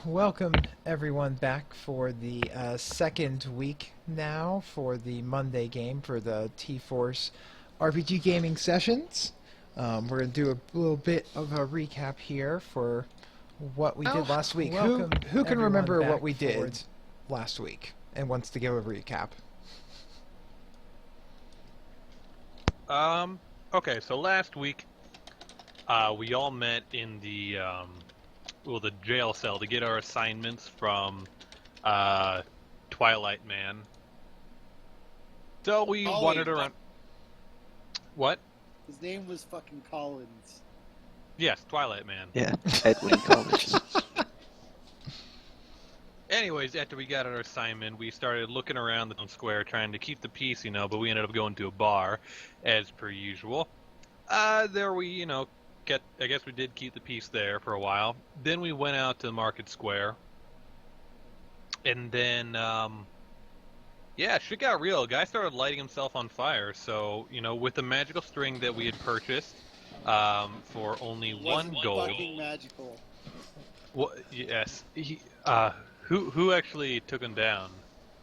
welcome everyone back for the second week now for the Monday game for the Tforce RPG gaming sessions. We're going to do a little bit of a recap here for what we did last week. Who can remember what we did last week and wants to give a recap? Okay, so last week, we all met in the jail cell to get our assignments from, Twilight Man. So we wandered around... What? His name was fucking Collins. Yes, Twilight Man. Yeah, Edwin Collins. Anyways, after we got our assignment, we started looking around the town square trying to keep the peace, but we ended up going to a bar, as per usual. There we, I guess we did keep the peace there for a while. Then we went out to the market square. And then, shit got real. A guy started lighting himself on fire. So, with the magical string that we had purchased, for only one gold. Fucking magical. Well, yes. Who actually took him down?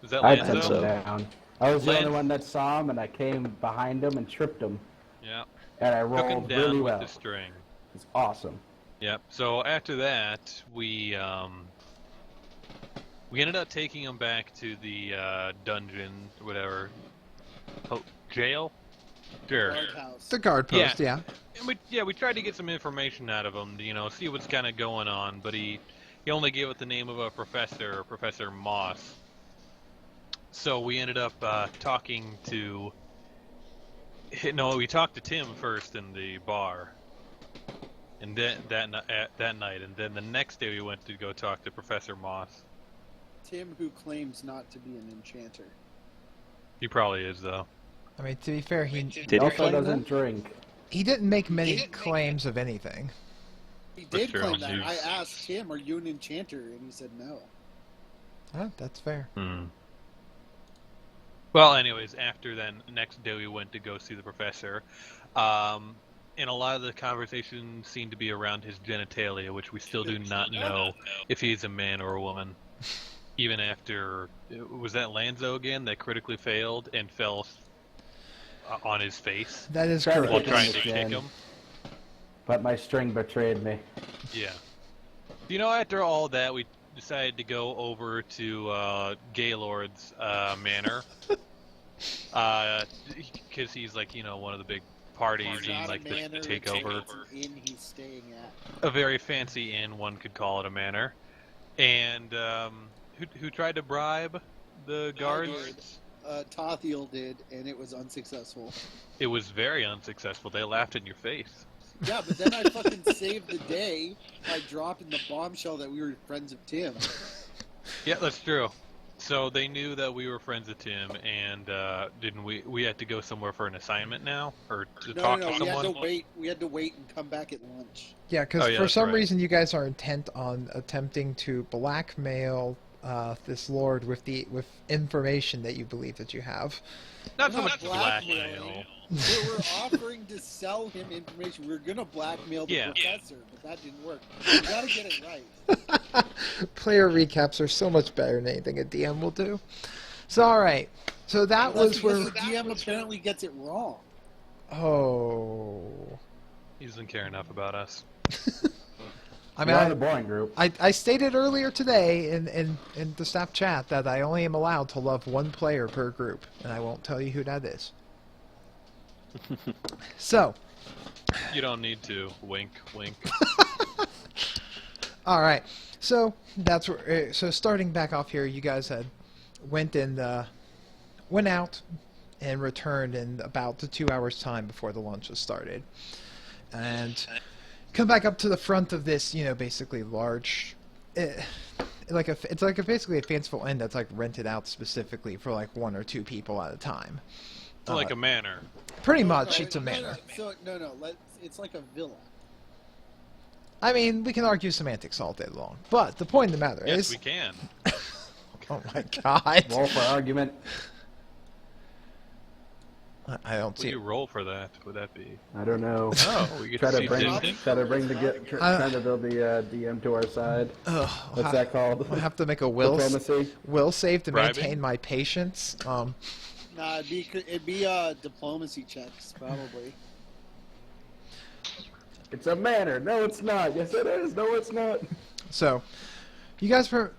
Was that I Lanzo? took him down. I was the only one that saw him, and I came behind him and tripped him. Yeah. And I Took him rolled down really with well. the string. It's awesome. Yep. So after that, we ended up taking him back to the dungeon, whatever, jail. Sure. Guardhouse. The guard post, yeah. And we tried to get some information out of him, see what's kind of going on, but he only gave it the name of a professor, Professor Moss. So we ended up talking to... No, we talked to Tim first in the bar. And then that night, and then the next day we went to go talk to Professor Moss. Tim, who claims not to be an enchanter. He probably is, though. I mean, to be fair, he He also doesn't drink. didn't make many claims of anything. He did true. claim that. I asked him, "Are you an enchanter?" And he said no. Oh, that's fair. Well, anyways, after then, next day we went to go see the professor. And a lot of the conversation seemed to be around his genitalia, which we still do not know if he's a man or a woman. Even after... Was that Lanzo again that critically failed and fell on his face? That is Try to correct. While kick trying to again. kick him? But my string betrayed me. Yeah. After all that, we decided to go over to Gaylord's manor. Because he's like, one of the big parties and like the takeover. It's an inn he's staying at. A very fancy inn, one could call it a manor. And who tried to bribe the guards? Tathiel did, and it was unsuccessful. It was very unsuccessful. They laughed in your face. Yeah, but then I fucking saved the day by dropping the bombshell that we were friends of Tim. Yeah, that's true. So they knew that we were friends of Tim, and didn't we? We had to go somewhere for an assignment now, or to talk to someone. We had to wait and come back at lunch. Yeah, because for that's some right. reason you guys are intent on attempting to blackmail this lord with information that you believe that you have. Not so Not much blackmail. We were offering to sell him information. We were gonna blackmail the professor, but that didn't work. You gotta get it right. Player recaps are so much better than anything a DM will do. So, all right. So that was where the DM apparently gets it wrong. Oh. He doesn't care enough about us. I We're mean, the boring group. I stated earlier today in the staff chat that I only am allowed to love one player per group, and I won't tell you who that is. So. You don't need to. Wink, wink. All right. So that's where. So starting back off here, you guys had went out and returned in about 2 hours time before the lunch was started, and come back up to the front of this, basically large. It's basically a fanciful inn that's like rented out specifically for like one or two people at a time. Like a manor. Pretty much, it's a manor. It's like a villa. I mean, we can argue semantics all day long, but the point of the matter Yes, is... we can. Oh my god. Roll for argument. I don't What do see. you roll for that? Would that be? I don't know. Oh, we get Try to to see bring, distance. try to build the DM to our side. What's that called? I'll have to make a will Diplomacy. save to Bribing? maintain my patience. Nah, it'd be diplomacy checks probably. It's a manner. No, it's not. Yes, it is. No, it's not. So, you guys were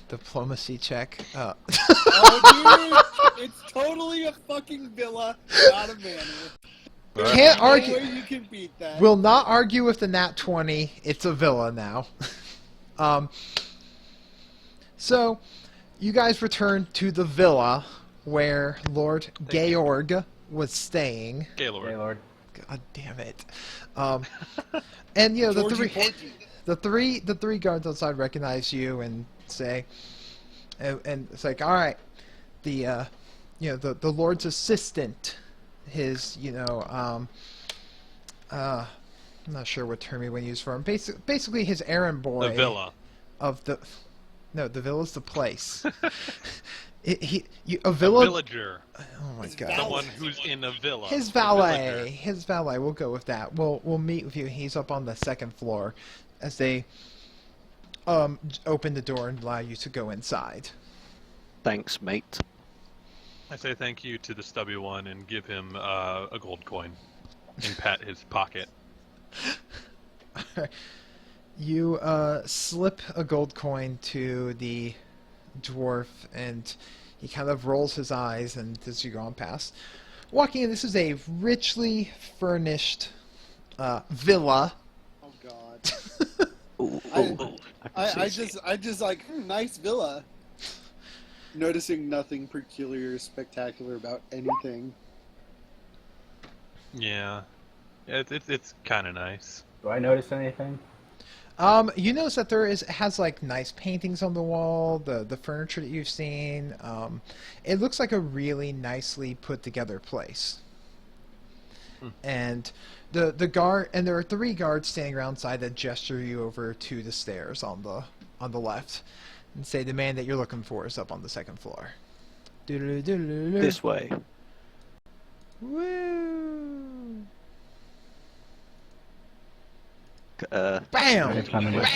diplomacy check. Oh, dude, it's totally a fucking villa, not a manor. Can't No argue. way you can beat that. Will not argue with the nat 20. It's a villa now. So, you guys return to the villa where Lord Georg was staying. Gaylord. Gaylord. God damn it. And you know Georgie Porgy. the three guards outside recognize you and say, and it's like, all right, the the Lord's assistant, his I'm not sure what term he would use for him. Basically his errand boy. The villa. The villa's the place. A A villa. villager. Oh my god. Someone who's in a villa. His A valet. villager. His valet. We'll go with that. We'll meet with you. He's up on the second floor, as they open the door and allow you to go inside. Thanks, mate. I say thank you to the stubby one and give him a gold coin and pat his pocket. You slip a gold coin to the dwarf, and he kind of rolls his eyes, and as you go on past, walking in, this is a richly furnished villa. Oh god. Ooh, I- ooh, I can see it. I just like nice villa. Noticing nothing peculiar or spectacular about anything. Yeah. It's kind of nice. Do I notice anything? You notice that has like nice paintings on the wall, the furniture that you've seen. It looks like a really nicely put together place. And the guard, and there are 3 guards standing around side that gesture you over to the stairs on the left, and say the man that you're looking for is up on the second floor. This way. Woo! Bam!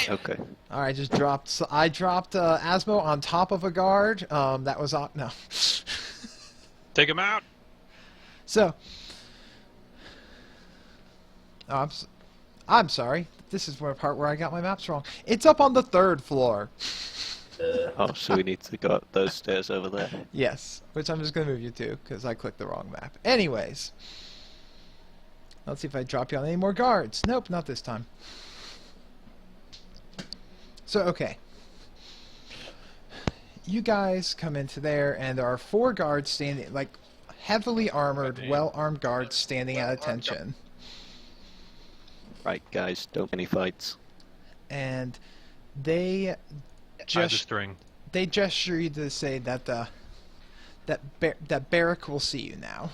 Okay. All right, just dropped. So I dropped Asmo on top of a guard. That was no. Take him out. So, I'm sorry. This is the part where I got my maps wrong. It's up on the 3rd floor. Oh, so we need to go up those stairs over there. Yes, which I'm just gonna move you to because I clicked the wrong map. Anyways, let's see if I drop you on any more guards. Nope, not this time. So okay, you guys come into there, and there are 4 guards standing, like heavily armored, well-armed guards standing at attention. Right, guys, don't any fights. And they Tie the string. they gesture you to say that that Barrack will see you now.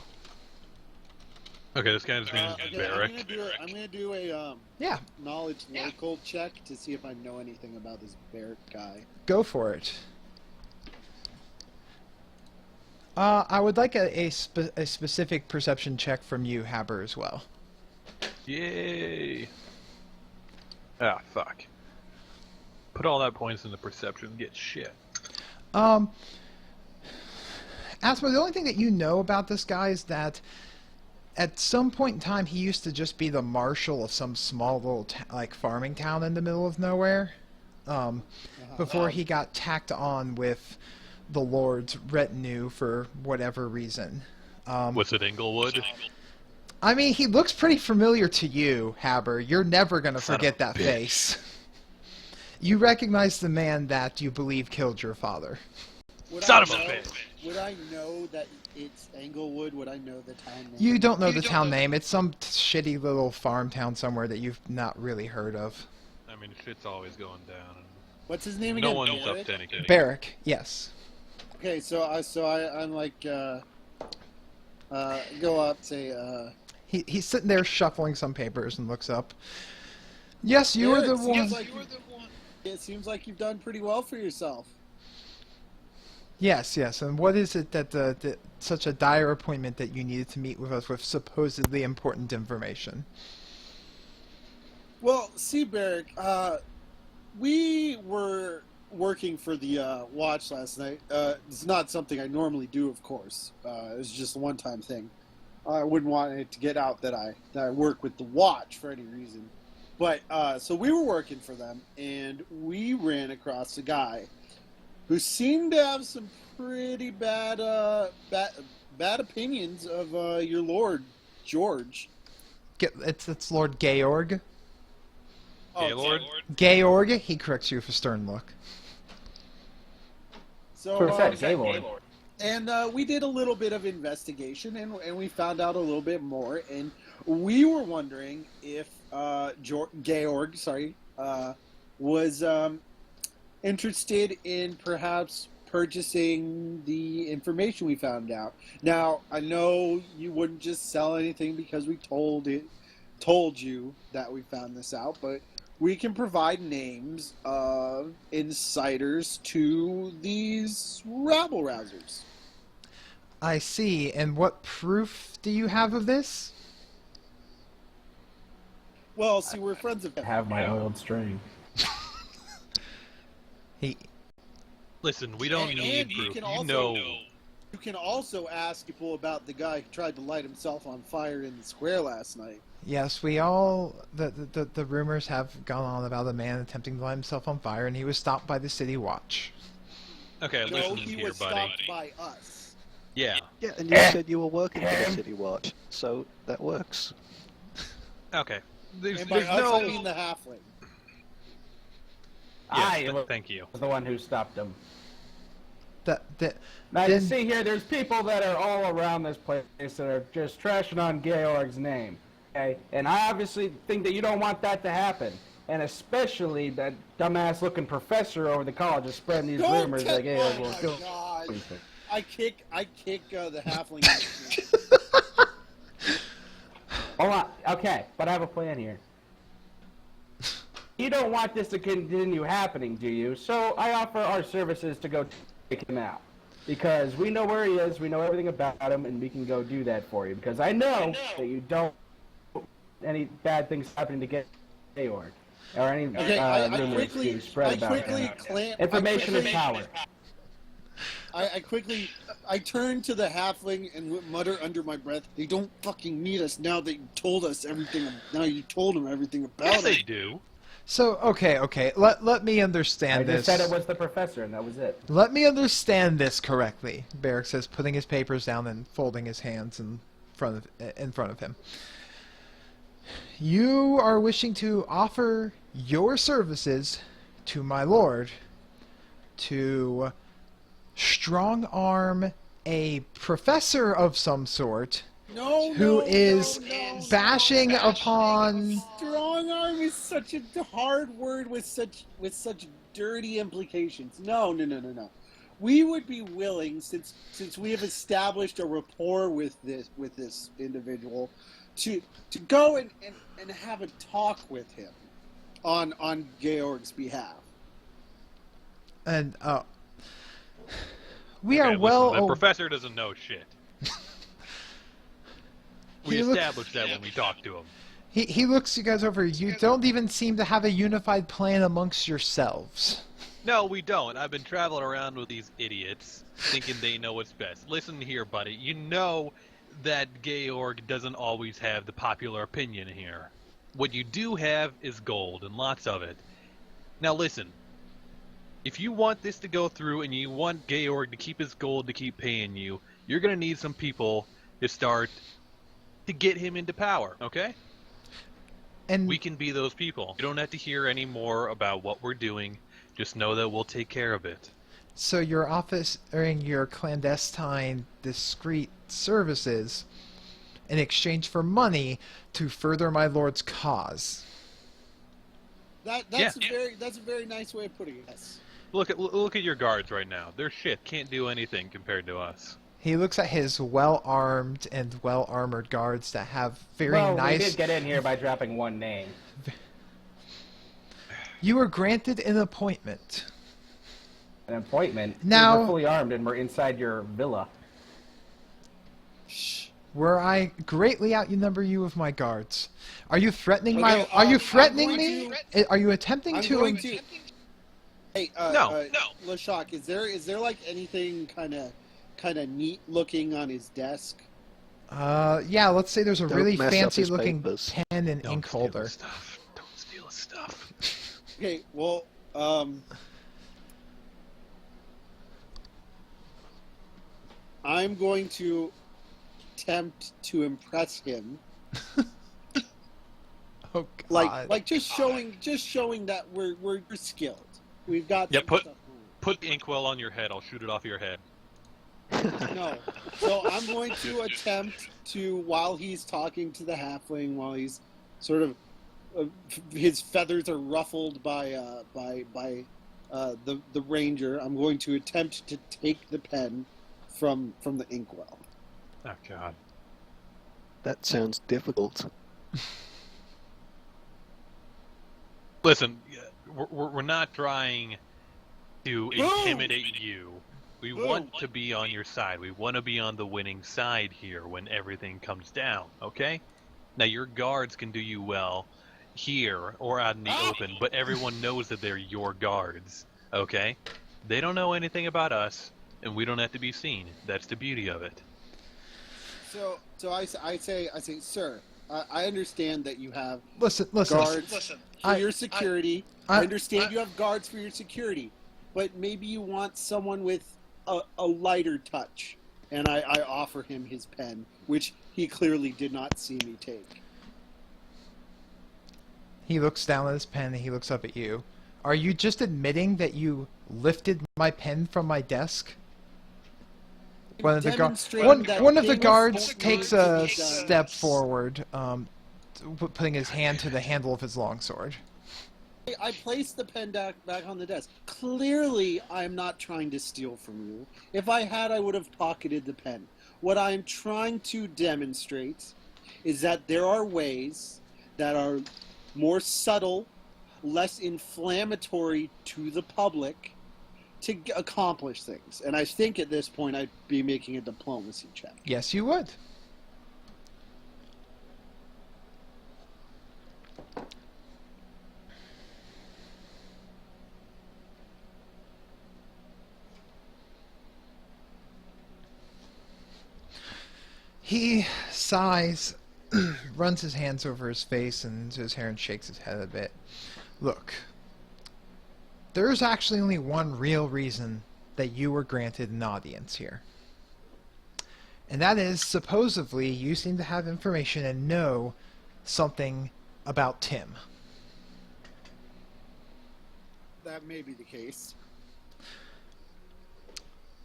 Okay, this guy's name is Okay, Barrack. I'm gonna do a Yeah, knowledge local check to see if I know anything about this Barrack guy. go for it. I would like a specific perception check from you, Haber, as well. Yay! Ah, fuck. Put all that points into perception and get shit. Asmo, the only thing that you know about this guy is that at some point in time he used to just be the marshal of some small little farming town in the middle of nowhere. Before he got tacked on with the Lord's retinue for whatever reason. Was it Inglewood? I mean, he looks pretty familiar to you, Haber. You're never going to Son of forget a that bitch. face. You recognize the man that you believe killed your father. Son of a bitch! Would I know that it's Englewood? Would I know the town name? You don't know the town name. It's some shitty little farm town somewhere that you've not really heard of. I mean, shit's always going down. What's his name No again? one's Barrack? up to anything. Barrack, yes. Okay, I'm like, go up, say, He's sitting there shuffling some papers and looks up. Yes, you yeah, are the it seems one. like it seems like you've done pretty well for yourself. Yes, yes. And what is it that such a dire appointment that you needed to meet with us with supposedly important information? Well, see, Barrick, we were working for the watch last night. It's not something I normally do, of course. It was just a one-time thing. I wouldn't want it to get out that I work with the watch for any reason. But so we were working for them, and we ran across a guy who seemed to have some pretty bad opinions of your Lord George. It's Lord Georg. Gaylord? Georg. He corrects you with a stern look. So Gaylord. and we did a little bit of investigation, and we found out a little bit more. And we were wondering if Georg, was interested in perhaps purchasing the information we found out. Now, I know you wouldn't just sell anything because we told you that we found this out, but we can provide names of insiders to these rabble-rousers. I see. And what proof do you have of this? Well, see, we're friends of I have my old string. Listen, we don't need and proof. You can also ask people about the guy who tried to light himself on fire in the square last night. Yes, we all... The rumors have gone on about a man attempting to light himself on fire, and he was stopped by the city watch. Okay, No, listen he here, was buddy. stopped by us. Yeah. Yeah, and you said you were working for the City Watch, so that works. Okay. There's And by us, no... I mean the halfling. Thank you. Was the one who stopped him. Now, you Then- see here, there's people that are all around this place that are just trashing on Georg's name. Okay? And I obviously think that you don't want that to happen. And especially that dumbass-looking professor over the college is spreading these rumors that Georg will kill people. I kick the halfling. Hold on. Okay, but I have a plan here. You don't want this to continue happening, do you? So I offer our services to go take him out. Because we know where he is, we know everything about him, and we can go do that for you. Because I know that you don't want any bad things happening to Georg. Or any rumors to spread about him. Information is power. I turn to the halfling and mutter under my breath, "They don't fucking need us now that you told us everything. Now you told them everything about Yes, it." they do. So, okay. Let me understand I this. just said it was the professor, and that was it. Let me understand this correctly, Barrick says, putting his papers down and folding his hands in front of him. You are wishing to offer your services to my lord to strong-arm a professor of some sort who is bashing upon... Strong arm is such a hard word with such dirty implications. No. We would be willing, since we have established a rapport with this individual, to go and have a talk with him on Georg's behalf. And we are The professor doesn't know shit. We He looks- established that when we talked to him. He looks you guys over. You don't even seem to have a unified plan amongst yourselves. No, we don't. I've been traveling around with these idiots, thinking they know what's best. Listen here, buddy. You know that Georg doesn't always have the popular opinion here. What you do have is gold, and lots of it. Now listen. If you want this to go through and you want Georg to keep his gold to keep paying you, you're going to need some people to start to get him into power, okay? And We can be those people. You don't have to hear any more about what we're doing. Just know that we'll take care of it. so your office offering your clandestine, discreet services in exchange for money to further my lord's cause. That's a very nice way of putting it. Yes. Look at your guards right now. They're shit. Can't do anything compared to us. He looks at his well-armed and well-armored guards that have very Well, nice... we did get in here by dropping one name. You were granted an appointment. an appointment. Now- We're fully armed and we're inside your villa. Shh. Where I greatly outnumber you with my guards. Are you threatening my? Okay, Are you I'm threatening going me? to- Are you attempting I'm to? going to. Hey, No. Leshok, is there like anything kind of neat looking on his desk? Yeah. Let's say there's a Don't really mess up fancy his looking papers. pen and Don't ink steal holder. his stuff. Don't steal his stuff. Okay, well, I'm going to attempt to impress him, Oh God. like just showing that we're skilled. We've got Yeah, some put- stuff going. Put the inkwell on your head. I'll shoot it off your head. No. So I'm going to attempt to, while he's talking to the halfling, while he's sort of, his feathers are ruffled by the ranger. I'm going to attempt to take the pen from the inkwell. Oh God. That sounds difficult. Listen, we're not trying to intimidate you. We want to be on your side. We want to be on the winning side here when everything comes down, okay? Now, your guards can do you well here or out in the open, but everyone knows that they're your guards, okay? They don't know anything about us, and we don't have to be seen. That's the beauty of it. So I say, sir, I understand that you have Listen. guards for your security. I I- understand you have guards for your security, but maybe you want someone with a lighter touch. And I offer him his pen, which he clearly did not see me take. He looks down at his pen and he looks up at you. Are you just admitting that you lifted my pen from my desk? One of the Demonstrating that one of the things guards don't takes need to a be done. step forward, putting his hand to the handle of his longsword. I placed the pen back on the desk. Clearly, I'm not trying to steal from you. If I had, I would have pocketed the pen. What I'm trying to demonstrate is that there are ways that are more subtle, less inflammatory to the public to accomplish things. And I think at this point I'd be making a diplomacy check. Yes, you would. He sighs, runs his hands over his face and into his hair and shakes his head a bit. Look, there's actually only one real reason that you were granted an audience here. And that is, supposedly, you seem to have information and know something about Tim. That may be the case.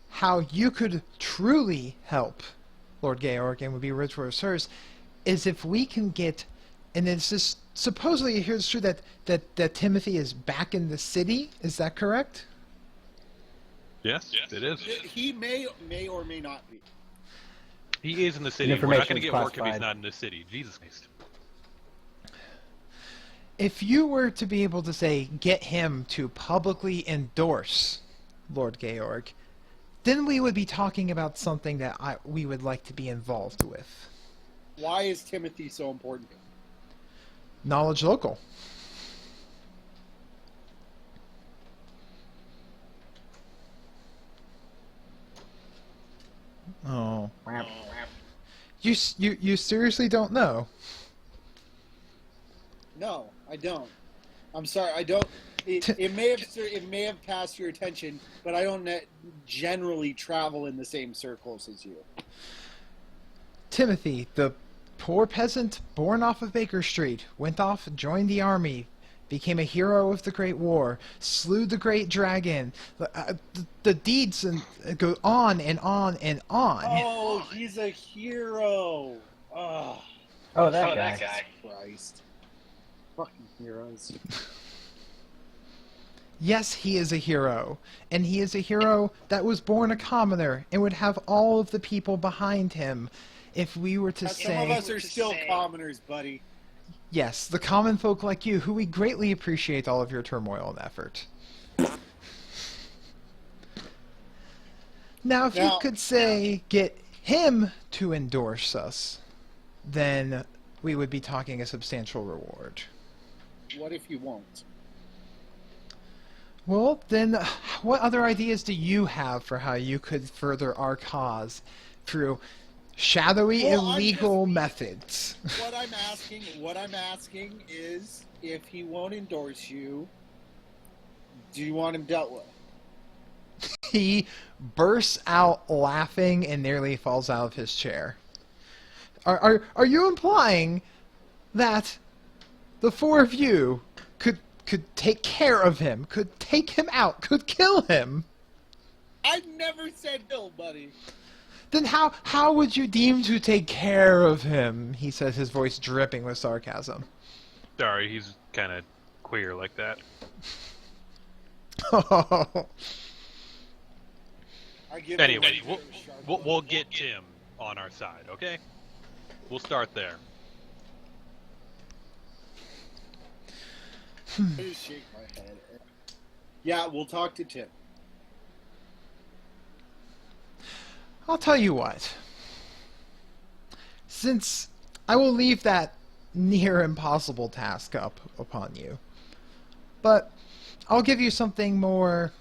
How you could truly help Lord Georg and would be rich for hers is if we can get, and it's just supposedly you hear it's true that Timothy is back in the city. Is that correct? Yes, it is. He may or may not be. He is in the city. The We're not going to information's get work if he's classified. not in the city. Jesus Christ. If you were to be able to say get him to publicly endorse Lord Georg, then we would be talking about something that we would like to be involved with. Why is Timothy so important? Knowledge local. Oh. You seriously don't know? No, I don't. I'm sorry, I don't. It may have passed your attention, but I don't generally travel in the same circles as you. Timothy, the poor peasant born off of Baker Street, went off, joined the army, became a hero of the Great War, slew the Great Dragon. The deeds go on and on and on. Oh, he's a hero. Oh, Oh, that guy. Christ. Fucking heroes. Yes, he is a hero, and he is a hero that was born a commoner and would have all of the people behind him. If we were to Some of say, us are still commoners, buddy. yes, the common folk like you, who we greatly appreciate all of your turmoil and effort. Now, if you Now- could say get him to endorse us, then we would be talking a substantial reward. What if he won't? Well, then, what other ideas do you have for how you could further our cause through shadowy, Well, I'm illegal just- methods? What I'm asking is, if he won't endorse you, do you want him dealt with? He bursts out laughing and nearly falls out of his chair. Are you implying that the four of you could take care of him, could take him out, could kill him? I never said no, buddy. Then how would you deem to take care of him? He says, his voice dripping with sarcasm. Sorry, he's kind of queer like that. I give Anyway, him a very sharp look. we'll get Tim on our side, okay? We'll start there. I just shake my head. Yeah, we'll talk to Tim. I'll tell you what. Since I will leave that near impossible task up upon you, but I'll give you something more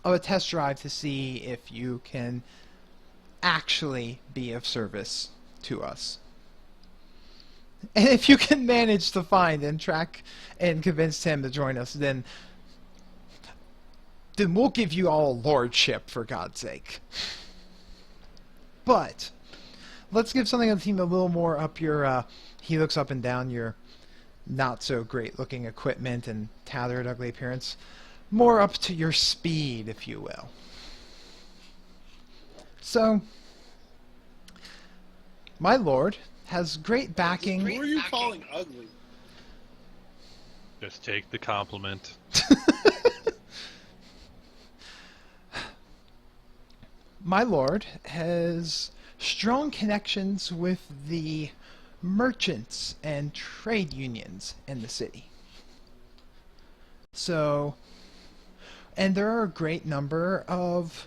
of a test drive to see if you can actually be of service to us. And if you can manage to find and track and convince Tim to join us, then we'll give you all a lordship, for God's sake. But let's give something on the team a little more up your, he looks up and down your not so great looking equipment and tattered, ugly appearance. More up to your speed, if you will. So, my lord has great backing. Who are you calling ugly? Just take the compliment. My lord has strong connections with the merchants and trade unions in the city. So, and there are a great number of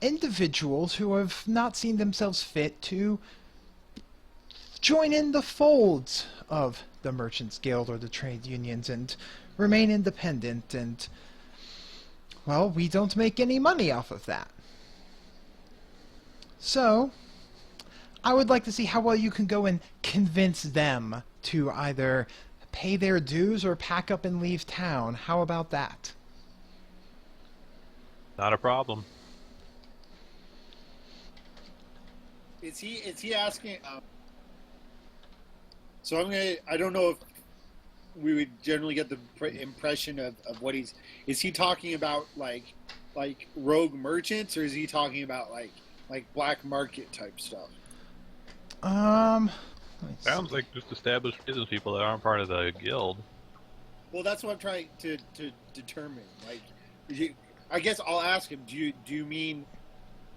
individuals who have not seen themselves fit to join in the folds of the Merchants Guild or the trade unions and remain independent, and well, we don't make any money off of that. So, I would like to see how well you can go and convince them to either pay their dues or pack up and leave town. How about that? Not a problem. Is he asking? So I don't know if we would generally get the impression of what is he talking about, like rogue merchants, or is he talking about like black market type stuff? Let me see. Sounds like just established business people that aren't part of the guild. Well, that's what I'm trying to determine. Like, I guess I'll ask him. Do you mean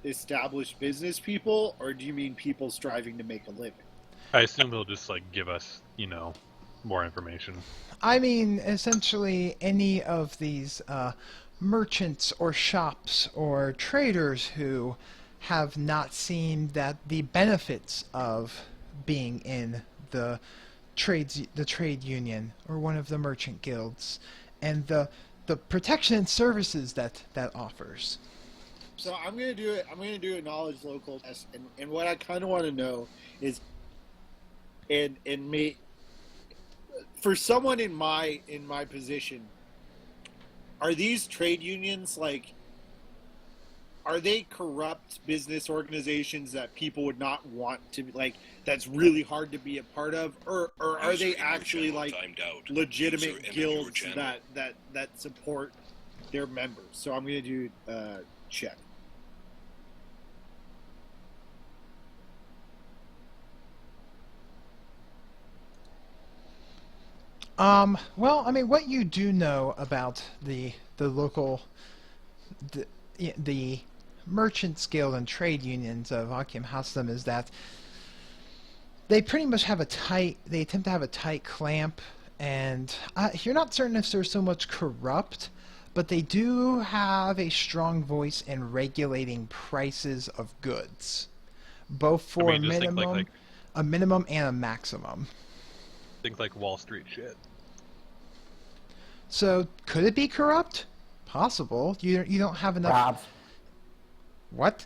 established business people, or do you mean people striving to make a living? I assume he'll just like give us, more information. I mean, essentially, any of these merchants or shops or traders who have not seen that the benefits of being in the trade union or one of the merchant guilds and the protection and services that offers. So I'm gonna do it. I'm gonna do a knowledge local test, and what I kind of want to know is, and me, for someone in my position, are these trade unions like? Are they corrupt business organizations that people would not want to be, like, that's really hard to be a part of, or are they actually like legitimate guilds that support their members? So I'm gonna do check. Well, I mean, what you do know about the local the Merchants Guild and trade unions of Akim Haslam is that they pretty much have they attempt to have a tight clamp, and you're not certain if they're so much corrupt, but they do have a strong voice in regulating prices of goods, both for I mean, just think a minimum and a maximum. think like Wall Street shit. So could it be corrupt? Possible. You don't have enough. Probs. What?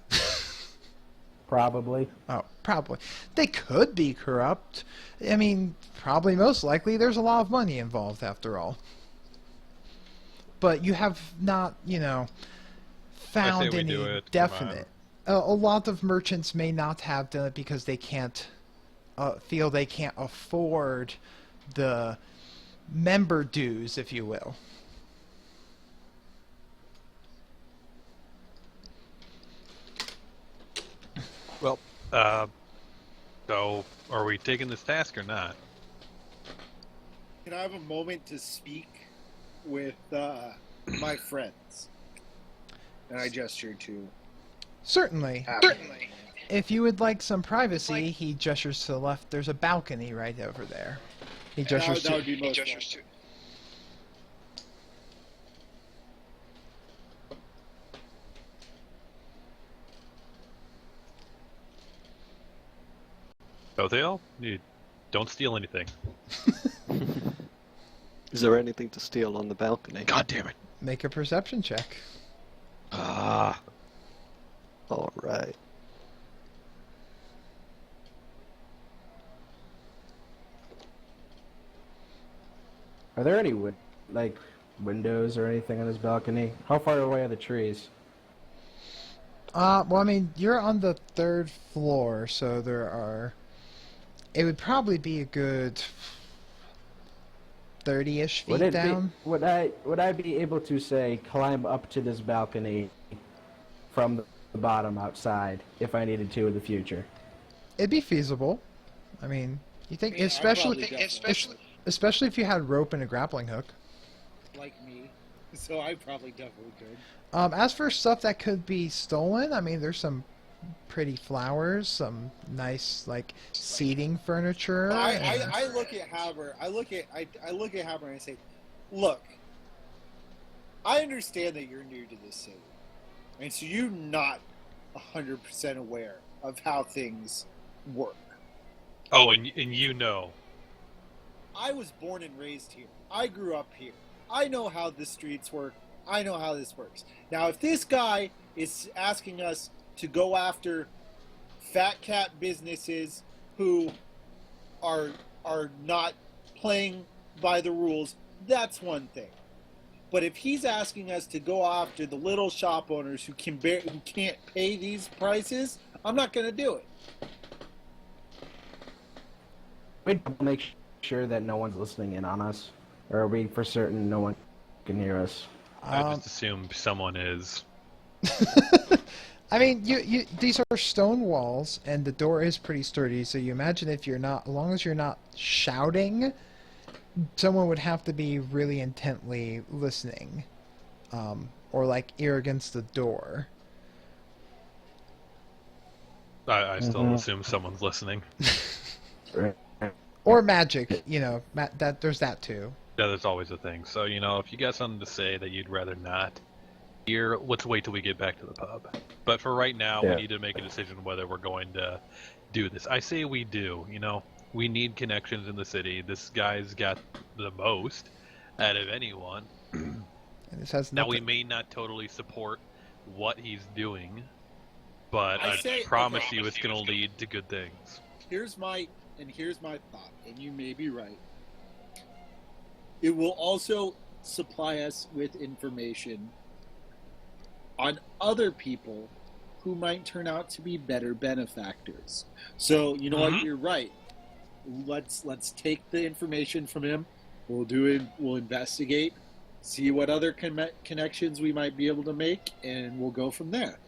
Probably. Oh, probably. They could be corrupt. I mean, probably most likely there's a lot of money involved after all. But you have not, found we do any it. Come definite. A lot of merchants may not have done it because they can't feel they can't afford the member dues, if you will. Well, so are we taking this task or not? Can I have a moment to speak with my friends? And I gesture to. Certainly. Certainly. If you would like some privacy, he gestures to the left. There's a balcony right over there. He gestures That to. would be most welcome. Bothale, you don't steal anything. Is there anything to steal on the balcony? God damn it. Make a perception check. Ah. Alright. Are there any windows or anything on this balcony? How far away are the trees? Well, I mean, you're on the 3rd floor, so there are. It would probably be a good 30-ish feet down. Would I be able to say climb up to this balcony from the bottom outside if I needed to in the future? It'd be feasible. I mean, you think, Yeah, especially if you had rope and a grappling hook. like me, so I probably definitely could. As for stuff that could be stolen, I mean, there's some pretty flowers, some nice seating furniture. I look at Haber. I look at Haber and I say, "Look, I understand that you're new to this city, and so you're not 100% aware of how things work. Oh, and you know. I was born and raised here. I grew up here. I know how the streets work. I know how this works. Now, if this guy is asking us to go after fat cat businesses who are not playing by the rules, that's one thing. But if he's asking us to go after the little shop owners who can't pay these prices, I'm not going to do it. We make sure that no one's listening in on us, or are we for certain no one can hear us? I just assume someone is. I mean, these are stone walls, and the door is pretty sturdy. So you imagine if you're not, as long as you're not shouting, someone would have to be really intently listening, or ear against the door. I still assume someone's listening. Right. Or magic, that there's that too. Yeah, that's always a thing. So, if you got something to say that you'd rather not hear, let's wait till we get back to the pub. But for right now, we need to make a decision whether we're going to do this. I say we do, We need connections in the city. This guy's got the most out of anyone. And this has Now, nothing. we may not totally support what he's doing, but I say- promise you it's going to lead to good things. Here's my thought, and you may be right. It will also supply us with information on other people who might turn out to be better benefactors. So, you know what? You're right. Let's take the information from him. We'll investigate, see what other connections we might be able to make, and we'll go from there.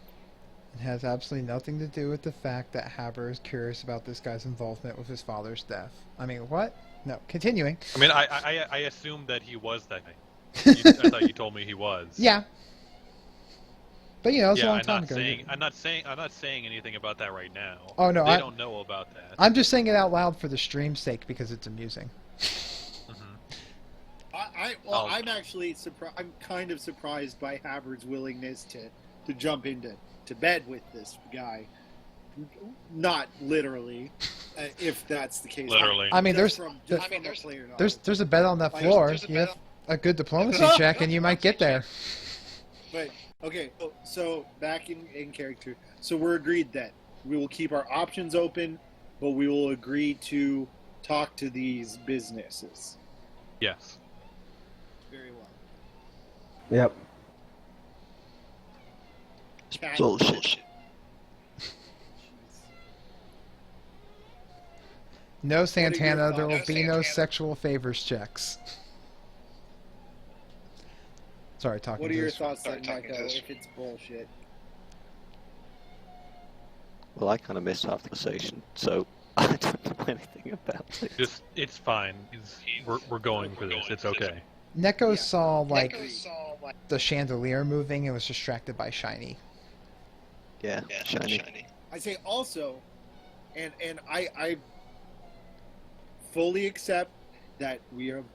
It has absolutely nothing to do with the fact that Haber is curious about this guy's involvement with his father's death. I mean, what? No, continuing. I mean, I assumed that he was that guy. I thought you told me he was. Yeah. But it was a long I'm time not ago. saying I'm not saying anything about that right now. Oh, no, they don't know about that. I'm just saying it out loud for the stream's sake because it's amusing. I'm actually surprised. I'm kind of surprised by Havard's willingness to jump into bed with this guy. Not literally, if that's the case. Literally. I mean, there's a bed on that floor. You have a good diplomacy check, and you might get there. But okay, so back in character. So we're agreed that we will keep our options open, but we will agree to talk to these businesses. Yes. Very well. Yep. Cat- Bullshit. No, Santana, thoughts? there will be no sexual favors checks. Sorry, talking What are to your this. thoughts then, Michael, if it's bullshit? Well, I kind of missed half the conversation, so I don't know anything about it. It's fine. We're going for this. It's okay. Neko saw, like, the chandelier moving and was distracted by Shiny. Yeah, shiny. I say also, and I fully accept that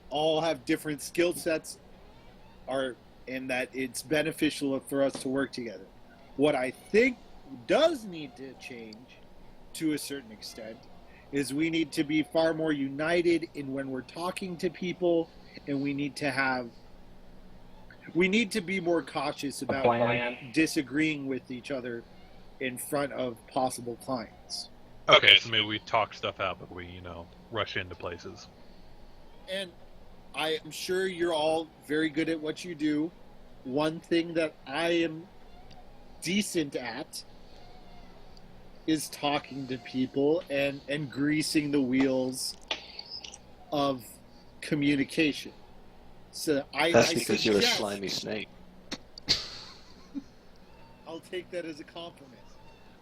all have different skill sets, and that it's beneficial for us to work together. What I think does need to change, to a certain extent, is we need to be far more united in when we're talking to people, and we need to be more cautious about disagreeing with each other in front of possible clients. Okay, so maybe we talk stuff out, but we, rush into places. And I am sure you're all very good at what you do. One thing that I am decent at is talking to people and greasing the wheels of communication. So That's because you're a slimy snake. I'll take that as a compliment.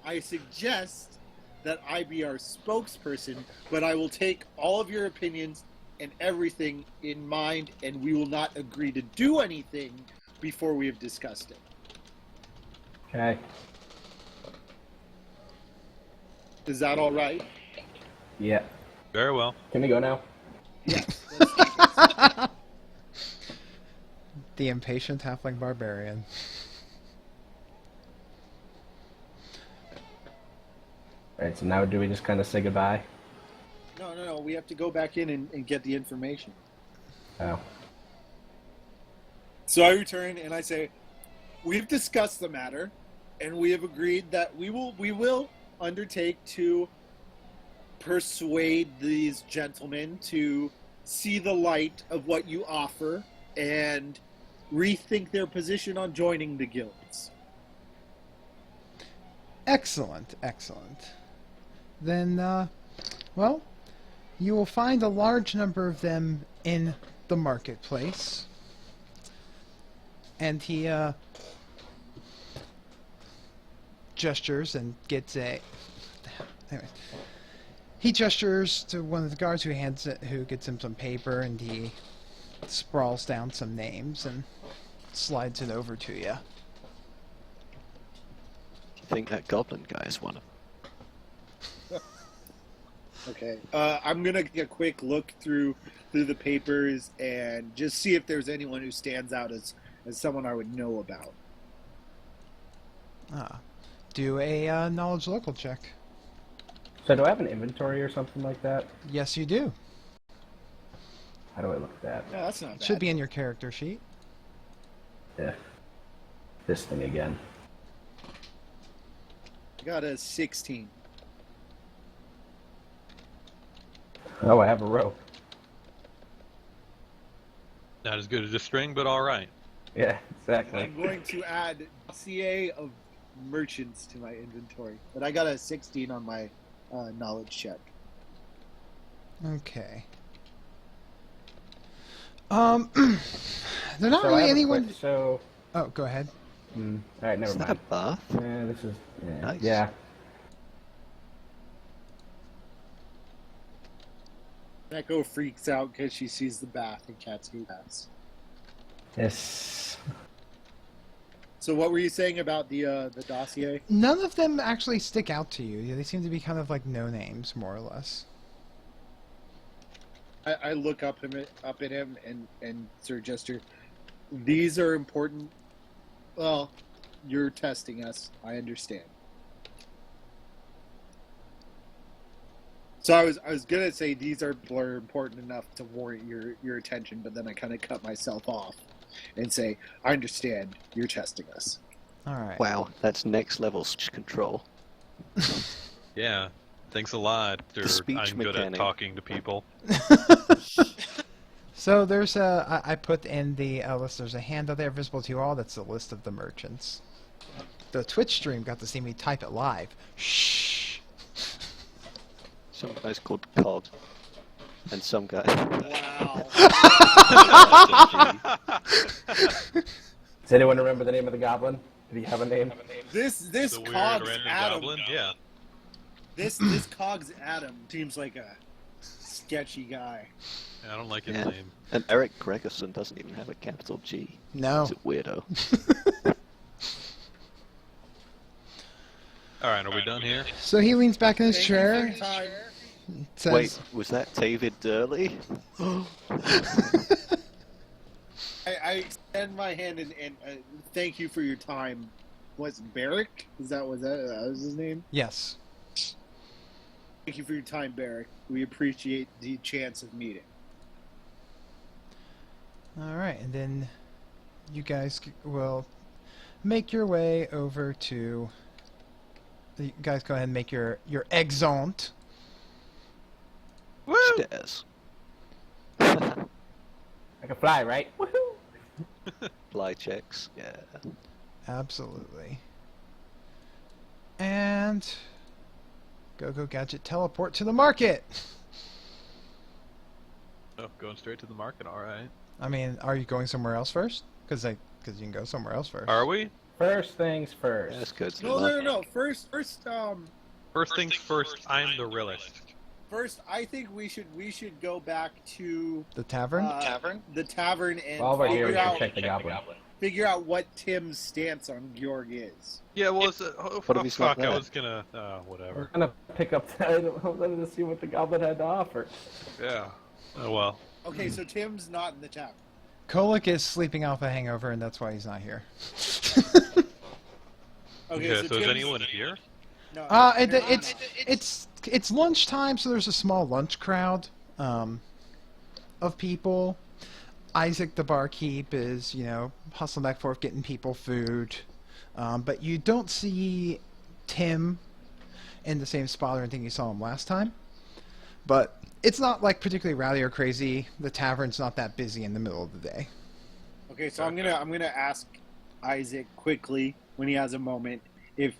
I suggest that I be our spokesperson, but I will take all of your opinions and everything in mind, and we will not agree to do anything before we have discussed it. Okay. Is that all right? Yeah. Very well. Can we go now? Yes. The impatient halfling barbarian. Alright, so now do we just kind of say goodbye? No. We have to go back in and get the information. Oh. So I return and I say, we've discussed the matter, and we have agreed that we will undertake to persuade these gentlemen to see the light of what you offer and rethink their position on joining the guilds. Excellent. Then, well, you will find a large number of them in the marketplace. And he, gestures and gets a... Anyways. He gestures to one of the guards who gets him some paper, and he sprawls down some names and slides it over to you. Do you think that goblin guy is one of them? Okay. I'm gonna get a quick look through the papers and just see if there's anyone who stands out as someone I would know about. Do a knowledge local check. So do I have an inventory or something like that? Yes, you do. How do I look at that? No, that's not bad. It should be in your character sheet. Yeah. This thing again. I got a 16. Oh, I have a rope. Not as good as a string, but all right. Yeah, exactly. I'm going to add CA of merchants to my inventory, but I got a 16 on my knowledge check. Okay. They're not So I really have a anyone. quick- So, Oh, go ahead. all right, never Is that a mind. bath? Yeah, this is Nice. yeah. Neko freaks out because she sees the bath in Katsuki Baths. Yes. So what were you saying about the dossier? None of them actually stick out to you. They seem to be kind of like no names, more or less. I look up at him and Sir Jester. These are important. Well, you're testing us. I understand. So I was gonna say these are important enough to warrant your attention, but then I kind of cut myself off and say, I understand. You're testing us. All right. Wow, that's next level speech control. Yeah. Thanks a lot. speech I'm good at mechanic. talking to people. So there's I put in the list. There's a handout there visible to you all. That's the list of the merchants. The Twitch stream got to see me type it live. Shh. Some guy's called Cod. And some guy. Wow. Does anyone remember the name of the goblin? Did he have a name? This The weird Cogs random Adam. goblin? Yeah. This Cogs Adam seems like a sketchy guy. I don't like his Yeah. name. And Eric Gregerson doesn't even have a capital G. No. He's a weirdo. Alright, are we done here? So he leans back in his Thank you for chair. your time. Says, Wait, was that David Durley? I extend my hand and thank you for your time. Was Barrick? That was his name? yes. Thank you for your time, Barrick. We appreciate the chance of meeting. All right, and then you guys will make your way over to. You guys go ahead and make your exant. Woo! Stairs. I can fly, right? Woohoo! Fly checks, yeah. Absolutely. And go gadget teleport to the market. Oh, going straight to the market, alright. I mean, are you going somewhere else first? Because you can go somewhere else first. Are we? First things first. Yeah, let's go to the No. market. First, First things first, I'm the realist. first, I think we should go back to The tavern. the tavern and While we're here, we figure should out check the goblin. what Tim's stance on Georg is. Yeah, well, it's What if he's not fuck, I there? was gonna... We're whatever. gonna pick up the to see what the goblin had to offer. Yeah. Oh, well. Okay, so Tim's not in the tavern. Kolek is sleeping off a hangover, and that's why he's not here. Okay, Yeah, so is Tim's- anyone here? No, It's lunchtime, so there's a small lunch crowd of people. Isaac, the barkeep, is hustling back and forth, getting people food. But you don't see Tim in the same spot or anything you saw him last time. But it's not like particularly rowdy or crazy. The tavern's not that busy in the middle of the day. Okay, so I'm gonna ask Isaac quickly when he has a moment if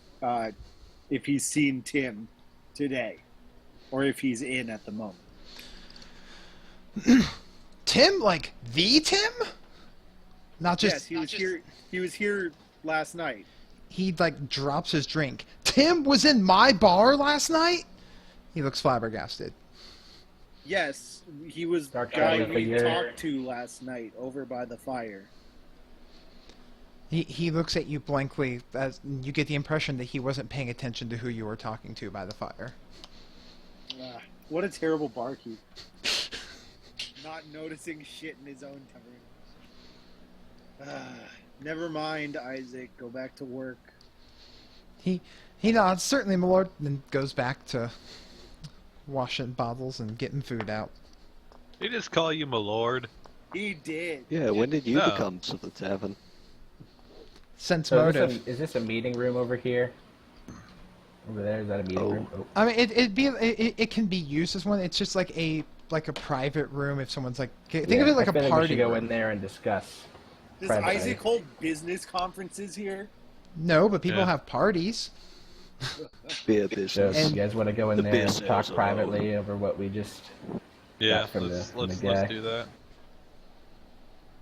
he's seen Tim today, or if he's in at the moment. Tim, like the Tim? Not just Yes, he was here. He was here last night. he like drops his drink. Tim was in my bar last night? He looks flabbergasted. Yes, he was the Dark guy shadow we figure. talked to last night over by the fire. He looks at you blankly as you get the impression that he wasn't paying attention to who you were talking to by the fire. Ah, what a terrible barkeep. Not noticing shit in his own tavern. Never mind, Isaac. Go back to work. He nods, certainly, my lord, and goes back to washing bottles and getting food out. They just call you my lord. He did. Yeah, when did you No. become to the tavern? Sense So motive. is this a meeting room over here? Over there, is that a meeting Oh. room? Oh. I mean, it can be used as one. It's just like a private room if someone's like think of it like I a feel party we should go room. in there and discuss. Does Privately. Isaac hold business conferences here? No, but people Yeah. have parties. Beer So business. if you guys want to go in The there beer and sales talk are privately over what we just... Yeah, from let's the guy. let's do that.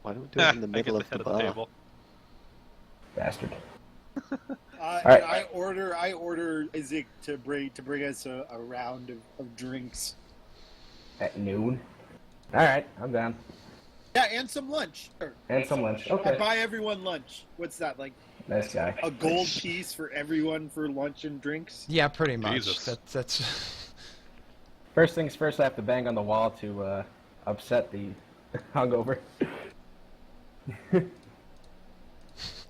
Why don't we do it in the I middle get of the head bar? table. Bastard. Right. right. I order Isaac to bring us a round of drinks. At noon? Alright, I'm down. Yeah, and some lunch. Sure. And some lunch. I Okay. buy everyone lunch. What's that, like Nice guy. a gold piece for everyone for lunch and drinks? Yeah, pretty much. Jesus. That's First things first, I have to bang on the wall to upset the hungover.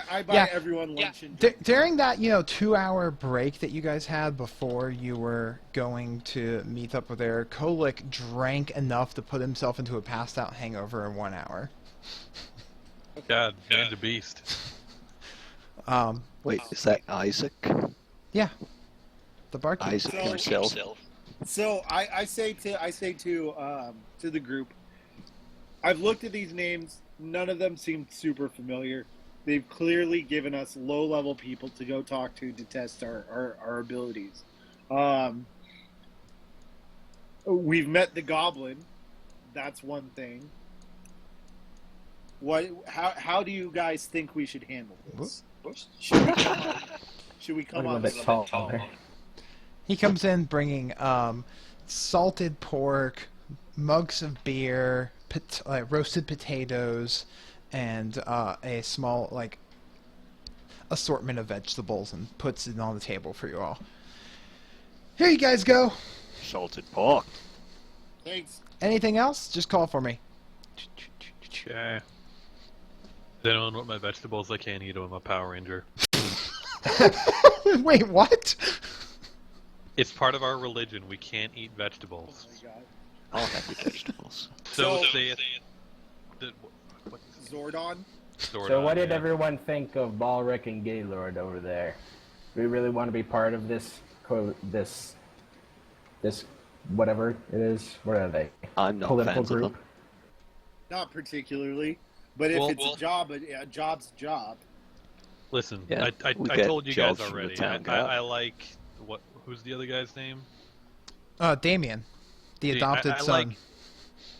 I buy everyone lunch and During that, 2-hour break that you guys had before you were going to meet up with Eric, Kolik drank enough to put himself into a passed out hangover in 1 hour. God, man's a beast. Wait, is that Isaac? Yeah. The barkeep. Isaac himself? So I say to the group, I've looked at these names. None of them seem super familiar. They've clearly given us low-level people to go talk to test our abilities. We've met the goblin. That's one thing. How do you guys think we should handle this? Should we come up with a He comes in bringing salted pork, mugs of beer, roasted potatoes, and a small assortment of vegetables, and puts it on the table for you all. Here you guys go. Salted pork. Thanks. Anything else? Just call for me. Okay. Does anyone want my vegetables? I can't eat them. I'm a Power Ranger. Wait, what? It's part of our religion. We can't eat vegetables. Oh my god. I'll have the vegetables. So saith Zordon. So what did everyone think of Balric and Gaylord over there? Do we really want to be part of this whatever it is? What are they? I'm not Political fans of group? them. Not particularly, but if it's a job, a job's a job. Listen, Yeah, I we told you get guys jobs from the already. town guard. I like what? Who's the other guy's name? Damien, the adopted son.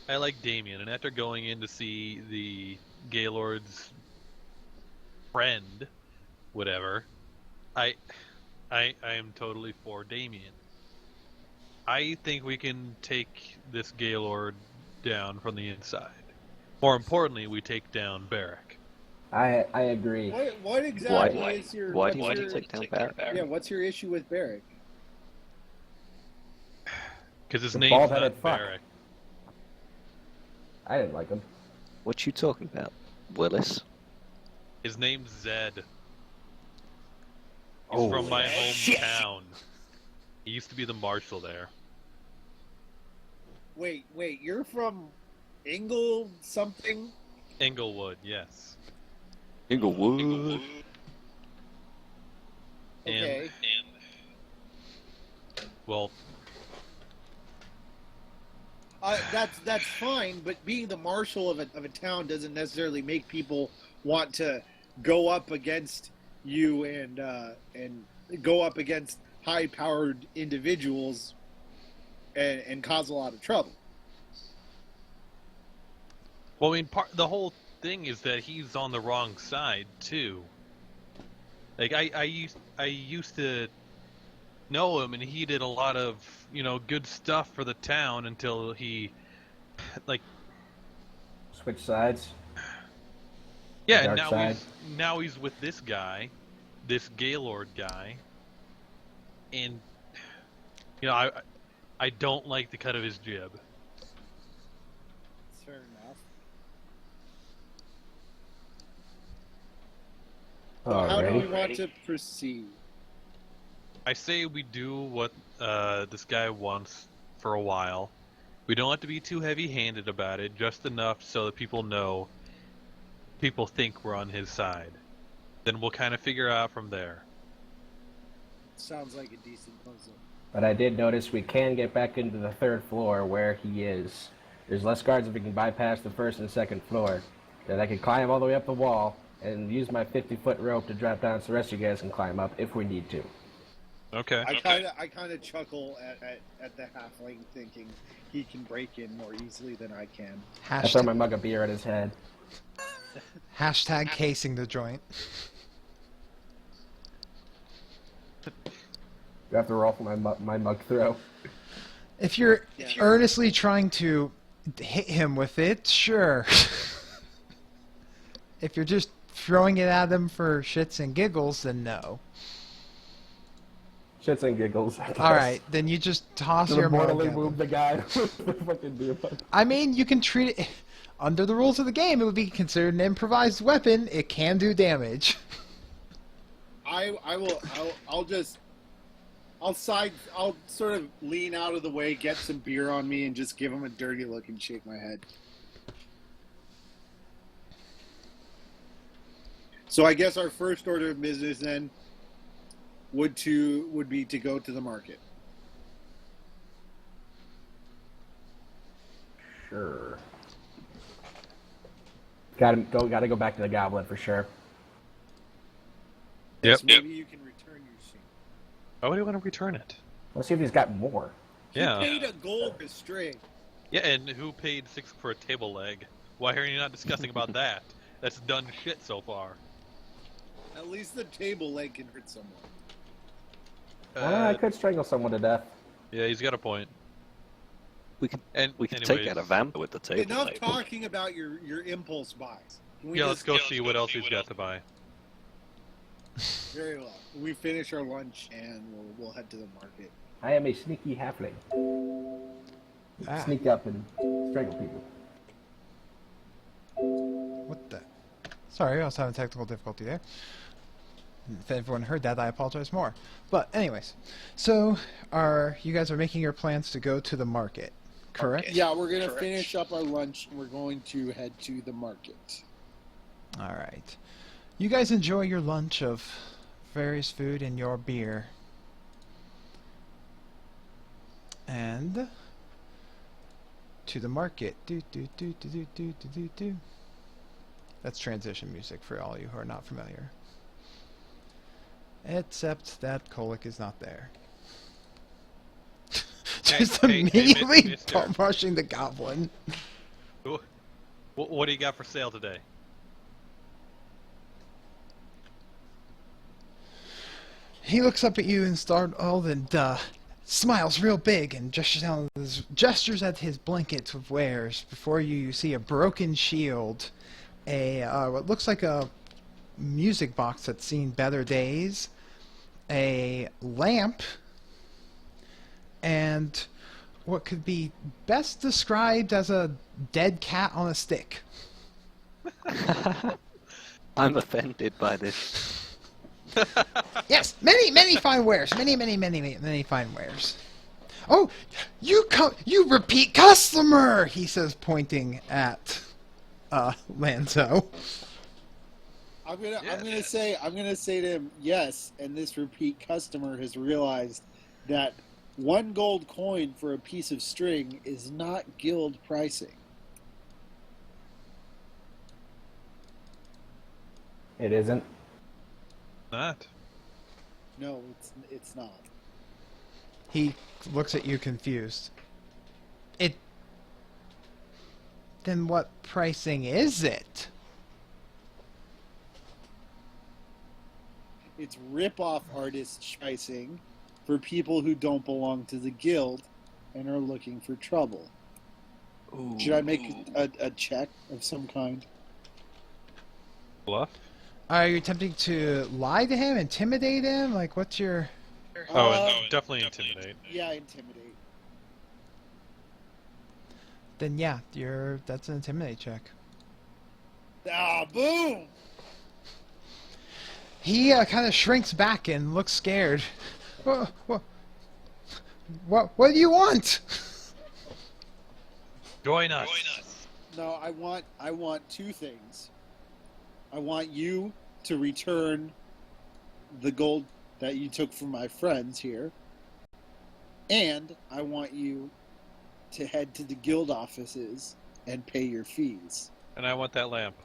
I like Damien, and after going in to see the Gaylord's friend, whatever, I am totally for Damien. I think we can take this Gaylord down from the inside. More importantly, we take down Barrack. I agree. What exactly is your? Why do you want to take down Barrack? Yeah, what's your issue with Barrack? Because his The name's bald-headed not fuck. Barrack. I didn't like him. What you talking about, Willis? His name's Zed. He's Oh, from my shit. hometown. He used to be the marshal there. Wait, you're from Ingle something? Englewood, yes. Inglewood. Okay. Well, That's fine, but being the marshal of a town doesn't necessarily make people want to go up against you and go up against high-powered individuals and cause a lot of trouble. well, I mean, the whole thing is that he's on the wrong side too. Like I used to know him, and he did a lot of good stuff for the town until he Switch sides. yeah. Dark side. Now he's with this guy, this Gaylord guy, and I don't like the cut of his jib. Fair enough. How do we want to proceed? I say we do what this guy wants for a while. We don't have to be too heavy-handed about it, just enough so that people think we're on his side. Then we'll kind of figure out from there. Sounds like a decent puzzle. But I did notice we can get back into the third floor where he is. There's less guards if we can bypass the first and second floor. Then I can climb all the way up the wall and use my 50-foot rope to drop down so the rest of you guys can climb up if we need to. Okay. I kind of chuckle at the halfling, thinking he can break in more easily than I can. I throw my mug of beer at his head. Hashtag casing the joint. You have to roll for my mug throw. If you're earnestly trying to hit him with it, sure. If you're just throwing it at him for shits and giggles, then no. Shits and giggles. All right, then you just toss To your mortally mug at wound him. the guy with the fucking beer mug. I mean, you can treat it under the rules of the game. It would be considered an improvised weapon. It can do damage. I'll sort of lean out of the way, get some beer on me, and just give him a dirty look and shake my head. So I guess our first order of business then would be to go to the market. Sure. Gotta go back to the goblin for sure. Yep. So maybe you can return your suit. Why would you want to return it? Let's see if he's got more. Yeah. He paid a gold a string. Yeah, and who paid 6 for a table leg? Why are you not discussing about that? That's done shit so far. At least the table leg can hurt someone. I could strangle someone to death. Yeah, he's got a point. We could Anyways. take out a vamp with the table. Enough leg. talking about your impulse buys. Can we Yeah, just let's go see what else he's got to buy. Very well. We finish our lunch and we'll head to the market. I am a sneaky halfling. Ah, Sneak up and strangle people. what the? Sorry, I was having technical difficulty there. If everyone heard that, I apologize more. But anyways, so you guys are making your plans to go to the market, correct? Yeah, we're going to finish up our lunch and we're going to head to the market. All right. You guys enjoy your lunch of various food and your beer. And to the market. Do do do do do do do do do. That's transition music for all you who are not familiar. Except that Kolick is not there. Just Hey, immediately mister. bum rushing the goblin. What do you got for sale today? He looks up at you and startled and smiles real big and gestures at his blanket of wares. Before you see a broken shield, what looks like a music box that's seen better days, a lamp, and what could be best described as a dead cat on a stick. I'm offended by this. Yes, many fine wares. Many fine wares. Oh, you repeat customer, he says, pointing at Lanzo. I'm gonna say to him, yes, and this repeat customer has realized that 1 gold coin for a piece of string is not guild pricing. It isn't. Not. No, it's not. He looks at you confused. Then what pricing is it? It's rip-off artist pricing for people who don't belong to the guild and are looking for trouble. Ooh. Should I make a check of some kind? Bluff? Are you attempting to lie to him, intimidate him? Like, what's your... Definitely intimidate. Yeah, intimidate. Then yeah, that's an intimidate check. Ah, boom! He kind of shrinks back and looks scared. What do you want? Join us. No, I want 2 things. I want you to return the gold that you took from my friends here, and I want you to head to the guild offices and pay your fees. And I want that lamp.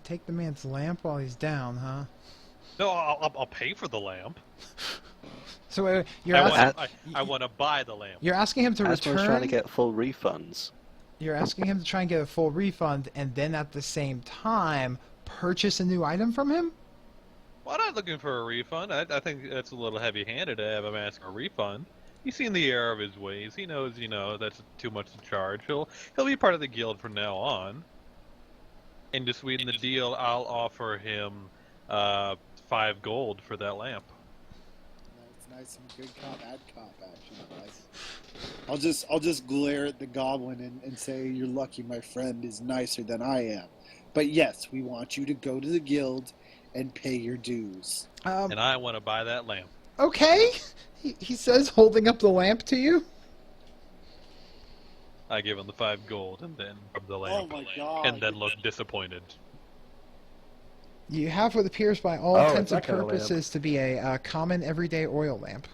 Take the man's lamp while he's down, huh? No, I'll pay for the lamp. So I want to buy the lamp. you're asking him to Asmo's return. trying to get full refunds. You're asking him to try and get a full refund, and then at the same time purchase a new item from him. Well, I'm not looking for a refund. I think that's a little heavy-handed to have him ask a refund. He's seen the error of his ways. He knows, that's too much to charge. He'll be part of the guild from now on. And to sweeten the deal, I'll offer him 5 gold for that lamp. That's nice and good cop, bad cop action. Nice. I'll just glare at the goblin and say, "You're lucky my friend is nicer than I am. But yes, we want you to go to the guild and pay your dues." And I want to buy that lamp. Okay, he says, holding up the lamp to you. I give him the 5 gold and then the Oh lamp. my god. And then look disappointed. You have what appears by all Oh, intents it's and that kind of lamp. purposes to be a common everyday oil lamp.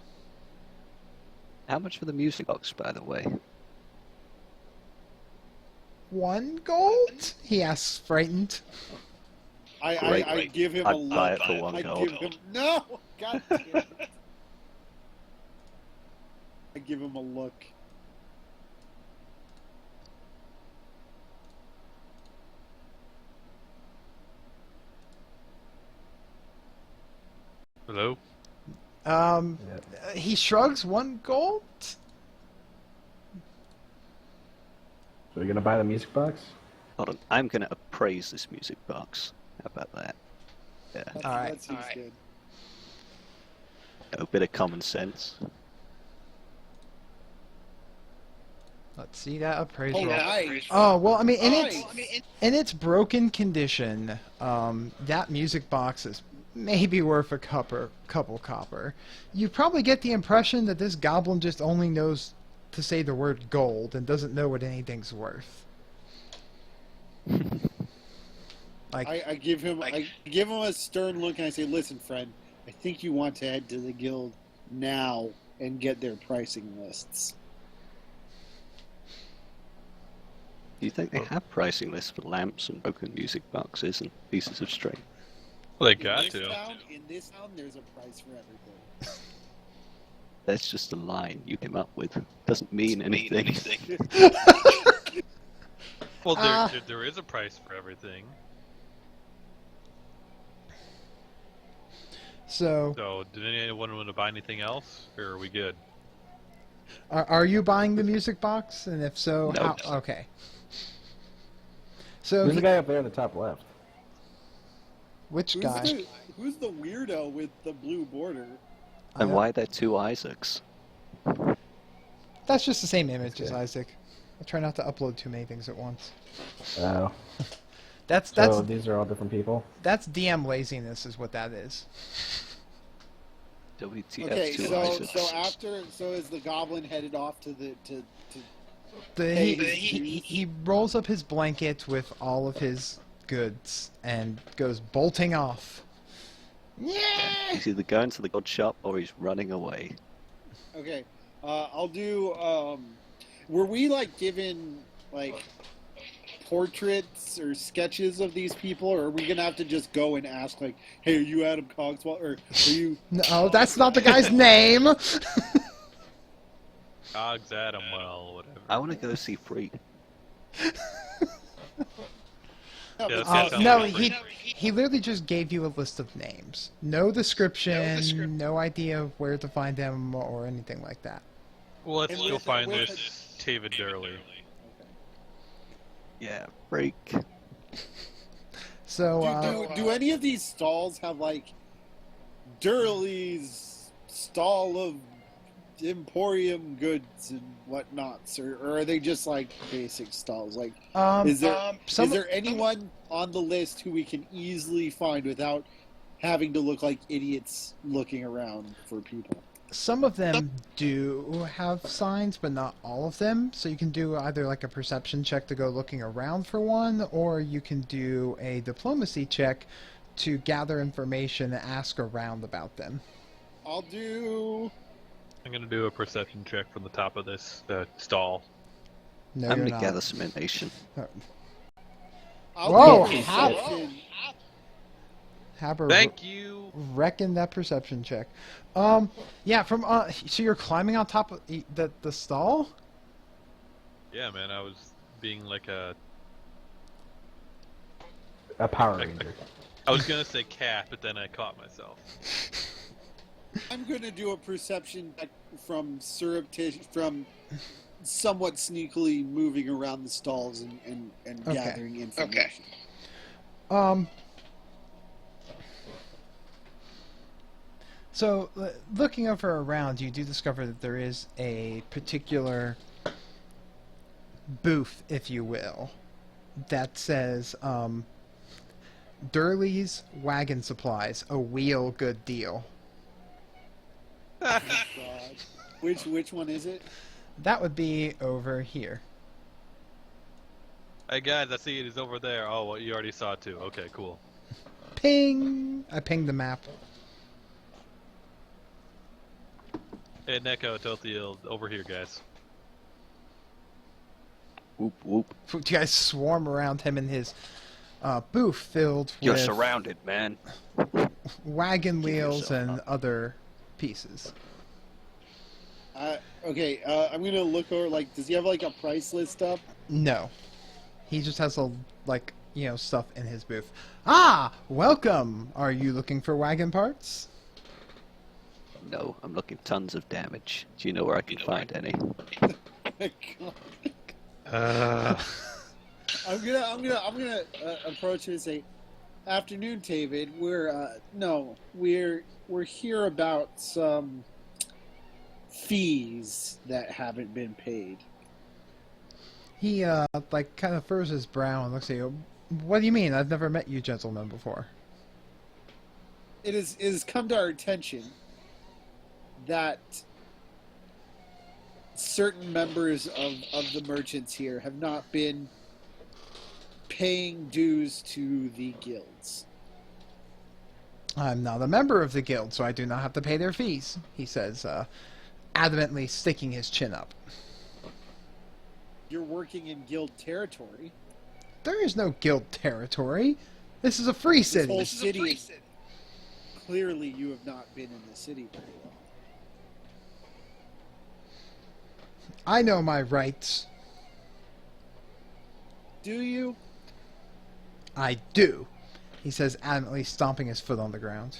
How much for the music box, by the way? 1 gold? He asks, frightened. I give him a I'd look. buy it for 1 I gold. give him no. God damn it. I give him a look. Hello? He shrugs. 1 gold? So you're gonna buy the music box? Hold on, I'm gonna appraise this music box. How about that? Yeah, Alright, That seems good. a bit of common sense. Let's see that appraisal. Oh, nice. Oh, well, I mean, Nice. in its broken condition, that music box is maybe worth a couple copper. You probably get the impression that this goblin just only knows to say the word gold and doesn't know what anything's worth. Like, I give him a stern look and I say, "Listen, friend, I think you want to head to the guild now and get their pricing lists." Do you think they have pricing lists for lamps and broken music boxes and pieces of string? Well, they got to. In this town, there's a price for everything. That's just a line you came up with. Doesn't mean anything. Well, there is a price for everything. so, So, did anyone want to buy anything else? Or are we good? are you buying the music box? And if so, No. how? Okay. So, There's a guy up there in the top left. which guy? Who's the weirdo with the blue border? And why are there 2 Isaacs? That's just the same image as Okay. Isaac. I try not to upload too many things at once. Oh. That's So these are all different people? that's DM laziness, is what that is. WTF Okay, 2 so Isaacs. is the goblin headed off to the to He rolls up his blanket with all of his goods and goes bolting off. Yeah. He's either going to the god shop or he's running away. Okay, I'll do. Were we like given like portraits or sketches of these people, or are we gonna have to just go and ask like, "Hey, are you Adam Cogswell, or are you?" No, that's not the guy's name. Cogs, Adam, well, whatever. I want to go see Free. No, Yeah, but- that sounds No, like he literally just gave you a list of names. No description, no idea of where to find them or anything like that. Well, let's And go with- find with- this David Durley. Yeah, freak. So, do any of these stalls have like Durley's stall of emporium goods and whatnots, or are they just like basic stalls? Like, is there anyone on the list who we can easily find without having to look like idiots looking around for people? some of them do have signs, but not all of them. So you can do either like a perception check to go looking around for one, or you can do a diplomacy check to gather information and ask around about them. I'm gonna do a perception check from the top of this stall. No, I'm you're gonna not. gather some information. Whoa, do Hab- Haber Thank you. wrecking that perception check. Yeah, from so you're climbing on top of the stall? Yeah, man, I was being like a. A Power Ranger. I was gonna say cat, but then I caught myself. I'm gonna do a perception check from from somewhat sneakily moving around the stalls and Okay. gathering information. So, looking over around, you do discover that there is a particular booth, if you will, that says Durley's Wagon Supplies, a wheel good deal. Oh, God. Which one is it? That would be over here. Hey guys, I see it is over there. Oh, well, you already saw it too. Okay, cool. Ping! I pinged the map. Hey, Neko, Tothiel, over here, guys. Whoop whoop. You guys swarm around him in his booth filled You're with surrounded, man. wagon Give wheels yourself and up. other pieces. Okay, I'm gonna look over. Like, does he have like a price list up? No. He just has stuff in his booth. Ah! Welcome! Are you looking for wagon parts? No, I'm looking tons of damage. Do you know where I can find any? I'm gonna approach him and say, "Afternoon, David. We're here about some fees that haven't been paid." He, kind of furrows his brow and looks at you. What do you mean? I've never met you gentlemen before. It has come to our attention that certain members of the merchants here have not been paying dues to the guilds. I'm not a member of the guild, so I do not have to pay their fees, he says, adamantly sticking his chin up. You're working in guild territory. There is no guild territory. This is a free city. This whole city. Clearly, you have not been in the city very well. I know my rights. Do you? I do, he says, adamantly stomping his foot on the ground.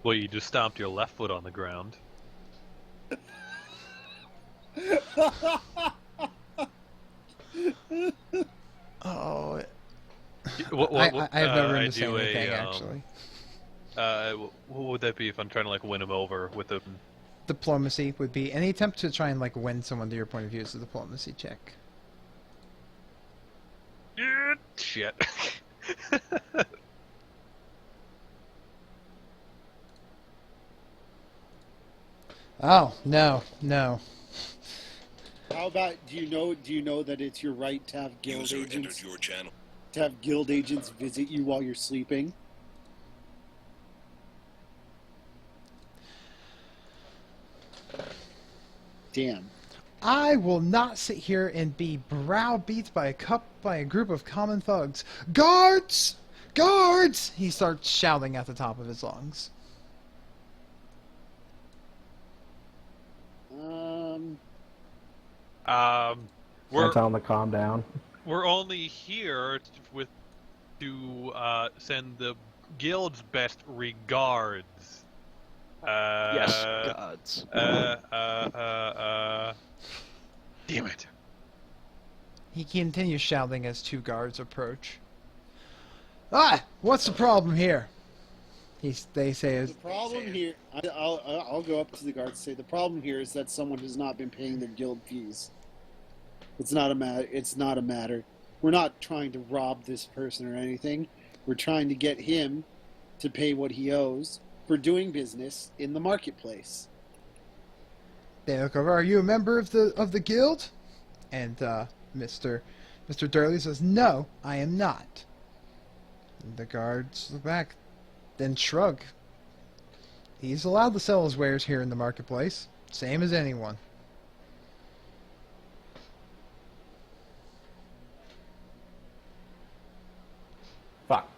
Well, you just stomped your left foot on the ground. Oh, What, I have no room I to say do anything, a, actually. What would that be if I'm trying to win him over with a... Diplomacy would be any attempt to try and win someone to your point of view is a diplomacy check. Shit. Oh, no. How about do you know that it's your right to have guild User entered agents your channel. visit you while you're sleeping? Damn. I will not sit here and be browbeat by a group of common thugs. Guards! Guards! He starts shouting at the top of his lungs. I We're tell him to calm down. we're only here to send the guild's best regards. Yes, gods. Damn it. He continues shouting as two guards approach. Ah! What's the problem here? They say The problem here, I'll go up to the guards and say the problem here is that someone has not been paying their guild fees. It's not a matter. We're not trying to rob this person or anything. We're trying to get him to pay what he owes for doing business in the marketplace. They look over. Are you a member of the guild? And Mr. Durley says, "No, I am not." And the guards look back, then shrug. He's allowed to sell his wares here in the marketplace, same as anyone. Fuck.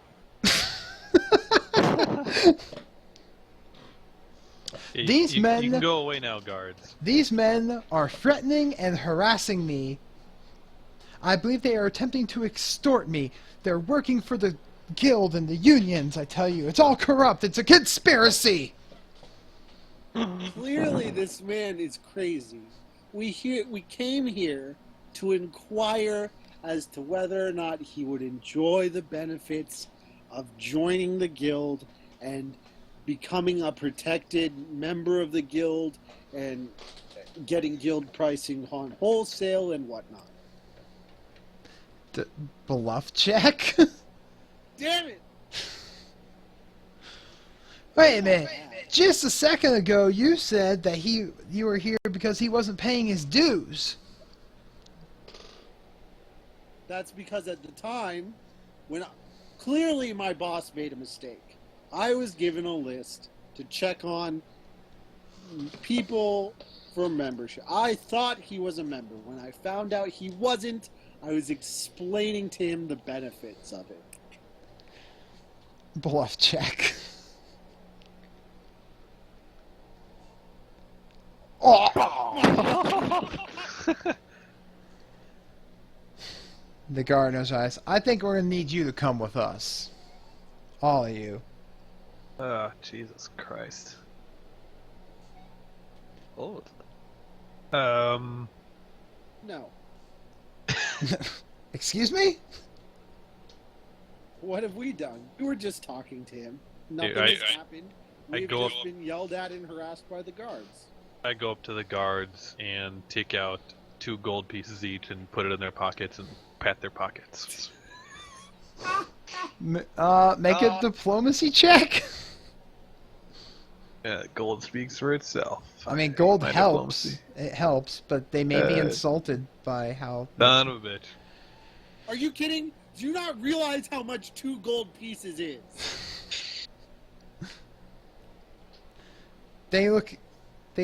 These men- You can go away now, guards. These men are threatening and harassing me. I believe they are attempting to extort me. They're working for the guild and the unions, I tell you. It's all corrupt. It's a conspiracy. Clearly, this man is crazy. We came here to inquire as to whether or not he would enjoy the benefits of joining the guild and becoming a protected member of the guild and getting guild pricing on wholesale and whatnot. Bluff check? Damn it! Wait a minute. Just a second ago, you said that you were here because he wasn't paying his dues. That's because at the time, clearly my boss made a mistake. I was given a list to check on people for membership. I thought he was a member. When I found out he wasn't, I was explaining to him the benefits of it. Bluff check. Oh! The guard knows eyes. I think we're going to need you to come with us. All of you. Oh, Jesus Christ. Oh. No. Excuse me? What have we done? We were just talking to him. Nothing Dude, has happened. We've just been yelled at and harassed by the guards. I go up to the guards and take out 2 gold pieces each and put it in their pockets and pat their pockets. Make a diplomacy check? Yeah, gold speaks for itself. I mean, gold My helps. diplomacy. It helps, but they may be insulted by how... Son of a bitch. Are you kidding? Do you not realize how much 2 gold pieces is? They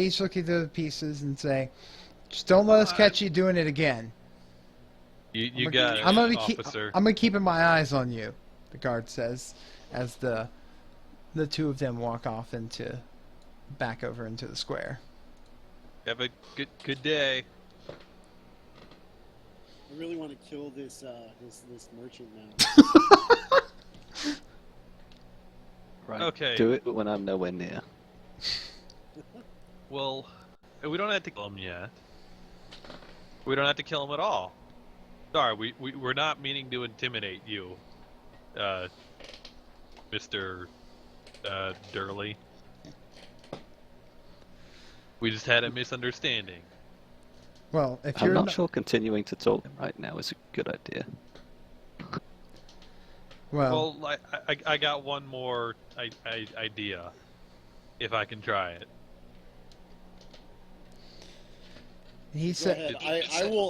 each look at the pieces and say, just don't let us catch you doing it again. You got it, I'm officer. gonna keep my eyes on you, the guard says, as the 2 of them walk off back over into the square. Have a good day. I really want to kill this merchant now. Right. Okay. Do it when I'm nowhere near. Well, we don't have to kill him yet. We don't have to kill him at all. Sorry, we're not meaning to intimidate you, Mr. Durley. We just had a misunderstanding. Well, if I'm you're not sure continuing to talk right now is a good idea. Well, I got one more idea, if I can try it. he Go said, ahead.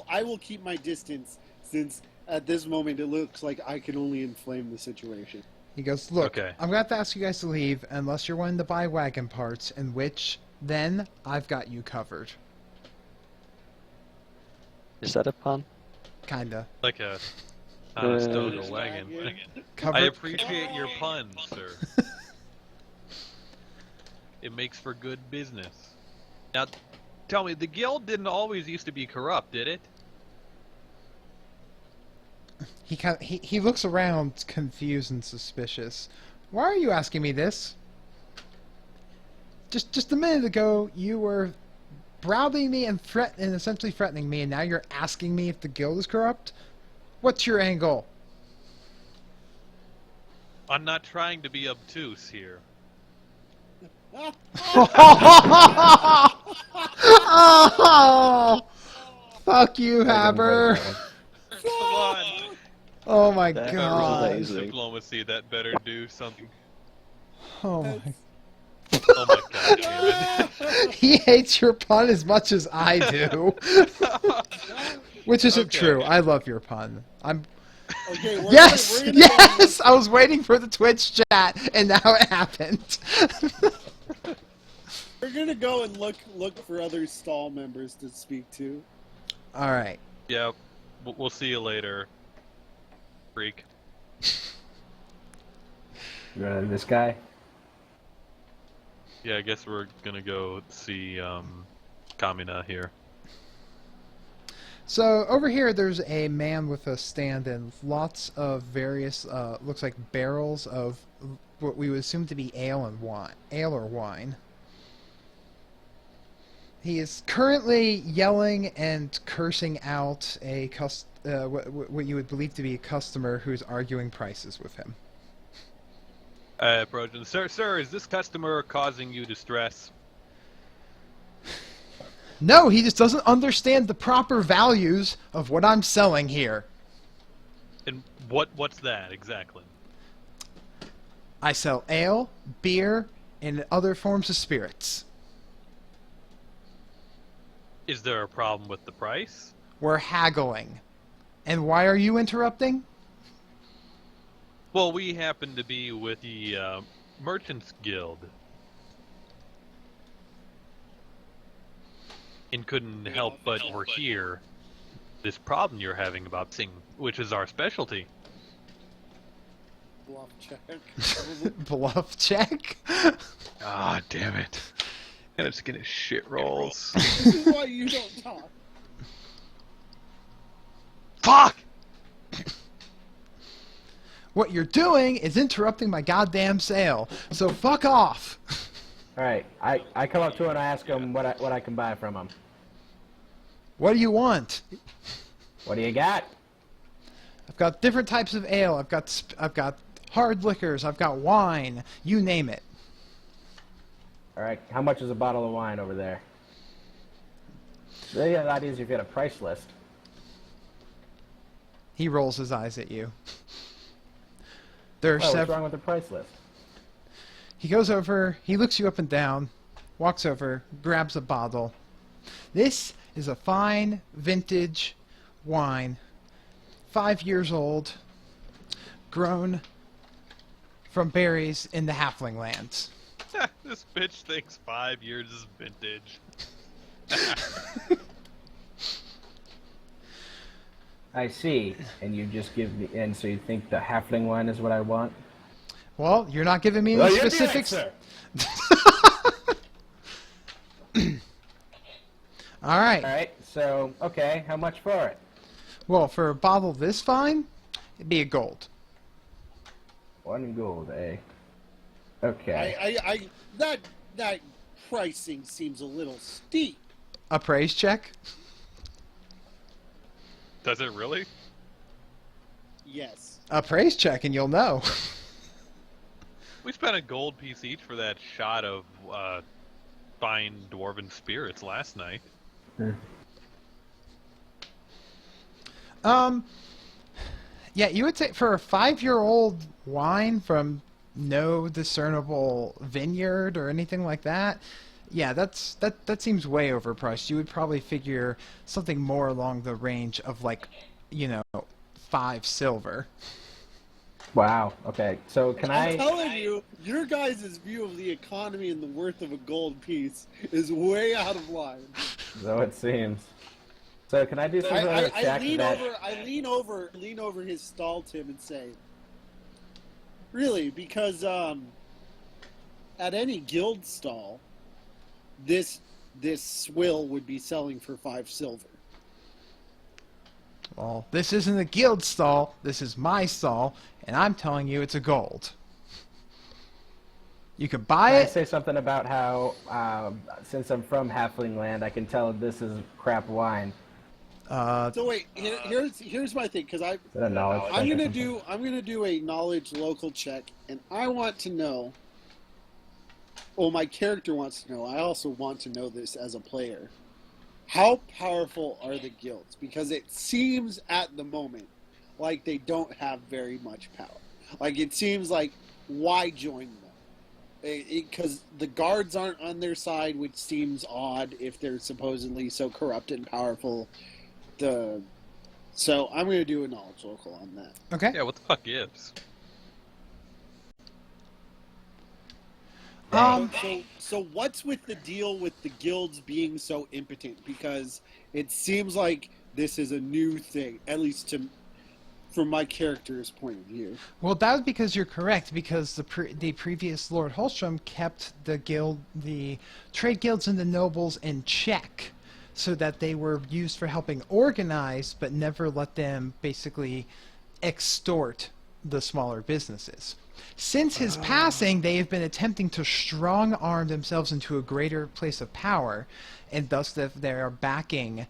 I will keep my distance since at this moment it looks like I can only inflame the situation. he goes, look, Okay. I'm going to have to ask you guys to leave unless you're wanting to buy wagon parts, in which, then, I've got you covered. Is that a pun? Kinda. Like a on a stone or Wagon. wagon. Covered. I appreciate your pun, sir. It makes for good business. Now, tell me, the guild didn't always used to be corrupt, did it? He looks around confused and suspicious. Why are you asking me this? Just a minute ago, you were browbeating me and essentially threatening me, and now you're asking me if the guild is corrupt? What's your angle? I'm not trying to be obtuse here. Oh, fuck you, Haber. Come on. Oh my That was god. amazing. Diplomacy, that better do something. Oh my. Oh my god, damn it. He hates your pun as much as I do. Which isn't Okay. true. I love your pun. I'm. Okay, Yes! we're gonna Yes! I was waiting for the Twitch chat, and now it happened. We're gonna go and look for other stall members to speak to. Alright. Yeah, we'll see you later, freak. This guy. Yeah, I guess we're gonna go see Kamina here. So, over here, there's a man with a stand and lots of various, looks like barrels of what we would assume to be ale or wine. He is currently yelling and cursing out what you would believe to be a customer who's arguing prices with him. Approach him. Sir, is this customer causing you distress? No, he just doesn't understand the proper values of what I'm selling here. And what's that exactly? I sell ale, beer, and other forms of spirits. Is there a problem with the price? We're haggling. And why are you interrupting? Well, we happen to be with the Merchants Guild. And couldn't help but overhear this problem you're having about singing, which is our specialty. Bluff check. Bluff check? Ah, damn it. And it's getting shit rolls. This is why you don't talk. Fuck! What you're doing is interrupting my goddamn sale. So fuck off. All right, I come up to him and I ask him what I can buy from him. What do you want? What do you got? I've got different types of ale. I've got hard liquors. I've got wine. You name it. All right, how much is a bottle of wine over there? It's really a lot easier if you had a price list. He rolls his eyes at you. There are What's several. wrong with the price list? He goes over, he looks you up and down, walks over, grabs a bottle. This is a fine vintage wine, 5 years old, grown from berries in the Halfling lands. This bitch thinks 5 years is vintage. I see, and you just give me, and so you think the halfling wine is what I want? Well, you're not giving me any You're specifics. sir. All right. All right, so, okay, how much for it? Well, for a bottle this fine, it'd be a gold. 1 gold, eh? Okay. That pricing seems a little steep. A praise check? Does it really? Yes. A praise check and you'll know. We spent a gold piece each for that shot of fine dwarven spirits last night. Yeah, you would say for a 5-year-old wine from no discernible vineyard or anything like that, yeah, that seems way overpriced. You would probably figure something more along the range of 5 silver. Wow, okay, so can I'm telling you, your guys' view of the economy and the worth of a gold piece is way out of line. So it seems. So can I do some sort of check that... I lean over his stall, Tim, and say, really, because at any guild stall, this swill would be selling for 5 silver. Well, this isn't a guild stall. This is my stall, and I'm telling you it's a gold. You can buy Can I it. say something about how, since I'm from Halfling Land, I can tell this is crap wine? So wait, here's my thing, because Is that a knowledge check I'm or gonna something? do a knowledge local check, and I want to know. Well, my character wants to know. I also want to know this as a player. How powerful are the guilds? Because it seems at the moment like they don't have very much power. Like, it seems like, why join them? Because the guards aren't on their side, which seems odd if they're supposedly so corrupt and powerful. So I'm going to do a knowledge local on that. Okay. Yeah, what the fuck gives? So what's with the deal with the guilds being so impotent? Because it seems like this is a new thing, at least from my character's point of view. Well, that was because you're correct, because the previous Lord Holstrom kept the trade guilds and the nobles in check, so that they were used for helping organize, but never let them basically extort the smaller businesses. Since his passing, they have been attempting to strong-arm themselves into a greater place of power, and thus they are backing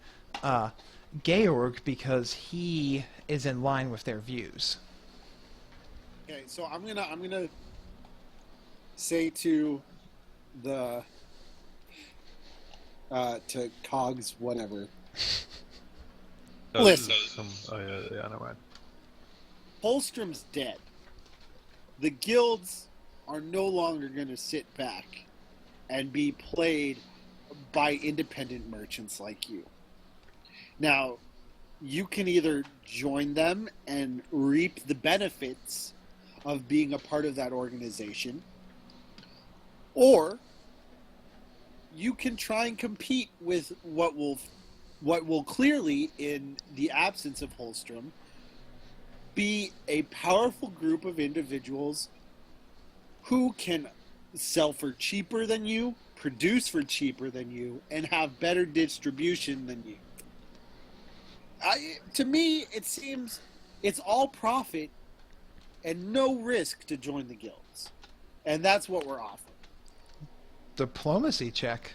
Georg because he is in line with their views. Okay, so I'm gonna say to the to Cogs, whatever. Listen. Yeah, never mind. Holstrom's dead. The guilds are no longer going to sit back and be played by independent merchants like you. Now, you can either join them and reap the benefits of being a part of that organization, or you can try and compete with what will clearly, in the absence of Holstrom, be a powerful group of individuals who can sell for cheaper than you, produce for cheaper than you, and have better distribution than you. To me, it seems it's all profit and no risk to join the guilds. And that's what we're offering. Diplomacy check.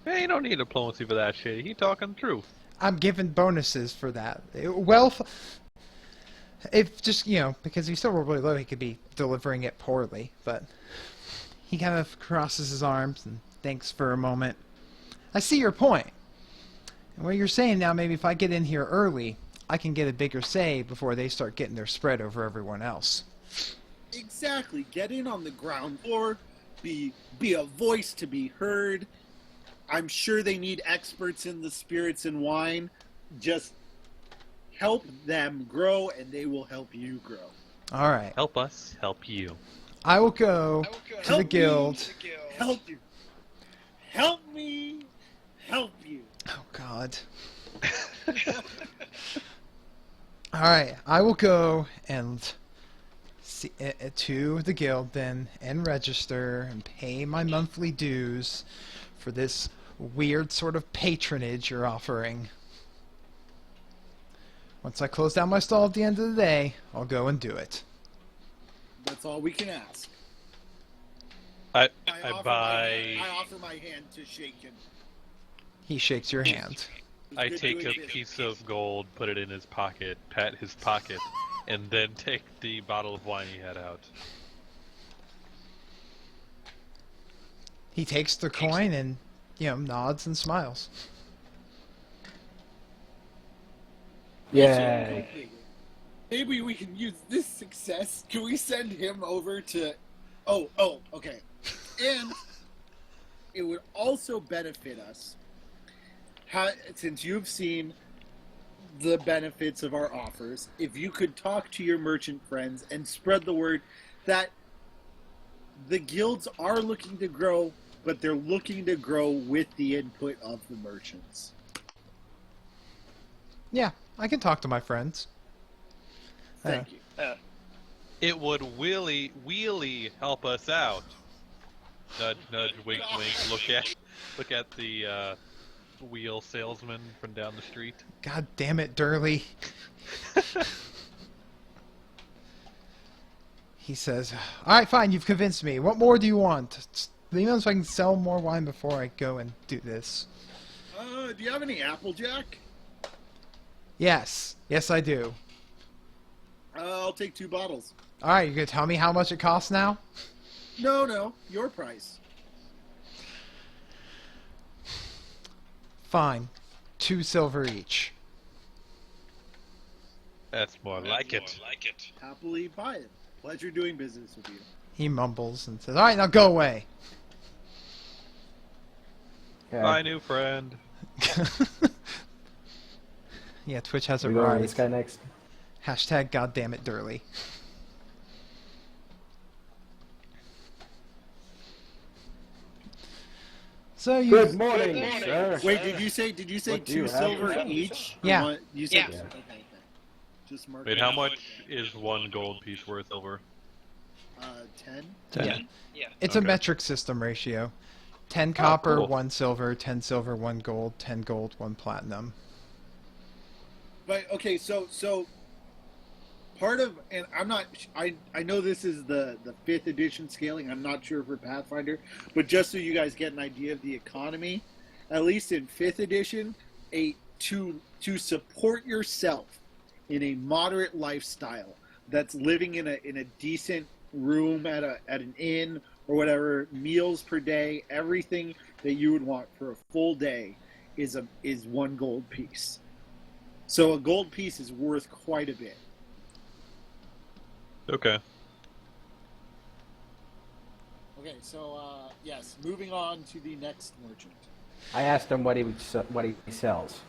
Hey, you don't need diplomacy for that shit. He talking the truth. I'm giving bonuses for that. Well, if just, because he's still really low, he could be delivering it poorly, but he kind of crosses his arms and thinks for a moment. I see your point. And what you're saying now, maybe if I get in here early, I can get a bigger say before they start getting their spread over everyone else. Exactly. Get in on the ground floor, be a voice to be heard. I'm sure they need experts in the spirits and wine. Just help them grow, and they will help you grow. All right. Help us, help you. I will go to the guild. Help you. Help me. Help you. Oh, God. All right. I will go and see, to the guild then and register and pay my monthly dues for this weird sort of patronage you're offering. Once I close down my stall at the end of the day, I'll go and do it. That's all we can ask. I I offer my hand to shake him. He shakes your hand. I take a piece of gold, put it in his pocket, pat his pocket, and then take the bottle of wine he had out. He takes the coin and, nods and smiles. Yay. Maybe we can use this success. Can we send him over to... Oh, okay. And it would also benefit us, since you've seen the benefits of our offers, if you could talk to your merchant friends and spread the word that the guilds are looking to grow, but they're looking to grow with the input of the merchants. Yeah, I can talk to my friends. Thank you. It would wheelie help us out. Nudge, nudge, wink, wink. Look at the wheel salesman from down the street. God damn it, Durley. He says, "Alright, fine, you've convinced me. What more do you want? Let me know so I can sell more wine before I go and do this." Do you have any Applejack? Yes. Yes, I do. I'll take 2 bottles. Alright, you gonna tell me how much it costs now? No, your price. Fine. 2 silver each. That's more like it. Happily buy it. Pleasure doing business with you. He mumbles and says, "Alright, now go away." Okay. My new friend. Yeah, Twitch has We go to arrived. this guy next. Hashtag goddammit Durley. So you... Good morning, sir. Wait, did you say What do 2 you have silver for each? Yeah. Or you said, Yeah. Okay. Just mark Wait, it. how much is 1 gold piece worth silver? 10? Yeah. It's a Okay. metric system ratio. 10 copper, cool. 1 silver, 10 silver, 1 gold, 10 gold, 1 platinum. But okay, so part of, and I'm not, I know this is the 5th edition scaling. I'm not sure for Pathfinder, but just so you guys get an idea of the economy, at least in 5th edition, to support yourself in a moderate lifestyle that's living in a decent room at an inn or whatever, meals per day, everything that you would want for a full day is 1 gold piece. So a gold piece is worth quite a bit. Okay. Okay, so yes, moving on to the next merchant. I asked him what he sells.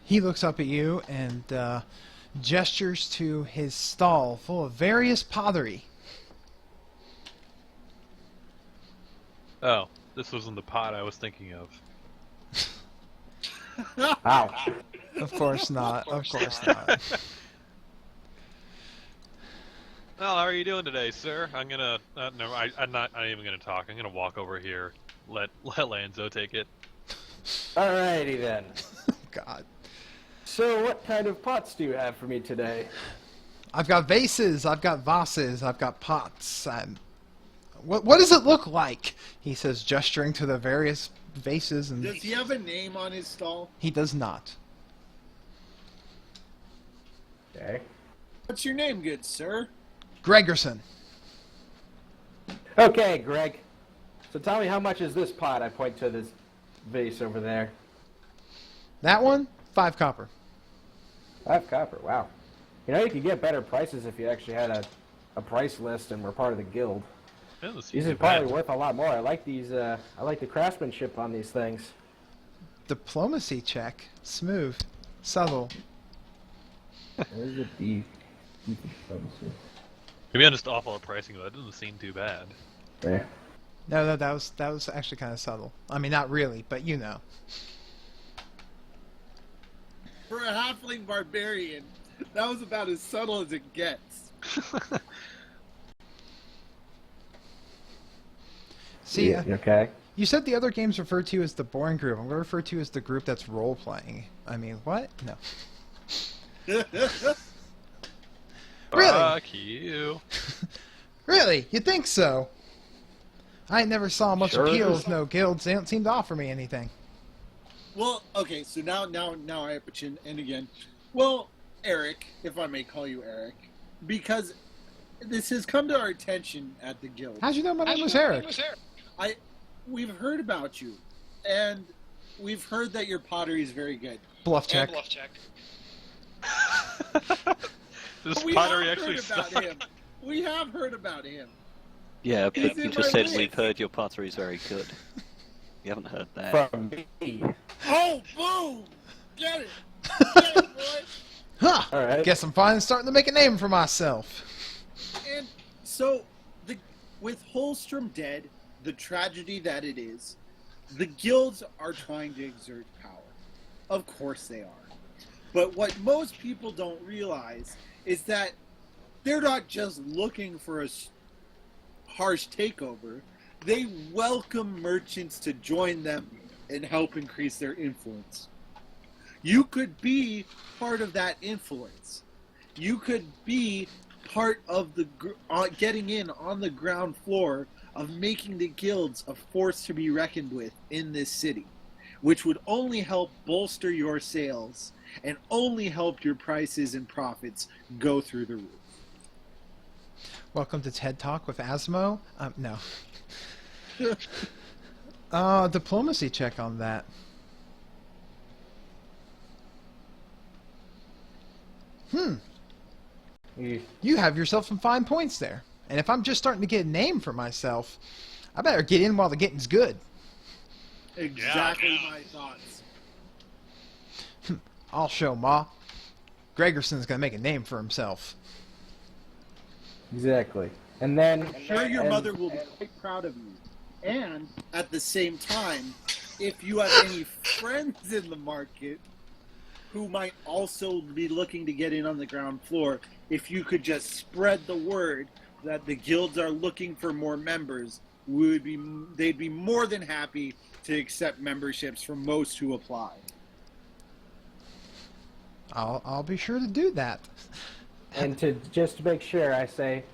He looks up at you and gestures to his stall full of various pottery. Oh, this wasn't the pot I was thinking of. Wow. Of course not. Of course not. Well, how are you doing today, sir? I'm gonna. No, I'm not even gonna talk. I'm gonna walk over here. Let Lanzo take it. Alrighty then. God. So, what kind of pots do you have for me today? I've got vases. I've got vases. I've got pots. What does it look like? He says, gesturing to the various vases. And Does he have a name on his stall? he does not. Okay. What's your name, good sir? Gregerson. Okay, Greg. So tell me, how much is this pot? I point to this vase over there. That one, 5 copper. 5 copper, wow. You know, you could get better prices if you actually had a price list and were part of the guild. These are probably worth a lot more. I like these, I like the craftsmanship on these things. Diplomacy check. Smooth. Subtle. Where's the D? Maybe I'm just awful at pricing, but that doesn't seem too bad. There. No, that was actually kind of subtle. I mean, not really, but you know. For a halfling barbarian, that was about as subtle as it gets. See, You okay? you said the other games referred to you as the boring group. I'm going to refer to you as the group that's role-playing. I mean, what? No. Really? Fuck you. Really? You think so? I never saw much Sure. appeals, no guilds. They don't seem to offer me anything. Well, okay, so now I have to in again. Well, Eric, if I may call you Eric, because this has come to our attention at the guild. How'd you know my name was Eric? We've heard about you, and we've heard that your pottery is very good. Bluff check. This We pottery have actually heard about sucks. him. We have heard about him. Yeah, but He's you in just my said list. we've heard your pottery is very good. You haven't heard that. From me. Oh, boom! Get it! Get it, boy! Huh! Alright. Guess I'm finally starting to make a name for myself. And so, with Holstrom dead, the tragedy that it is, the guilds are trying to exert power. Of course they are. But what most people don't realize is that they're not just looking for a harsh takeover. They welcome merchants to join them and help increase their influence. You could be part of that influence. You could be part of the getting in on the ground floor of making the guilds a force to be reckoned with in this city, which would only help bolster your sales and only help your prices and profits go through the roof. Welcome to TED Talk with Asmo. No. Diplomacy check on that. You have yourself some fine points there. And if I'm just starting to get a name for myself, I better get in while the getting's good. Exactly my thoughts. I'll show Ma. Gregerson's gonna make a name for himself. Exactly. And then... I'm sure your mother will be quite proud of you. And, at the same time, if you have any friends in the market who might also be looking to get in on the ground floor, if you could just spread the word that the guilds are looking for more members, they'd be more than happy to accept memberships from most who apply. I'll be sure to do that. And just to make sure, I say,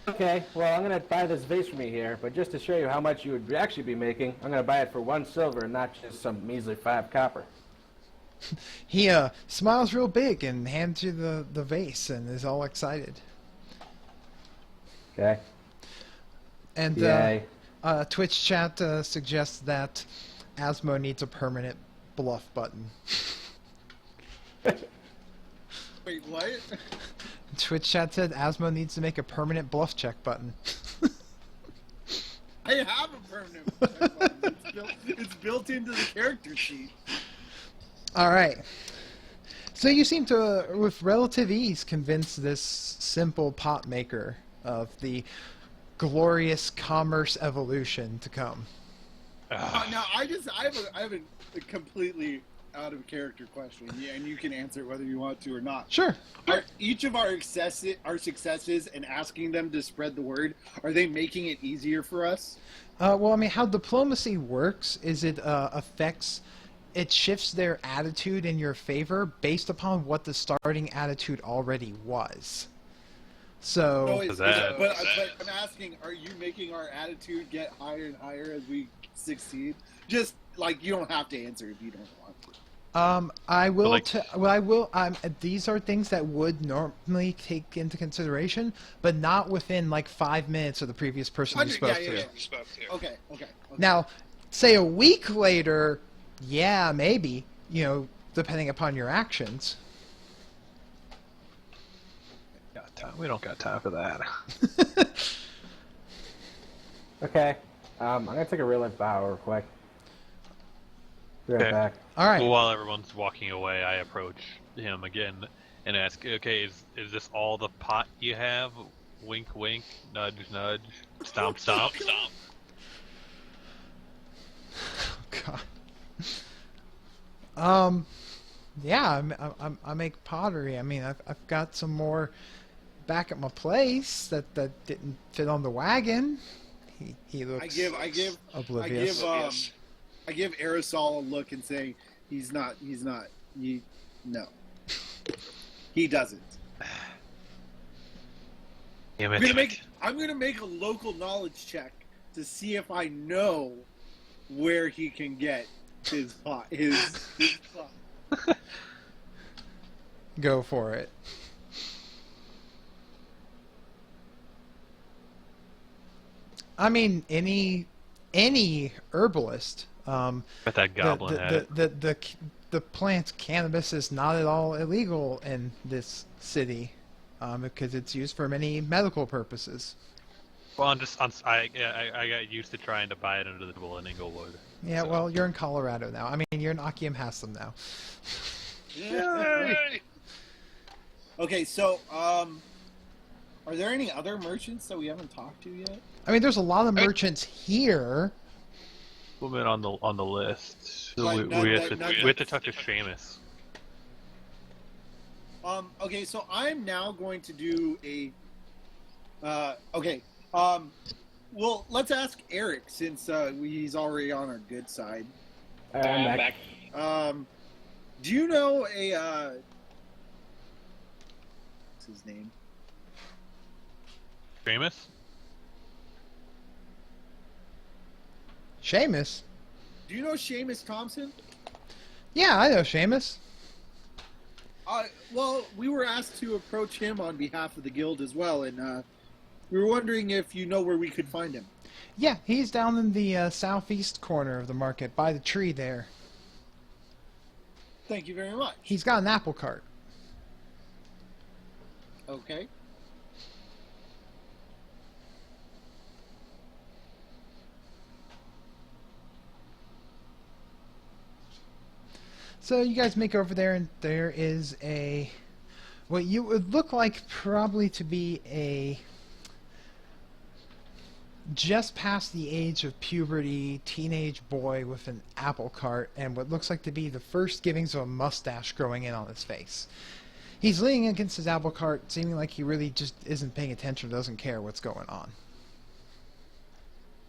okay, well, I'm going to buy this vase from you here, but just to show you how much you would actually be making, I'm going to buy it for 1 silver and not just some measly 5 copper. He smiles real big and hands you the vase and is all excited. Okay. And Yay. Twitch chat suggests that Asmo needs a permanent bluff button. Wait, what? Twitch chat said Asmo needs to make a permanent bluff check button. I have a permanent button. It's built into the character sheet. All right. So you seem to, with relative ease, convince this simple pot maker of the glorious commerce evolution to come. Now, I have a completely out of character question, and you can answer it whether you want to or not. Sure. Are each of our successes and asking them to spread the word, are they making it easier for us? Well, I mean, how diplomacy works is it shifts their attitude in your favor based upon what the starting attitude already was. So, But I'm asking, are you making our attitude get higher and higher as we succeed? Just like, you don't have to answer if you don't want to. I will. I will. These are things that would normally take into consideration, but not within like 5 minutes of the previous person you spoke to. Okay. Now, say a week later, yeah, maybe. You know, depending upon your actions. We don't got time for that. Okay. I'm gonna take a real life bow real quick. Be right Okay. back. All right. Well, while everyone's walking away, I approach him again and ask, okay, is this all the pot you have? Wink, wink, nudge, nudge, stomp, stomp. God. Yeah, I make pottery. I mean, I've got some more back at my place that didn't fit on the wagon. He looks oblivious. I give Aerosol a look and say, he's not, no. He doesn't. Damn I'm it. gonna make a local knowledge check to see if I know where he can get his pot. His pot. Go for it. I mean, any herbalist. But that goblin had it. The plant cannabis is not at all illegal in this city, because it's used for many medical purposes. Well, I got used to trying to buy it under the table in Inglewood. Yeah, so. well, you're in Colorado now. I mean, you're in Akiem Haslam now. Yay! Okay, so are there any other merchants that we haven't talked to yet? I mean, there's a lot of merchants here. Woman on the list. Like, we have to talk to Seamus. Okay, so I'm now going to do a. Okay. Well, let's ask Eric since he's already on our good side. I'm back. Do you know a? What's his name? Seamus? Seamus? Do you know Seamus Thompson? Yeah, I know Seamus. Well, we were asked to approach him on behalf of the guild as well, and we were wondering if you know where we could find him. Yeah, he's down in the southeast corner of the market, by the tree there. Thank you very much. He's got an apple cart. Okay. So you guys make over there, and there is what you would look like probably to be a just past the age of puberty teenage boy with an apple cart and what looks like to be the first givings of a mustache growing in on his face. He's leaning against his apple cart, seeming like he really just isn't paying attention, doesn't care what's going on.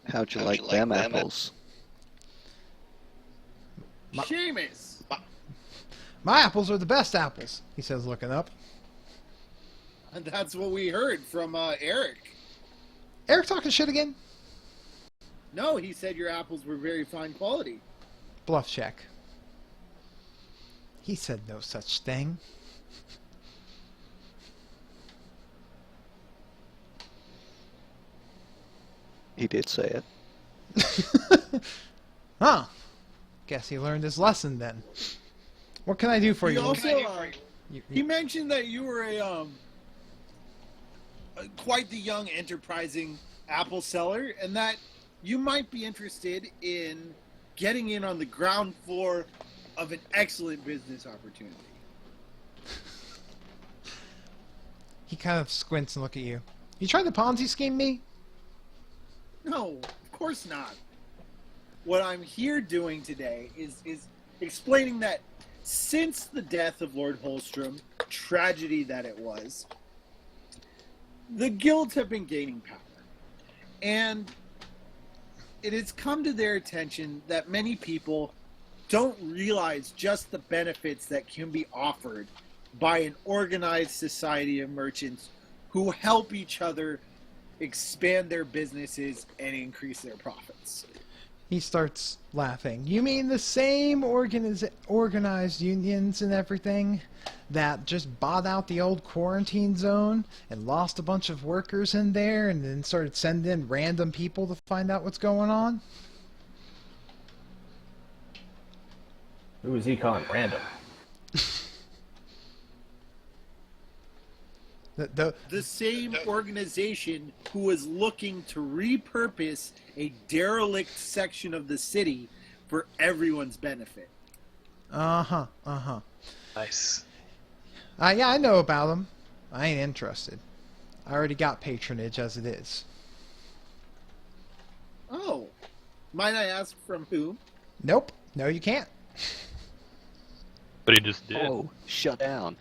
How'd you like them apples? Seamus! My apples are the best apples, he says, looking up. And that's what we heard from Eric. Eric talking shit again? No, he said your apples were very fine quality. Bluff check. He said no such thing. He did say it. Huh. Guess he learned his lesson then. What can I do for He you? also, You- he mentioned that you were quite the young, enterprising apple seller, and that you might be interested in getting in on the ground floor of an excellent business opportunity. He kind of squints and looks at you. You tried to Ponzi scheme me? No, of course not. What I'm here doing today is explaining that since the death of Lord Holstrom, tragedy that it was, the guilds have been gaining power. And it has come to their attention that many people don't realize just the benefits that can be offered by an organized society of merchants who help each other expand their businesses and increase their profits. He starts laughing. You mean the same organized unions and everything that just bought out the old quarantine zone and lost a bunch of workers in there and then started sending in random people to find out what's going on? Who is he calling random? The same organization who was looking to repurpose a derelict section of the city for everyone's benefit. Uh-huh. Nice. Yeah, I know about them. I ain't interested. I already got patronage as it is. Oh, might I ask from whom? Nope. No, you can't. But he just did. Oh, shut down.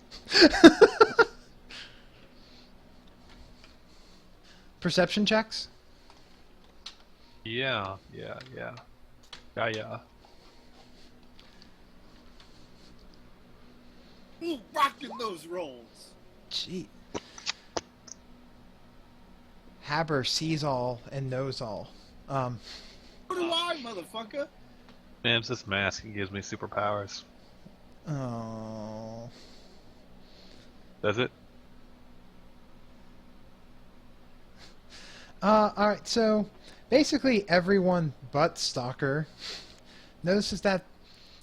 Perception checks? Yeah. Who's rocking those rolls? Gee. Haber sees all and knows all. So do I, motherfucker. Man, it's this mask. He gives me superpowers. Oh. Does it? Alright, so basically everyone but Stalker notices that,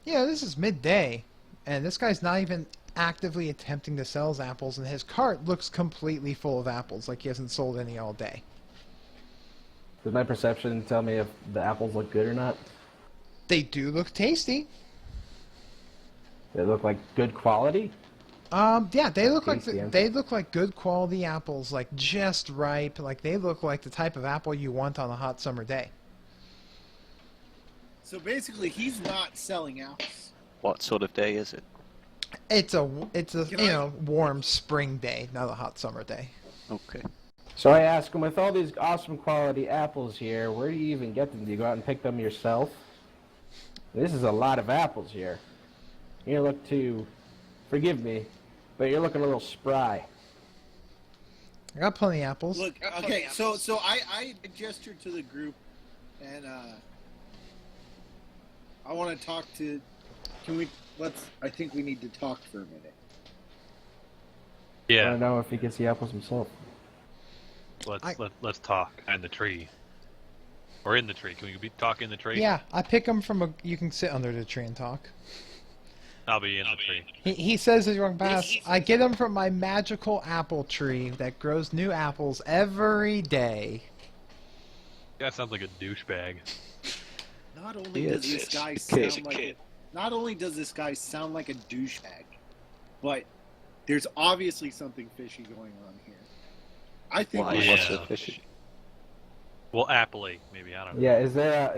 this is midday, and this guy's not even actively attempting to sell his apples, and his cart looks completely full of apples, like he hasn't sold any all day. Does my perception tell me if the apples look good or not? They do look tasty. They look like good quality? Yeah, they look like Tasty, they look like good quality apples, like just ripe. Like they look like the type of apple you want on a hot summer day. So basically, he's not selling apples. What sort of day is it? It's a Can I- warm spring day, not a hot summer day. Okay. So I ask him, with all these awesome quality apples here, where do you even get them? Do you go out and pick them yourself? This is a lot of apples here. You look to, forgive me, but you're looking a little spry. I got plenty of apples. Look, okay, so I gestured to the group, and I want to talk to. I think we need to talk for a minute. I Yeah. don't know if he gets the apples himself. Let's talk in the tree. Or in the tree. Can we talk in the tree? Yeah, I pick them from a. You can sit under the tree and talk. I'll be in the tree. He says as you're walking past, I get them from my magical apple tree that grows new apples every day. That sounds like a douchebag. Not only He does is. this guy He's a kid. sound like not only does this guy sound like a douchebag, but there's obviously something fishy going on here. I think Why? we Yeah. What's so fishy? Well, appley, maybe. I don't know. Yeah, is there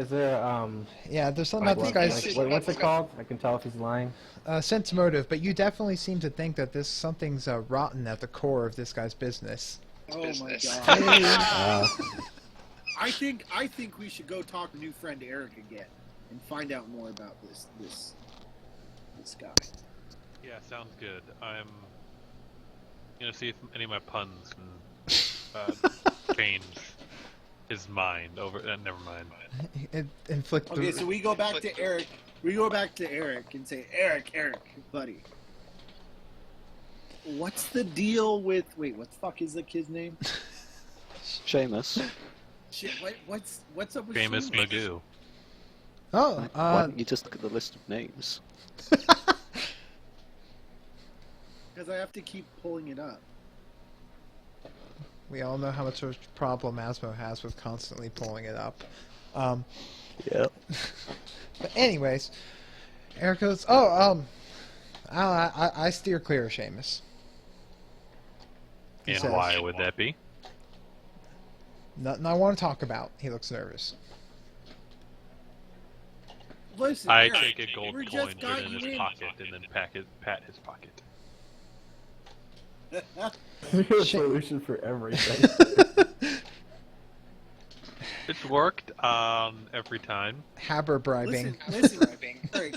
Yeah, there's something about this guy's what's it called? I can tell if he's lying. sense motive, but you definitely seem to think that something's rotten at the core of this guy's business. Oh my god! Uh, I think we should go talk to new friend Eric again and find out more about this guy. Yeah, sounds good. I'm gonna see if any of my puns can change his mind over. Never mind. Inflict Okay, so we go back to Eric. We go back to Eric and say, Eric, buddy, what's the deal with? Wait, what the fuck is the kid's name? Seamus. Shit, what's up with Famous Seamus? Magoo. Oh, Why don't you just look at the list of names? Because I have to keep pulling it up. we all know how much of a problem Asmo has with constantly pulling it up. Yep. But anyways, Eric goes, I steer clear of Seamus. He And says, why would that be? Nothing I want to talk about. He looks nervous. Listen, I Eric, take a gold we coin, just put got it in you his in. pocket, and then pat his pocket. There's a Shit. solution for everything. It's worked every time. Haber bribing. Listen, Eric,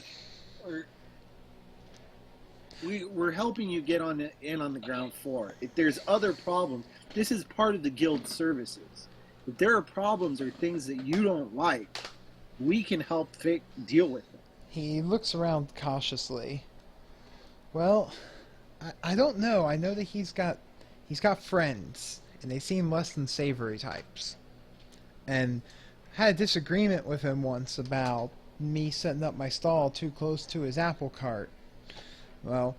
we're helping you get in on the ground floor. If there's other problems, this is part of the guild services. If there are problems or things that you don't like, we can help deal with them. He looks around cautiously. Well, I don't know. I know that he's got friends, and they seem less than savory types. And had a disagreement with him once about me setting up my stall too close to his apple cart. Well,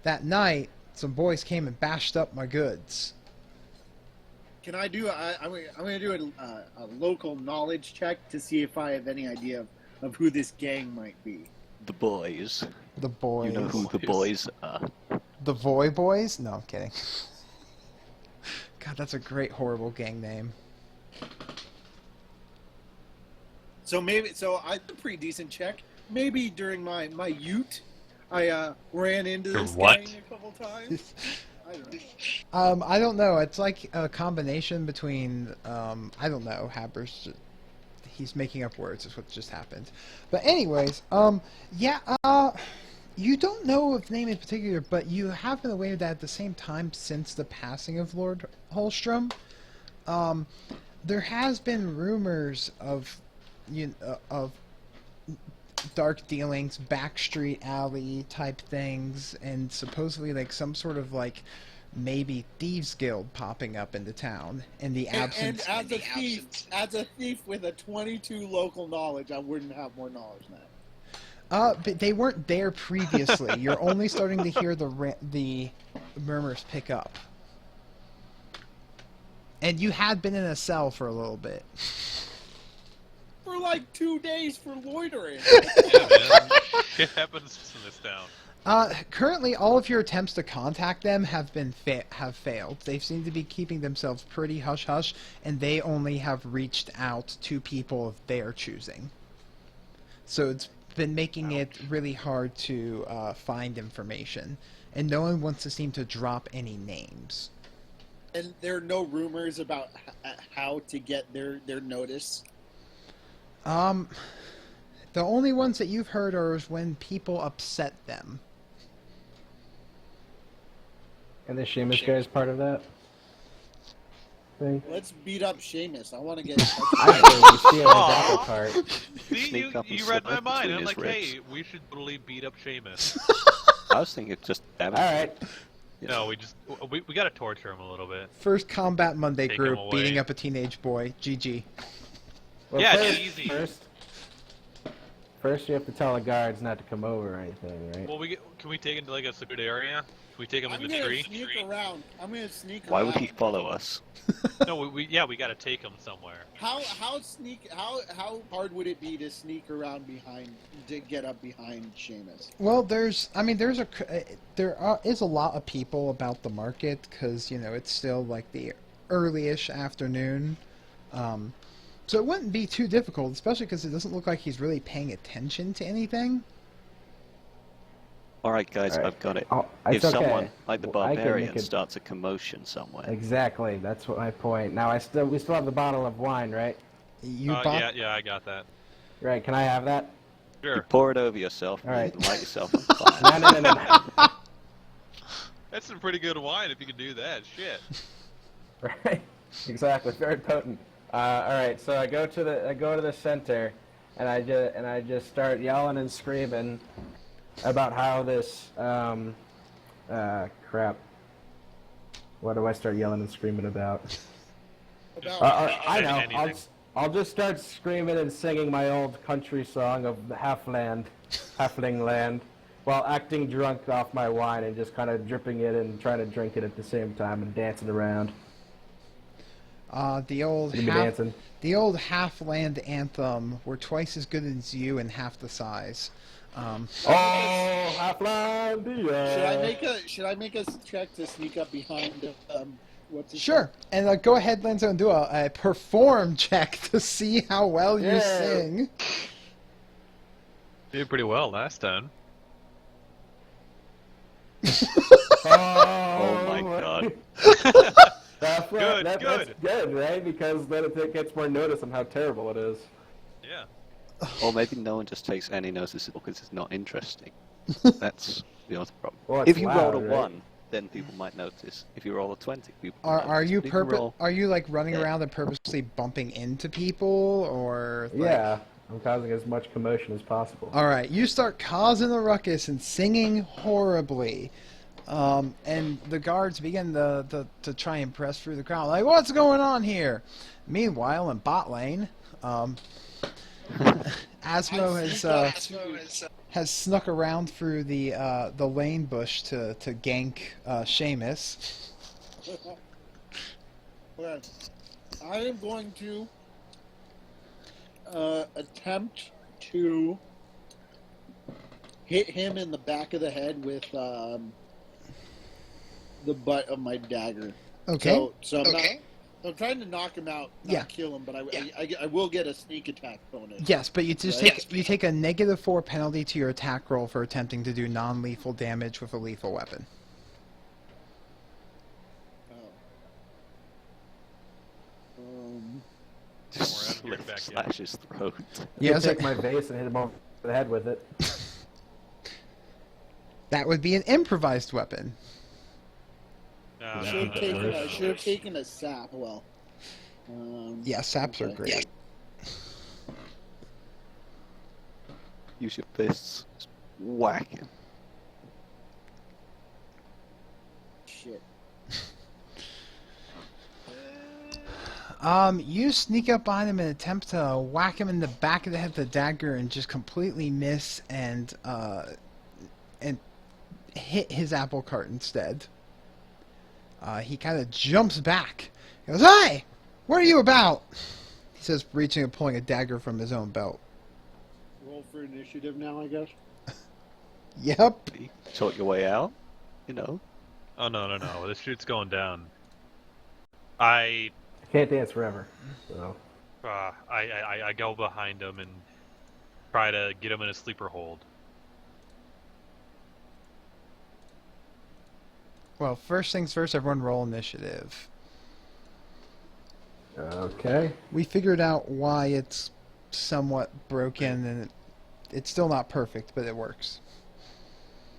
that night, some boys came and bashed up my goods. Can I do? I'm going to do a local knowledge check to see if I have any idea of who this gang might be. The boys. The boys. You know who the boys are. The Voy Boys? No, I'm kidding. God, that's a great, horrible gang name. So I did a pretty decent check. Maybe during my ute, I ran into this What? gang a couple times. I don't know. I don't know. It's like a combination between, I don't know, Haber's he's making up words is what just happened. But anyways, you don't know of name in particular, but you have been aware that at the same time since the passing of Lord Holstrom, there has been rumors of dark dealings, backstreet alley type things, and supposedly like some sort of like maybe thieves guild popping up in the town in the absence. And as a thief with a 22 local knowledge, I wouldn't have more knowledge than that. But they weren't there previously. You're only starting to hear the murmurs pick up. And you had been in a cell for a little bit. For like 2 days for loitering. Yeah, man. Shit happens in this town. Currently, all of your attempts to contact them have failed. They seem to be keeping themselves pretty hush-hush, and they only have reached out to people of their choosing. So it's been making it really hard to find information, and no one wants to seem to drop any names. And there are no rumors about how to get their notice. The only ones that you've heard are when people upset them. And the Seamus guy is part of that thing. Let's beat up Seamus. I want to get. I think you steal his apple cart. See, Sneak up and you read my slide mind. between I'm his like, ribs. hey, we should totally beat up Seamus. I was thinking just damn it. All right. No, we got to torture him a little bit. First Combat Monday Take group him away. beating up a teenage boy. GG. Well, Yeah, first, easy. First, you have to tell the guards not to come over or anything, right? Well, can we take him to like a secluded area? Can we take him I'm in the gonna tree? sneak around. I'm gonna sneak around. Why would he follow us? No, we got to take him somewhere. How hard would it be to sneak around to get up behind Seamus? Well, there is a lot of people about the market because it's still like the early-ish afternoon, so it wouldn't be too difficult, especially because it doesn't look like he's really paying attention to anything. Alright guys, All right. I've got it. Oh, If it's okay. someone, like the Well, I can barbarian, make it- starts a commotion somewhere, Exactly. That's what my point. Now, we still have the bottle of wine, right? You bought. Yeah, I got that. Right. Can I have that? you Sure. pour it over yourself All right. and light yourself on fire. No. That's some pretty good wine if you can do that. Shit. Right. Exactly. Very potent. All right. So I go to the center, and I just start yelling and screaming about how this crap. What do I start yelling and screaming about? About I know. Anything. I'll just start screaming and singing my old country song of the Halfling land, while acting drunk off my wine and just kind of dripping it and trying to drink it at the same time and dancing around. The old You be dancing. the old half-land anthem. We're twice as good as you and half the size. Oh, Halflandia! should I make a check to sneak up behind? What's his Sure, and go ahead, Lenzo, and do a perform check to see how well you Yeah. sing. Did pretty well last time. Oh my god. That's right. Good, That's good. good, right? Because then it gets more notice on how terrible it is. Yeah. Or maybe no one just takes any notice because it's not interesting. That's the other problem. Well, it's If you roll a loud, right? 1, then people might notice. If you roll a 20, people Are might you notice. But if you roll- Are you like running around and purposely bumping into people, or like... Yeah, I'm causing as much commotion as possible. All right, you start causing a ruckus and singing horribly, and the guards begin to try and press through the crowd. Like, what's going on here? Meanwhile, in bot lane, Asmo has snuck around through the lane bush to gank Seamus. Okay. I am going to attempt to hit him in the back of the head with the butt of my dagger. Okay. So I'm trying to knock him out, not Yeah. kill him, but I will get a sneak attack bonus. Yes, but you just Right. take a -4 penalty to your attack roll for attempting to do non-lethal damage with a lethal weapon. Oh. Just Don't worry, I haven't back yet. slash his throat. Yeah, I'll so take my vase and hit him over the head with it. that would be an improvised weapon. No, I no, should no, have taken, no, no. I should have taken a sap. Well, Yeah, saps are okay. great. Use your fists. Just whack him. Shit. You sneak up behind him and attempt to whack him in the back of the head with the dagger and just completely miss and hit his apple cart instead. He kind of jumps back. He goes, "Hey! What are you about?" He says, reaching and pulling a dagger from his own belt. Roll for initiative now, I guess. Yep. Talk your way out. You know. Oh, no. This shoot's going down. I Can't dance forever. So. I go behind him and try to get him in a sleeper hold. Well, first things first, everyone roll initiative. Okay. We figured out why it's somewhat broken, and it's still not perfect, but it works.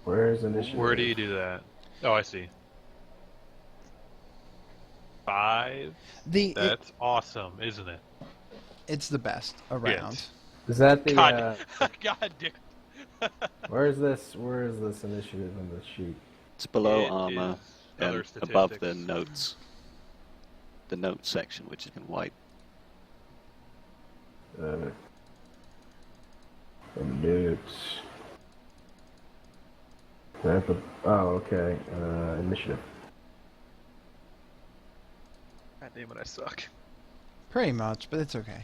Where's initiative? Where do you do that? Oh, I see. 5. That's awesome, isn't it? It's the best around. Yes. Is that the? God, God damn. Where is this initiative on the sheet? It's below It armor is other and above the statistics. notes. The notes section, which is in white. The notes. Oh, okay. Initiative. God damn it, I suck. Pretty much, but it's okay.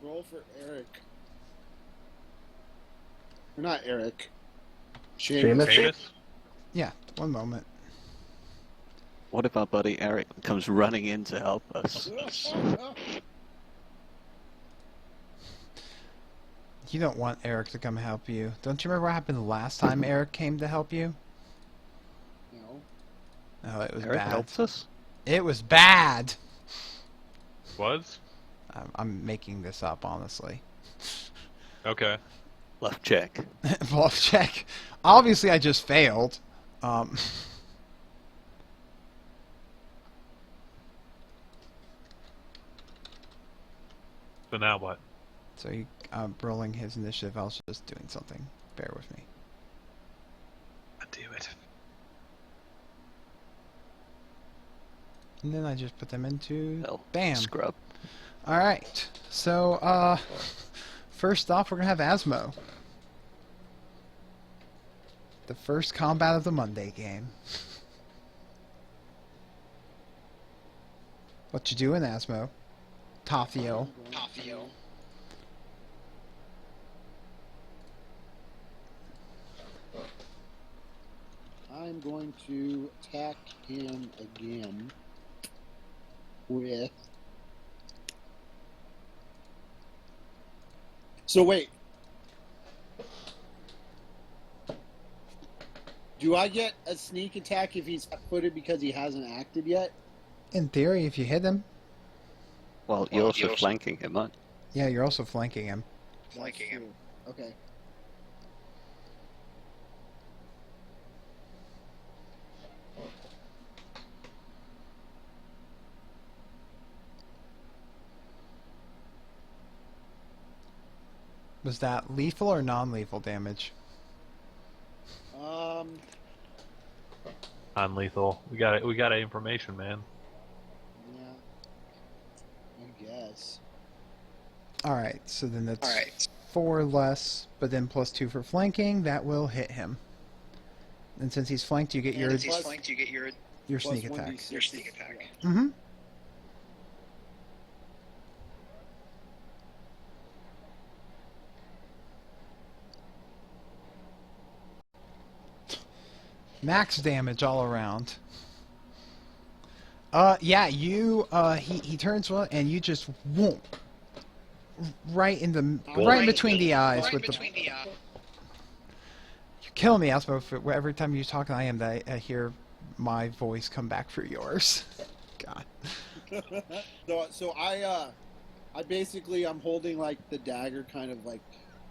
Roll for Eric. Or not Eric. Seamus? Seamus? Yeah, one moment. What if our buddy Eric comes running in to help us? You don't want Eric to come help you. Don't you remember what happened the last time Eric came to help you? No. Oh, it was Eric bad. helps us? It was bad! Was? I'm making this up, honestly. Okay. Left check. Bluff check. Obviously, I just failed. So now what? So rolling his initiative. I was just doing something. Bear with me. God damn it. And then I just put them into... Hell, Bam. Scrub. Alright. So, first off, we're going to have Asmo. The first combat of the Monday game. What you doing, Asmo? Tafio. I'm going to attack him again with. So wait. Do I get a sneak attack if he's footed because he hasn't acted yet? In theory, if you hit him. Well, you're also flanking him, aren't Yeah, you're also flanking him. Flanking him. Okay. Was that lethal or non-lethal damage? Non-lethal. We got information, man. Yeah. I guess. Alright, so then that's 4 less, but then +2 for flanking. That will hit him. And since he's flanked, you get your sneak attack. Mm-hmm. Max damage all around. Yeah, you, he turns one, and you just whoop right in the, right in between the eyes with the. You kill me, Asmo. Every time you talk, I hear my voice come back for yours. God. So I basically I'm holding like the dagger, kind of like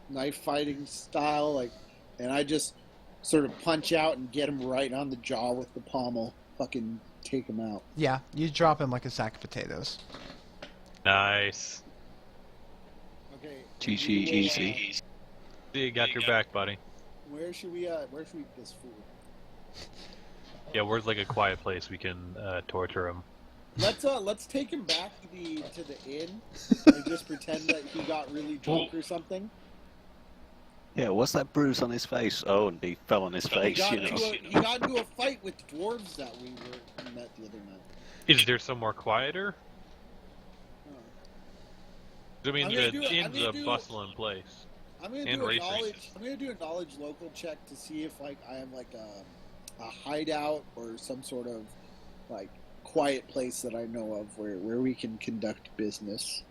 knife fighting style, like, and I just sort of punch out and get him right on the jaw with the pommel. Fucking take him out. Yeah, you drop him like a sack of potatoes. Nice. Okay. GG, easy. You got your back, buddy. Where should we eat this food? Yeah, where's like a quiet place we can torture him? Let's take him back to the inn and just pretend that he got really drunk or something. Yeah, what's that bruise on his face? Oh, and he fell on his face, you know. He got into a fight with dwarves that we met the other night. Is there somewhere quieter? I mean, the inn's a bustling place. I'm gonna do a knowledge local check to see if like I have like a hideout or some sort of like quiet place that I know of where we can conduct business.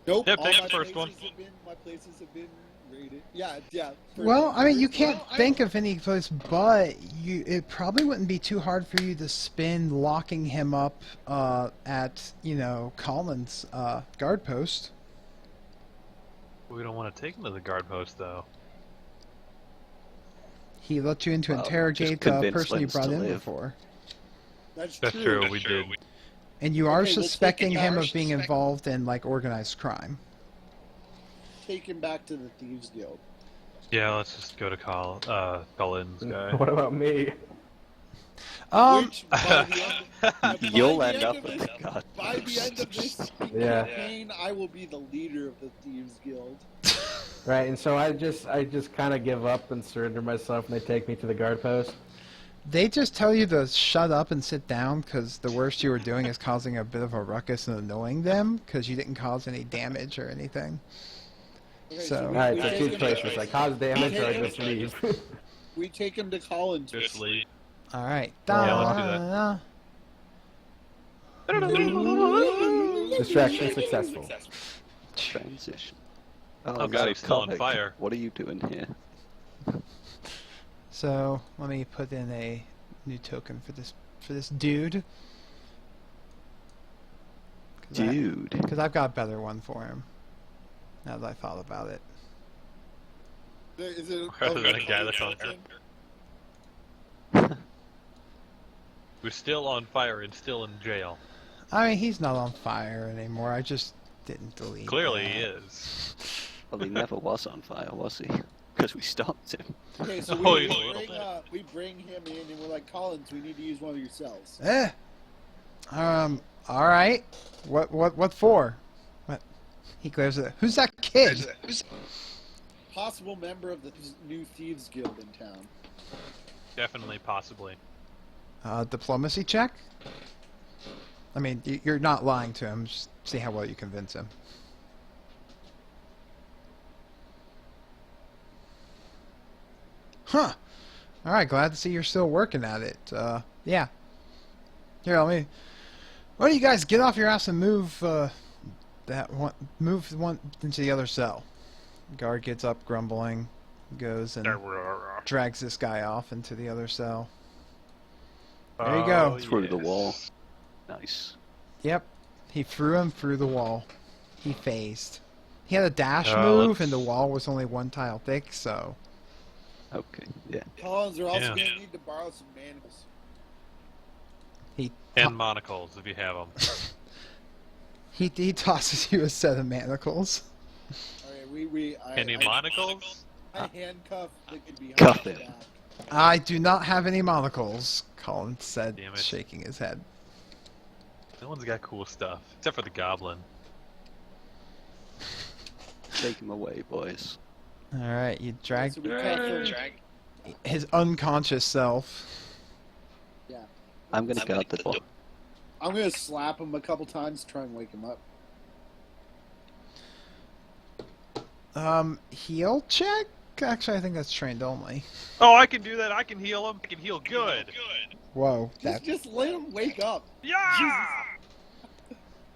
Nope. Yeah, all take my the first places one. my places have been raided. Yeah. Well, I mean, you can't think of any place, but it probably wouldn't be too hard for you to spin locking him up at, Colin's guard post. We don't want to take him to the guard post, though. He let you in to Well, interrogate just the convince person you Linz brought to in live. before. That's That's true, we did. And you are Okay, we'll suspecting take him ours. of being involved in, like, organized crime. Take him back to the Thieves Guild. Yeah, let's just go to Colin's guy. What about me? Which, by the end, You'll end up with God. by the end of this Yeah. campaign, I will be the leader of the Thieves Guild. Right, and so I just kind of give up and surrender myself, and they take me to the guard post. They just tell you to shut up and sit down because the worst you were doing is causing a bit of a ruckus and annoying them because you didn't cause any damage or anything. Okay, So- we Alright, take so him choose to- places, like cause damage or I just leave. We take him to Collins. Just leave. All right. Yeah, let's do that. Distraction successful. Transition. Oh god, he's still on comic. fire. What are you doing here? So let me put in a new token for this dude. Dude. Because I've got a better one for him. Now that I thought about it. Is it Rather than a guy that's on Who's still on fire and still in jail. I mean, he's not on fire anymore. I just didn't delete. Clearly that. he is. Well, he never was on fire, was he? Because we stopped him. Okay, so Oh, we, he's a we, little bring, we bring him in, and we're like, Collins, we need to use one of your cells. All right. What for? What? He glares at. Who's that kid? Possible member of the new Thieves Guild in town. Definitely, possibly. Diplomacy check. I mean, you're not lying to him. Just see how well you convince him. Huh. All right. Glad to see you're still working at it. Yeah. Here, let me. Why don't you guys get off your ass and move move one into the other cell. Guard gets up, grumbling, goes and drags this guy off into the other cell. There you go. Through the wall. Nice. Yep. He threw him through the wall. He phased. He had a dash Oh, move, let's- and the wall was only one tile thick, so... Okay, yeah. Collins, we're also Yeah. going to need to borrow some manacles. And monocles, if you have them. He tosses you a set of manacles. Okay, Any monocles? I handcuff the kid behind Cuff the him. back. I do not have any monocles, Collins said, Damn it. shaking his head. No one's got cool stuff, except for the goblin. Take him away, boys. Alright, you drag So we cuff him. his unconscious self. Yeah. I'm gonna guard the door. I'm going to slap him a couple times to try and wake him up. Heal check? Actually, I think that's trained only. Oh, I can do that. I can heal him. I can heal good. Whoa, that... Just let him wake up. Yeah!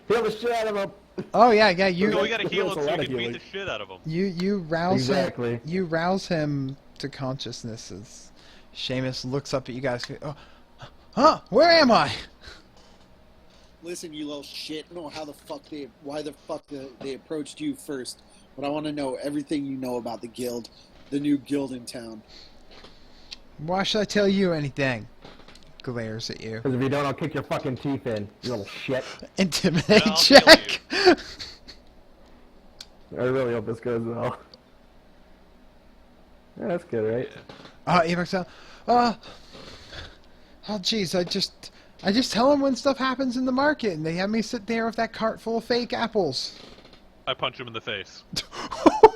Heal the shit out of him. Oh yeah, No, you we gotta heal him so There's a lot we of can beat healing. the shit out of him. you rouse Exactly. him. You rouse him to consciousness as Seamus looks up at you guys. Oh, huh? Where am I? Listen, you little shit. I don't know why the fuck they approached you first, but I want to know everything you know about the guild, the new guild in town. Why should I tell you anything? Glares at you. Because if you don't, I'll kick your fucking teeth in, you little shit. Intimidate I'll kill check. I really hope this goes well. Yeah, that's good, right? Evox out. Oh jeez, I just tell them when stuff happens in the market, and they have me sit there with that cart full of fake apples. I punch him in the face.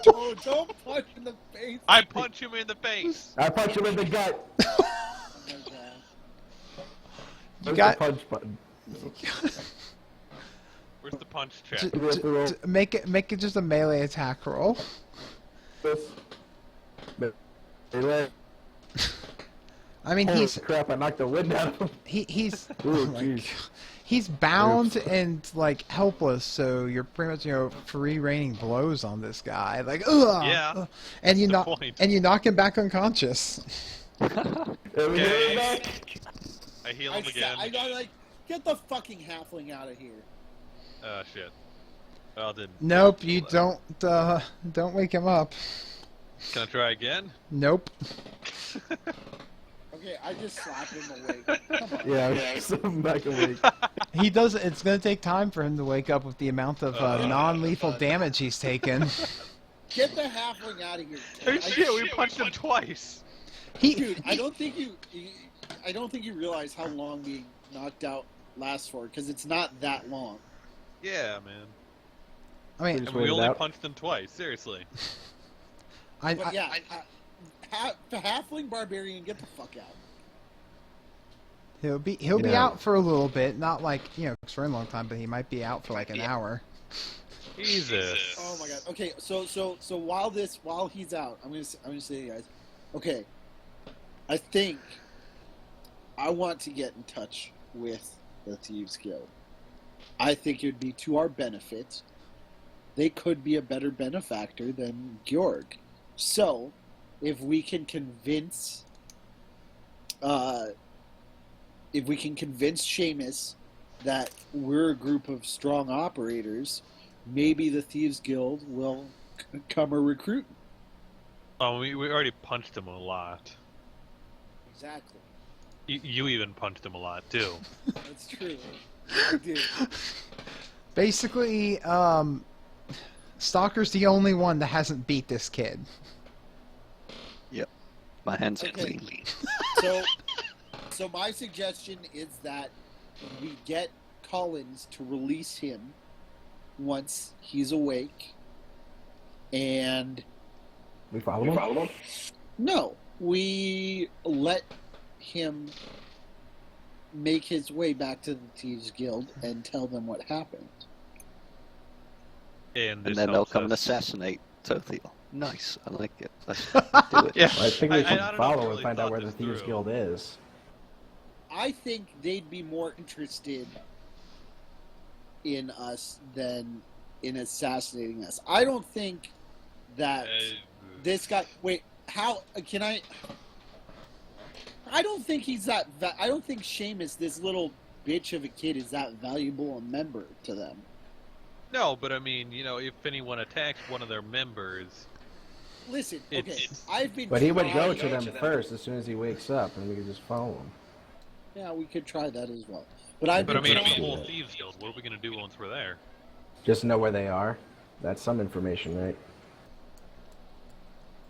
Oh, don't punch in the face. I punch him in the face. I punch him in the gut. Oh my God. You Where's got the punch button? Where's the punch check? make it just a melee attack roll. This. Melee. I mean, Holy he's crap! I knocked the wind out of him. he's Ooh, oh my jeez. God. He's bound and like helpless, so you're pretty much free raining blows on this guy, like ugh. Yeah, and you that's the knock point. and you knock him back unconscious. Okay. I heal him again. I got like, get the fucking halfling out of here. Shit. Well, then. Nope, you don't wake him up. Can I try again? Nope. Okay, I just slapped him awake. Come on. Yeah, so I'm back awake. He does. It's gonna take time for him to wake up with the amount of non-lethal damage he's taken. Get the halfling out of here. Oh shit, we punched him twice. Dude, I don't think you realize how long being knocked out lasts for, because it's not that long. Yeah, man. I mean, And Just we wait it only out. punched him twice, seriously. But yeah, the halfling barbarian, get the fuck out. he'll be Yeah. out for a little bit, not like for a long time, but he might be out for like an hour. Jesus. Oh my god. Okay, so while he's out, I'm gonna say, guys. Okay, I think I want to get in touch with the Thieves Guild. I think it would be to our benefit. They could be a better benefactor than Georg. So, if we can convince Seamus that we're a group of strong operators, maybe the Thieves Guild will come a recruit. Oh, we already punched him a lot. Exactly. You even punched him a lot, too. That's true. I did. Basically, Stalker's the only one that hasn't beat this kid. Yep. My hands are Okay. clean. So my suggestion is that we get Collins to release him once he's awake, and We follow him? no, we let him make his way back to the Thieves Guild and tell them what happened. And And this then they'll helps come and us. assassinate Tothiel. Nice. I like it. Let's do it. Yeah. I think we I should don't know if follow we and really find out thought where the this Thieves through. Guild is. I think they'd be more interested in us than in assassinating us. I don't think that this guy. Wait, how can I? I don't think he's that. I don't think Seamus, this little bitch of a kid, is that valuable a member to them. No, but I mean, you know, if anyone attacks one of their members, Listen, okay, It's- I've been. But he would go trying- to them first as soon as he wakes up, and we could just follow him. Yeah, we could try that as well. But I've but I been mean, if trying. the whole Thieves Guild, what are we gonna do once we're there? Just know where they are. That's some information, right?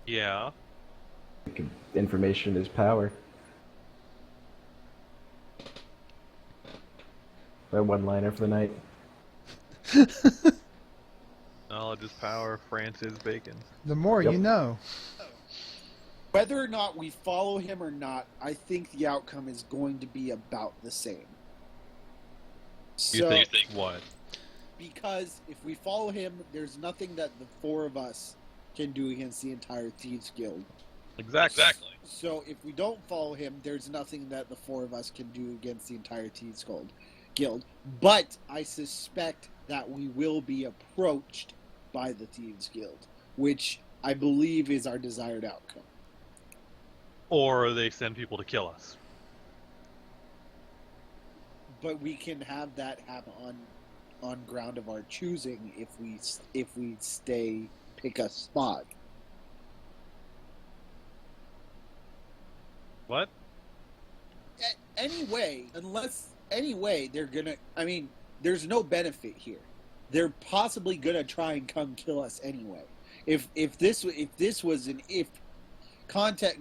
Yeah. Information is power. My one-liner for the night. Knowledge is power. France is bacon. The more Yep. you know. Whether or not we follow him or not, I think the outcome is going to be about the same. You So, think what? because if we follow him, there's nothing that the four of us can do against the entire Thieves Guild. Exactly. So if we don't follow him, there's nothing that the four of us can do against the entire Thieves Guild. But I suspect that we will be approached by the Thieves Guild, which I believe is our desired outcome. Or they send people to kill us. But we can have that happen on ground of our choosing if we pick a spot. What? Anyway, they're gonna. I mean, there's no benefit here. They're possibly gonna try and come kill us anyway. If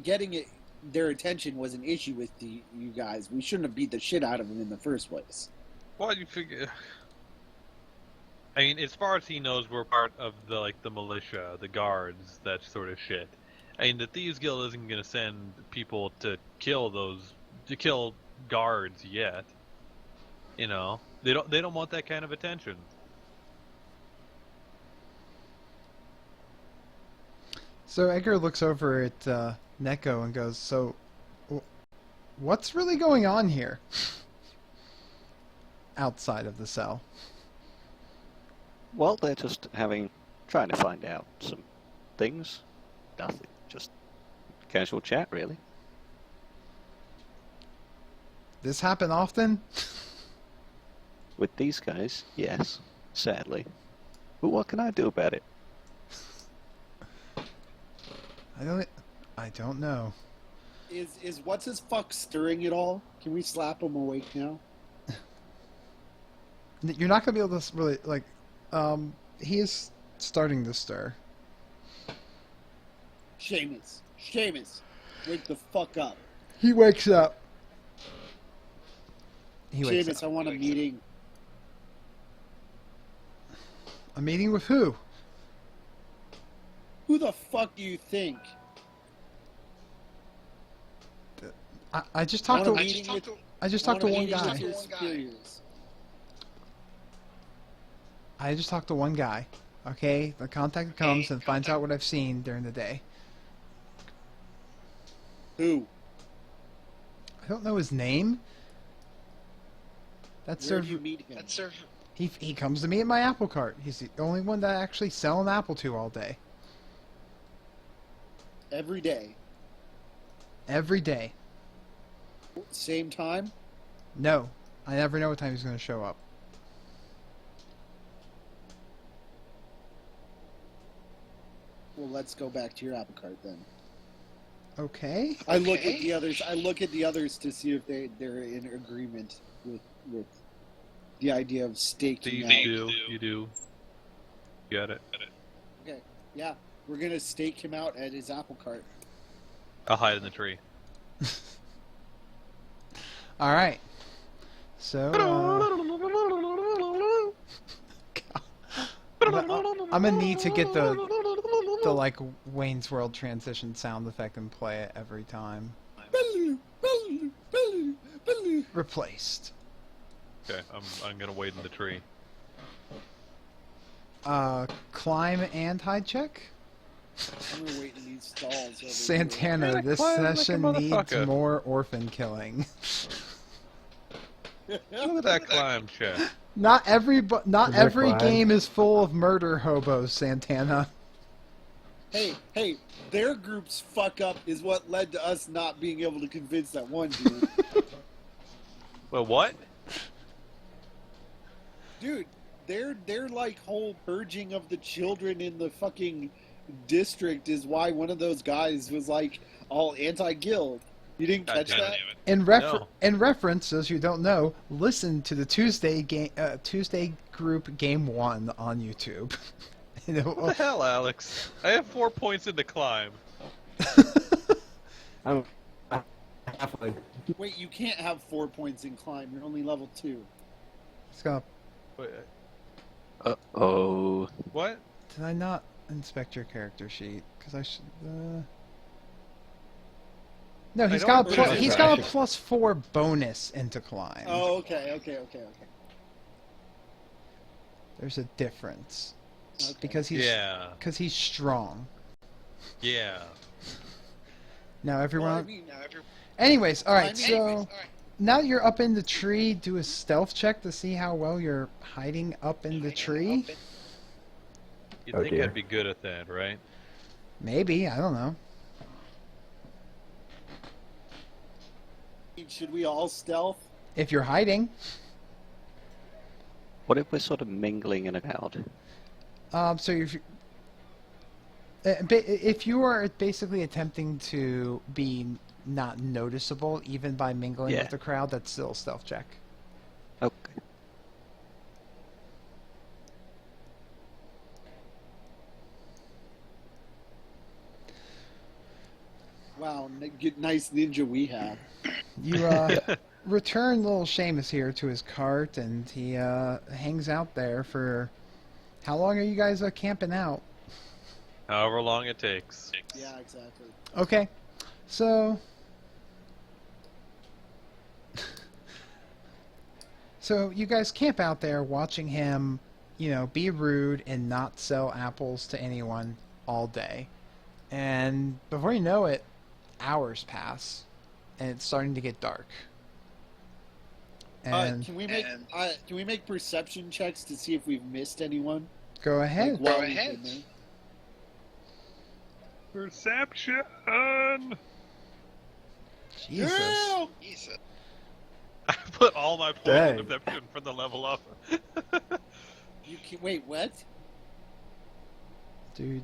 getting their attention was an issue with you guys, we shouldn't have beat the shit out of them in the first place. Why do you figure? I mean, as far as he knows, we're part of the militia, the guards, that sort of shit. I mean, the Thieves Guild isn't gonna send people to kill guards yet. You know, they don't want that kind of attention. So Edgar looks over at Neko and goes, "So, what's really going on here?" Outside of the cell. Well, they're just trying to find out some things. Nothing. Just casual chat, really. This happen often? With these guys, yes. Sadly. But what can I do about it? I don't know. Is what's his fuck stirring it all? Can we slap him awake now? You're not gonna be able to really he is starting to stir. Seamus, wake the fuck up. He wakes up. He wakes Seamus, up. I want a meeting. A meeting with who? Who the fuck do you think? I just I talked want a to meeting with. I just I talked to want a one meeting guy. with your superiors. I just talked to one guy. Okay, the contact comes and finds out what I've seen during the day. Who? I don't know his name. That's Where served. do you meet him? He comes to me at my apple cart. He's the only one that I actually sell an apple to all day. Every day. Every day. Same time? No, I never know what time he's going to show up. Well, let's go back to your apple cart then. Okay. I look at the others. I look at the others to see if they're in agreement with the idea of staking You out. do. You do. Got it. Okay, yeah, we're gonna stake him out at his apple cart. I'll hide in the tree. All right. So I'm gonna need to get the like Wayne's World transition sound effect and play it every time. Replaced. Okay, I'm gonna wait in the tree. Climb and hide check. I'm gonna wait in these stalls. Over Santana, Yeah, this climb like a session needs motherfucker. more orphan killing. here. Look at that climb check. Not every Is there every climb? game is full of murder hobos, Santana. Hey, their group's fuck up is what led to us not being able to convince that one dude. Well, what? Dude, their like whole purging of the children in the fucking district is why one of those guys was like all anti-guild. You didn't God catch damn that? it. No. In reference, those who don't know, listen to the Tuesday group game 1 on YouTube. What the hell, Alex? I have 4 points in the climb. I'm halfway. Wait, you can't have 4 points in climb. You're only level 2. It's gonna, Wait, Uh-oh. what? did I not inspect your character sheet? Because I should. No, he's don't got a believe he's it. got a +4 bonus into climb. Oh, okay. There's a difference Okay. because he's strong. Yeah. Now everyone. Well, I mean, Anyways, all right. I mean- So now you're up in the tree. Do a stealth check to see how well you're hiding up in the tree. You'd Oh, think dear. I'd be good at that, right? Maybe, I don't know. should we all stealth? If you're hiding, What if we're sort of mingling in a crowd? so if you are basically attempting to be not noticeable, even by mingling Yeah. with the crowd, that's still a stealth check. Okay. Wow, nice ninja we have. You return little Seamus here to his cart, and he hangs out there for. How long are you guys camping out? However long it takes. Yeah, exactly. Okay, so. So you guys camp out there watching him, be rude and not sell apples to anyone all day. And before you know it, hours pass, and it's starting to get dark. And Can we make perception checks to see if we've missed anyone? go ahead. While we've been there? Perception! Jesus. Yeah! I put all my points Dang. in deception for the level up. You can wait. What? Do.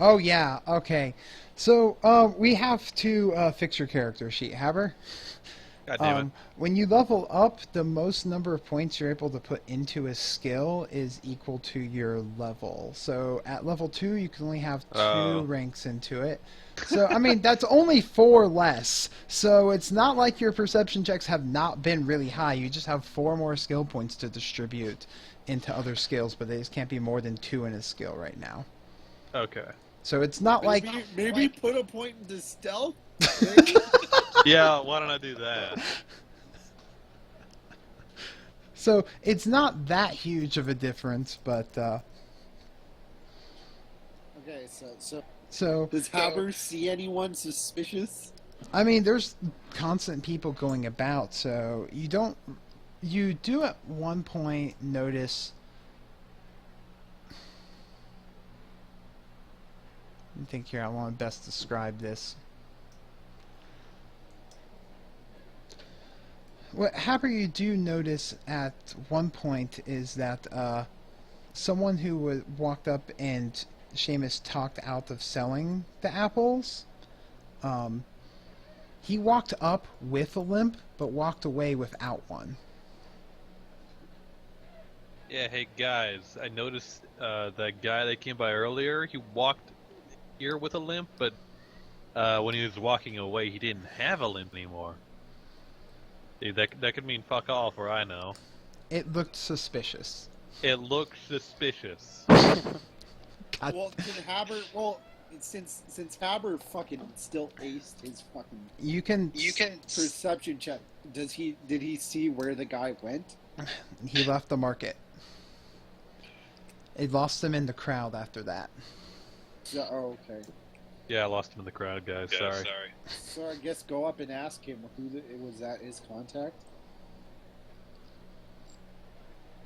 Oh yeah, okay. So we have to fix your character sheet, Haber. God damn it. When you level up, the most number of points you're able to put into a skill is equal to your level. So at level 2, you can only have 2 Oh. ranks into it. So, I mean, that's only 4 less. So it's not like your perception checks have not been really high. You just have 4 more skill points to distribute into other skills, but they just can't be more than 2 in a skill right now. Okay. So it's not like... Maybe put a point into stealth. Maybe? Yeah, why don't I do that? So it's not that huge of a difference, but... Okay, so So... does Haber see anyone suspicious? I mean, there's constant people going about, so you don't... You do at one point notice... Let me think here, I want to best describe this. What Haber, you do notice at one point is that someone who walked up and Seamus talked out of selling the apples, He walked up with a limp, but walked away without one. Yeah, hey guys, I noticed that guy that came by earlier, he walked here with a limp, but when he was walking away, he didn't have a limp anymore. Dude, that could mean fuck all for I know. It looked suspicious. It looks suspicious. God. Well, since Haber fucking still aced his fucking You can perception check, did he see where the guy went? He left the market. It lost him in the crowd after that. Oh, okay. Yeah, I lost him in the crowd, guys. Sorry. So I guess go up and ask him was that his contact.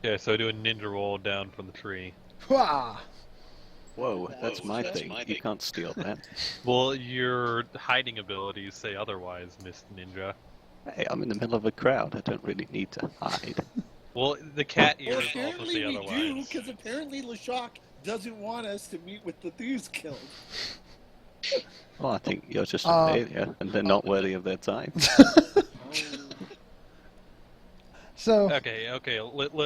Yeah, so I do a ninja roll down from the tree. Hwah! Whoa, that's my thing. You can't steal that. Well, your hiding abilities say otherwise, Miss Ninja. Hey, I'm in the middle of a crowd. I don't really need to hide. Well, the cat Well, ears also apparently say we otherwise. do, because apparently Leshok doesn't want us to meet with the Thews killed. Well, I think you're just a failure, and they're not worthy of their time. So, Okay,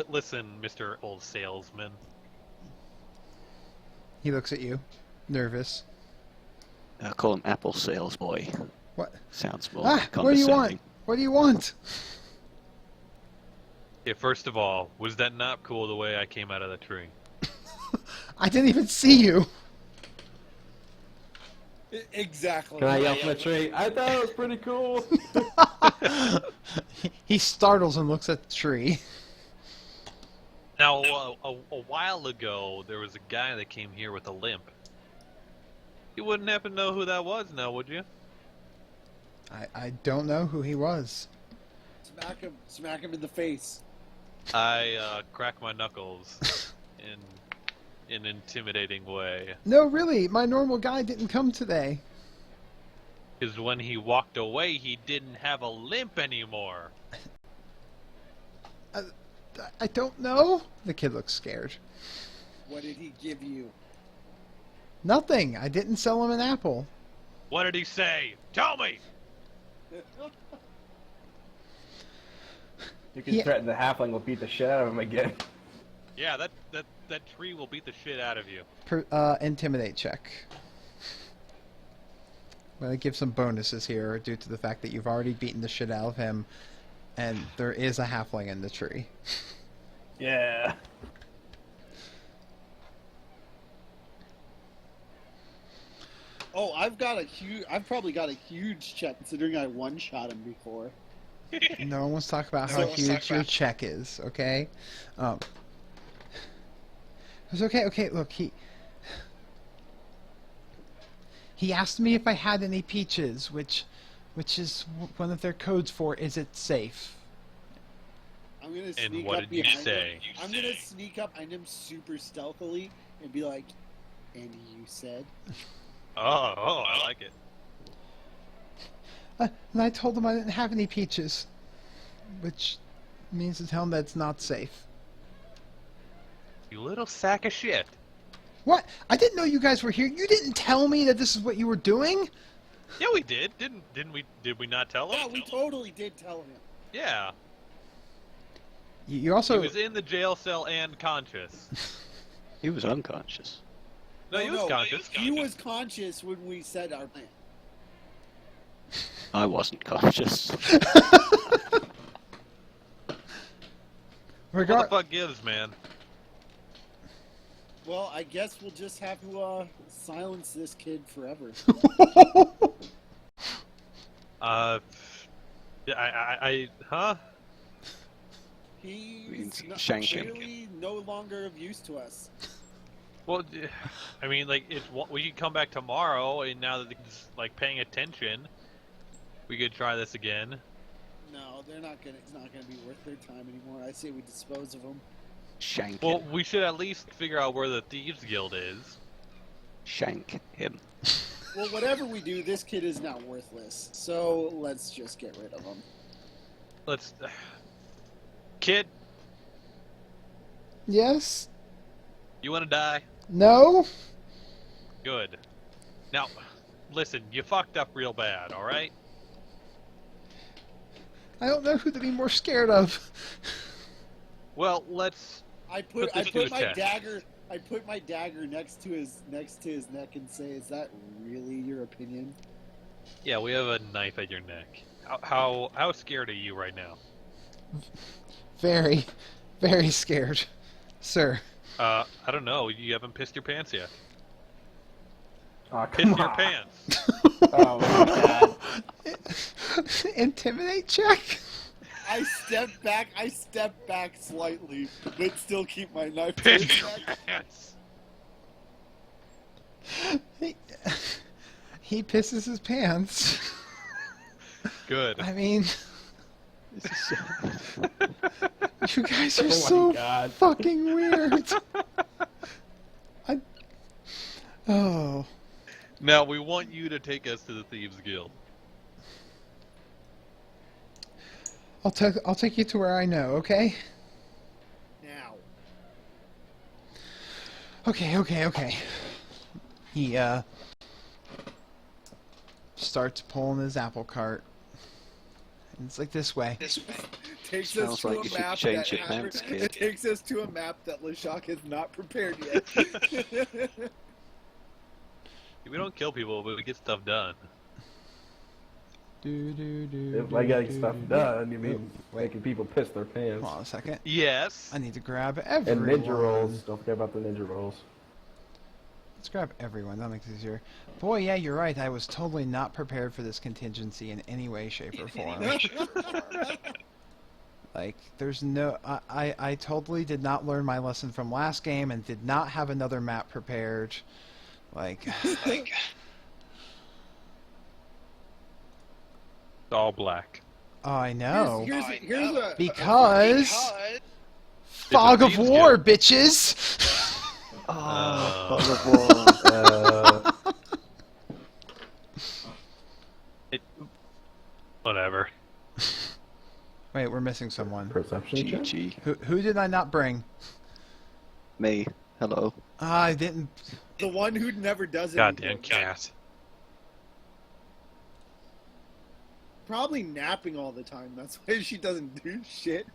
listen, Mr. Old Salesman. he looks at you, nervous. I call him Apple Sales Boy. What? Sounds more What do you want? condescending. What do you want? Yeah, first of all, was that not cool the way I came out of the tree? I didn't even see you. Exactly. Can I yell from the tree? I thought it was pretty cool. He startles and looks at the tree. Now, a while ago, there was a guy that came here with a limp. You wouldn't happen to know who that was now, would you? I don't know who he was. Smack him in the face. I crack my knuckles in an intimidating way. No, really, my normal guy didn't come today. Because when he walked away, he didn't have a limp anymore. I don't know. The kid looks scared. What did he give you? Nothing. I didn't sell him an apple. What did he say? Tell me! You can threaten the halfling will beat the shit out of him again. Yeah, that tree will beat the shit out of you. Intimidate check. I'm going to give some bonuses here due to the fact that you've already beaten the shit out of him, and there is a halfling in the tree. Yeah. Oh, I've probably got a huge check considering I one-shot him before. No one wants to talk about how huge your check is, okay? It's okay, look, he asked me if I had any peaches, which is one of their codes for is it safe? I'm gonna And sneak what up did you behind say? him. I'm gonna sneak up behind him super stealthily and be like, "And you said?" Oh, I like it. And I told him I didn't have any peaches, which means to tell him that it's not safe. You little sack of shit. What? I didn't know you guys were here. You didn't tell me that this is what you were doing? Yeah, we did. Didn't we? Did we not tell him? Yeah, we totally did tell him. Yeah. You also... He was in the jail cell and conscious. He was unconscious. No, he was conscious. He was conscious when we said our plan. I wasn't conscious. What the fuck gives, man? Well, I guess we'll just have to silence this kid forever. Huh? He's shank him. really no longer of use to us. Well, I mean, like, we could come back tomorrow, and now that he's like paying attention, we could try this again. No, they're not gonna. It's not gonna be worth their time anymore. I say we dispose of them. Shank Well, him. we should at least figure out where the Thieves Guild is. Shank him. Well, whatever we do, this kid is now worthless. So let's just get rid of him. Let's... Kid, Yes? you want to die? No? Good. Now, listen, you fucked up real bad, alright? I don't know who to be more scared of. Well, let's. I Put put this to a my test. dagger. I put my dagger next to his neck and say, "Is that really your opinion?" Yeah, we have a knife at your neck. How scared are you right now? Very, very scared, sir. I don't know. You haven't pissed your pants yet. Oh, Piss come your on. pants. Oh my god. Intimidate check. I step back slightly, but still keep my knife to Piss his your neck. pants. He pisses his pants. Good. I mean, This is so... you guys are Oh my so God. fucking weird. Oh. Now we want you to take us to the Thieves Guild. I'll take you to where I know, okay? Now, Okay. He starts pulling his apple cart. And it's like this way. takes Smells us to like a you should map change that your pants, kid. it takes us to a map that Leshok has not prepared yet. We don't kill people, but we get stuff done. If by getting stuff done, you mean making people piss their pants. Hold on a second. Yes. I need to grab And everyone. ninja rolls. Don't forget about the ninja rolls. Let's grab everyone. That makes it easier. Boy, yeah, you're right. I was totally not prepared for this contingency in any way, shape, or form. Like, there's no... I totally did not learn my lesson from last game and did not have another map prepared. Like... It's all black. Oh, I know. Here's a Because... Fog of Thieves War, Guild. bitches! Oh, Fog of War. Whatever. Wait, we're missing someone. Perception check? GG. Who did I not bring? Me. Hello. I didn't... the one who never does it. Goddamn cat. Probably napping all the time. That's why she doesn't do shit.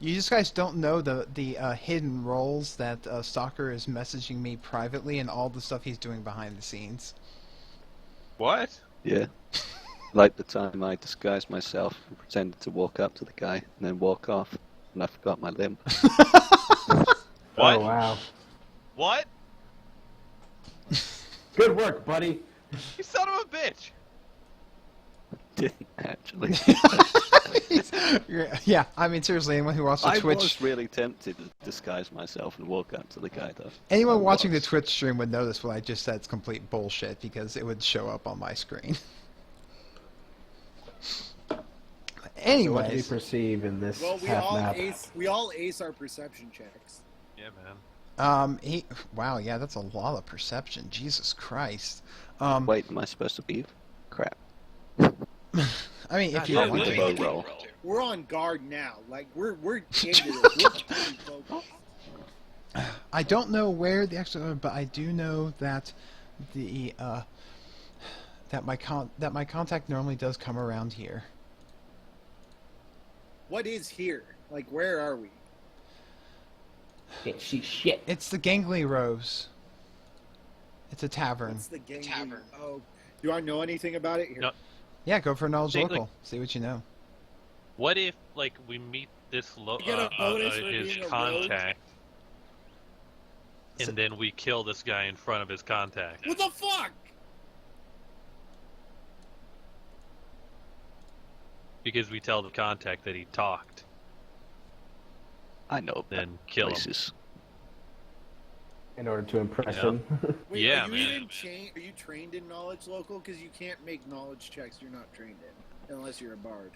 You just guys don't know the hidden roles that Stalker is messaging me privately and all the stuff he's doing behind the scenes. What? Yeah. Like the time I disguised myself and pretended to walk up to the guy and then walk off, and I forgot my limb. What? Oh, wow. What? Good work, buddy. You son of a bitch! Didn't actually. Yeah, I mean seriously, anyone who watches the I Twitch, was really tempted to disguise myself and walk up to the guy though. anyone I watching the was. Twitch stream would notice what I just said is complete bullshit because it would show up on my screen. So what do you Anyways, perceive in this Well, half map? we all ace our perception checks. Yeah, man. wow, yeah, that's a lot of perception. Jesus Christ. Wait, am I supposed to be? Crap. I mean, if you Yeah, want we to. did. Roll. We're on guard now. Like we're into this. We're fully focused. I don't know where the extra, but I do know that the that my contact normally does come around here. What is here? Like where are we? She's shit. It's the Gangly Rose. It's a tavern. It's the gang. Oh, do I know anything about it here? No. Yeah, go for knowledge Gangly- local. See what you know. What if, like, we meet this You get a bonus for his being a contact, and then we kill this guy in front of his contact? What the fuck? Because we tell the contact that he talked, I know then kill him. places. In order to impress Yeah. him. Wait, Yeah, are you man. Are you trained in knowledge local? Because you can't make knowledge checks you're not trained in, unless you're a bard.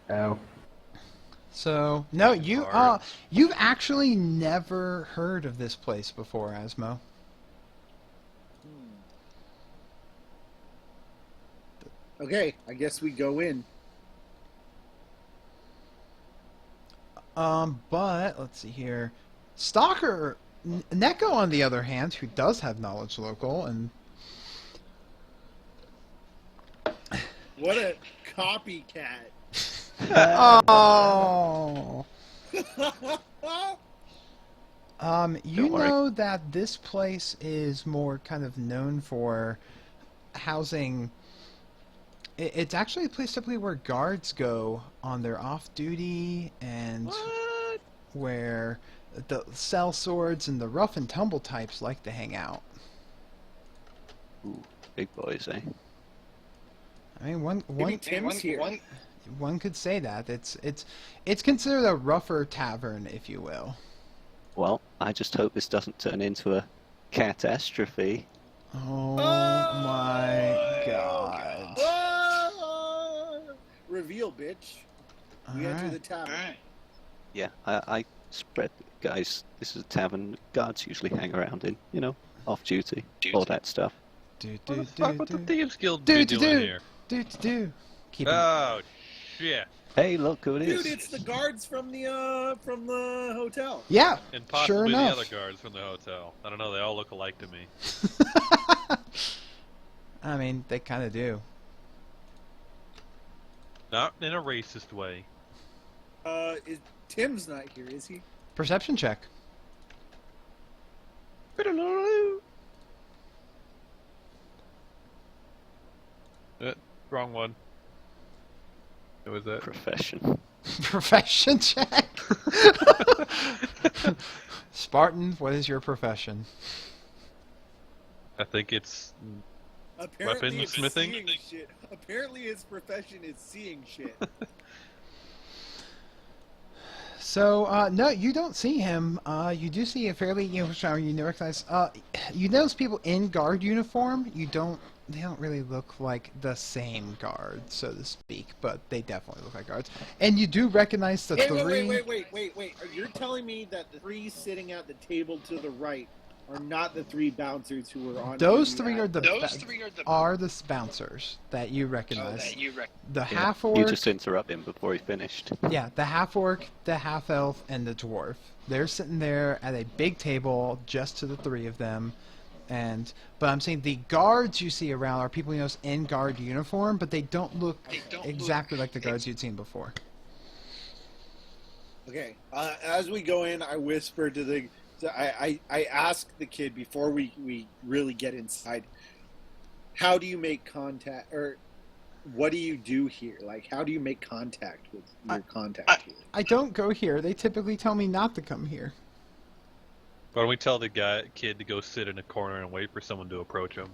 Oh. So no, you Hard. you've actually never heard of this place before, Asmo. Okay, I guess we go in. But let's see here. Stalker Neko, on the other hand, who does have knowledge local, and What a copycat. Oh. You Don't worry. know that this place is more kind of known for housing. It's actually a place typically where guards go on their off duty and What? where the sell swords and the rough and tumble types like to hang out. Ooh, big boys, eh? I mean, one Tim's here. one could say that it's considered a rougher tavern, if you will. Well, I just hope this doesn't turn into a catastrophe. Oh my god! Reveal, bitch. We enter Alright. the tavern. Yeah, I spread, guys. This is a tavern guards usually hang around in. You know, off duty, all that stuff. Do What do the fuck? do What the do Thieves Guild do be do doing do here? do. Keep it. Oh shit! Hey, look who it is! Dude, it's the guards from the hotel. Yeah, And sure possibly the enough. other guards from the hotel. I don't know. They all look alike to me. I mean, they kind of do. Not in a racist way. Tim's not here, is he? Perception check. Wrong one. Who was that? Profession. Profession check. Spartan, what is your profession? I think it's Apparently it's Weaponsmithing? seeing shit. Apparently his profession is seeing shit. So, no, you don't see him. You do see a fairly, you recognize, you notice people in guard uniform. They don't really look like the same guard, so to speak, but they definitely look like guards. And you do recognize the Hey, three. wait. You're telling me that the three sitting at the table to the right are not the three bouncers who were on Those duty three at- are the bouncers that you recognize. The Yeah, half you orc, just interrupt him before he finished. yeah, the half orc, the half elf, and the dwarf. They're sitting there at a big table just to the three of them. But I'm saying the guards you see around are people you know in guard uniform, but they don't look exactly like the guards you'd seen before. Okay. As we go in, I whisper to the. I ask the kid before we really get inside. How do you make contact, or what do you do here? Like, how do you make contact with your contact here? I don't go here. They typically tell me not to come here. Why don't we tell the kid to go sit in a corner and wait for someone to approach him?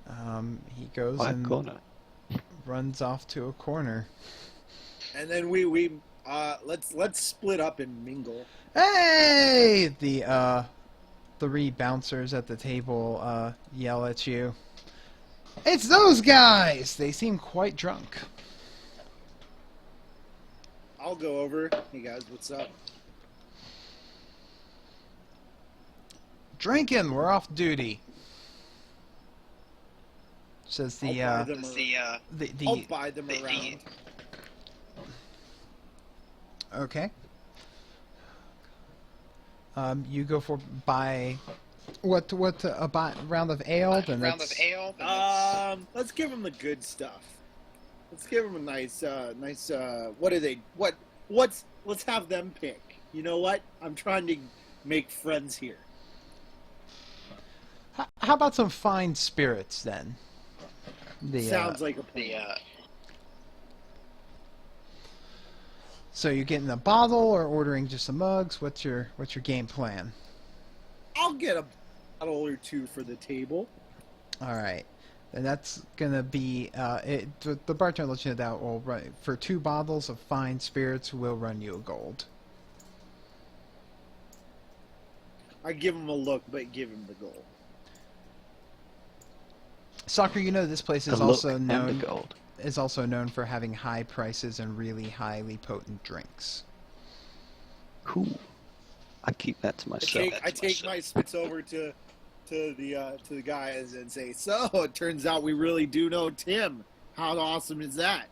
Yeah. He goes Black and corner. runs off to a corner. And then let's split up and mingle. Hey! The three bouncers at the table yell at you. It's those guys! They seem quite drunk. I'll go over. Hey guys, what's up? Drinking, we're off duty. Says the I'll buy them around. Okay. You go for buy what a round of ale, then that's Let's give them the good stuff. Let's give them a nice. What are they? Let's have them pick. You know what? I'm trying to make friends here. how about some fine spirits then? Sounds like a plan. So you're getting a bottle or ordering just some mugs? What's your game plan? I'll get a bottle or two for the table. All right, and that's gonna be the bartender lets you know that will run for 2 bottles of fine spirits will run you a gold. I give him a look, but give him the gold. Soccer, you know this place is The look also and known the gold. is also known for having high prices and really highly potent drinks. Cool. I keep that to myself. I take my spits over to the guys and say, so it turns out we really do know Tim. How awesome is that?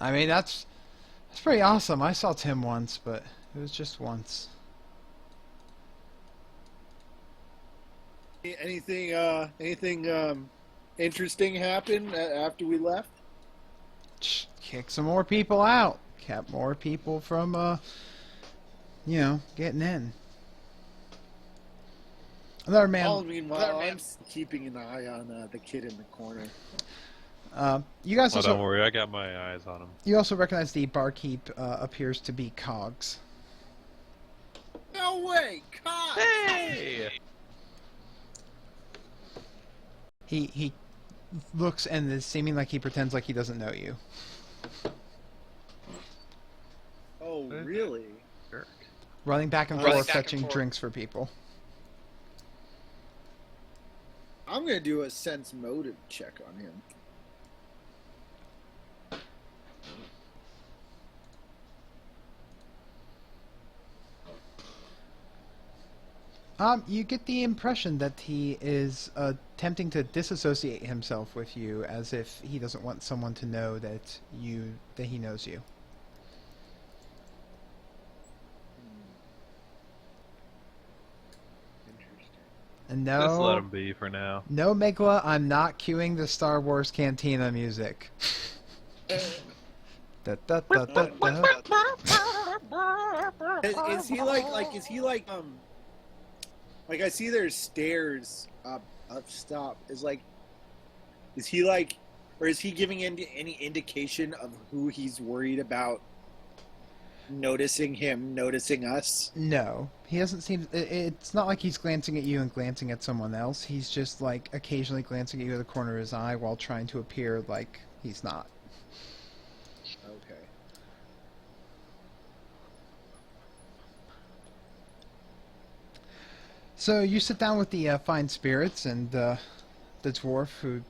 I mean, that's pretty awesome. I saw Tim once, but it was just once. Anything interesting happened after we left? Kick some more people out. Kept more people from, getting in. Another man. Meanwhile, I'm keeping an eye on the kid in the corner. You guys Oh, also. don't worry, I got my eyes on him. You also recognize the barkeep appears to be Cogs. No way, Cox! Hey! He looks and is seeming like he pretends like he doesn't know you. Oh, really? Running back and forth, fetching drinks for people. I'm gonna do a sense motive check on him. You get the impression that he is attempting to disassociate himself with you, as if he doesn't want someone to know that he knows you. And no, Just let him be for now. no, Megla, I'm not cueing the Star Wars Cantina music. Da, da, da, da, da. Is he like I see there's stairs up top. Is he like, or is he giving any indication of who he's worried about noticing us? No, he doesn't seem. It's not like he's glancing at you and glancing at someone else. He's just like occasionally glancing at you at the corner of his eye while trying to appear like he's not. Okay. So you sit down with the fine spirits and the dwarf, who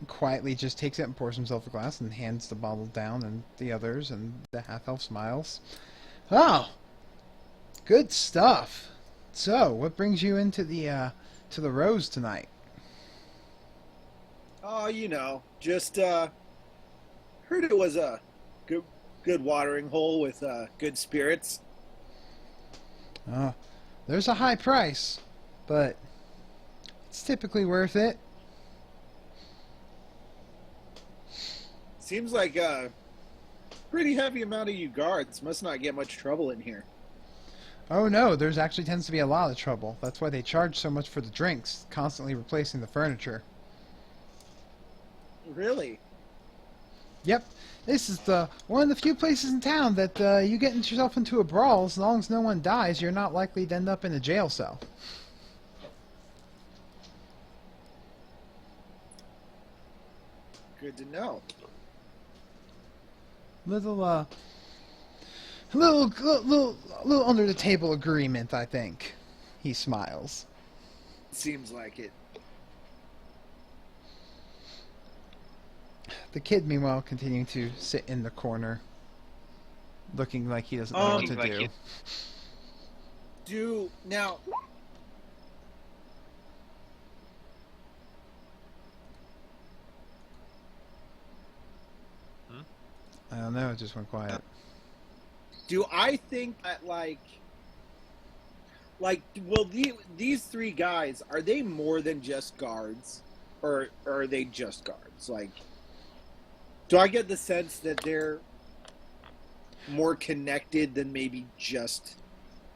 quietly just takes it and pours himself a glass and hands the bottle down, and the others, and the half-elf smiles. Oh, good stuff. So, what brings you into the to the Rose tonight? Oh, just heard it was a good watering hole with good spirits. There's a high price, but it's typically worth it. Seems like a pretty heavy amount of you guards. Must not get much trouble in here. Oh no, there's actually tends to be a lot of trouble. That's why they charge so much for the drinks, constantly replacing the furniture. Really? Yep, this is one of the few places in town that you get yourself into a brawl, as long as no one dies, you're not likely to end up in a jail cell. Good to know. Little under the table agreement, I think. He smiles. Seems like it. The kid, meanwhile, continuing to sit in the corner, looking like he doesn't know what to do. Now. I don't know, it just went quiet. Do I think that these three guys, are they more than just guards, or are they just guards? Do I get the sense that they're more connected than maybe just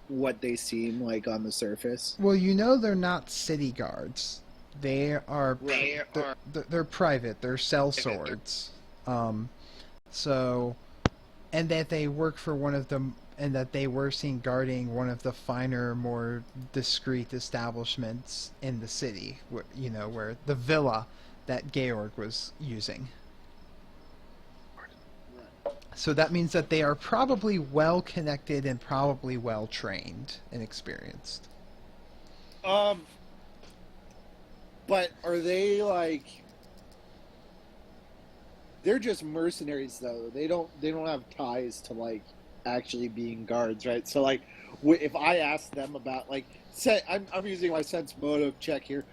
what they seem like on the surface? Well, they're not city guards. They are they're private. They're sellswords. And that they work for one of them, and that they were seen guarding one of the finer, more discreet establishments in the city, where the villa that Georg was using. So that means that they are probably well connected and probably well trained and experienced. But are they they're just mercenaries though. They don't have ties to actually being guards, right? So if I ask them about I'm using my sense motive check here,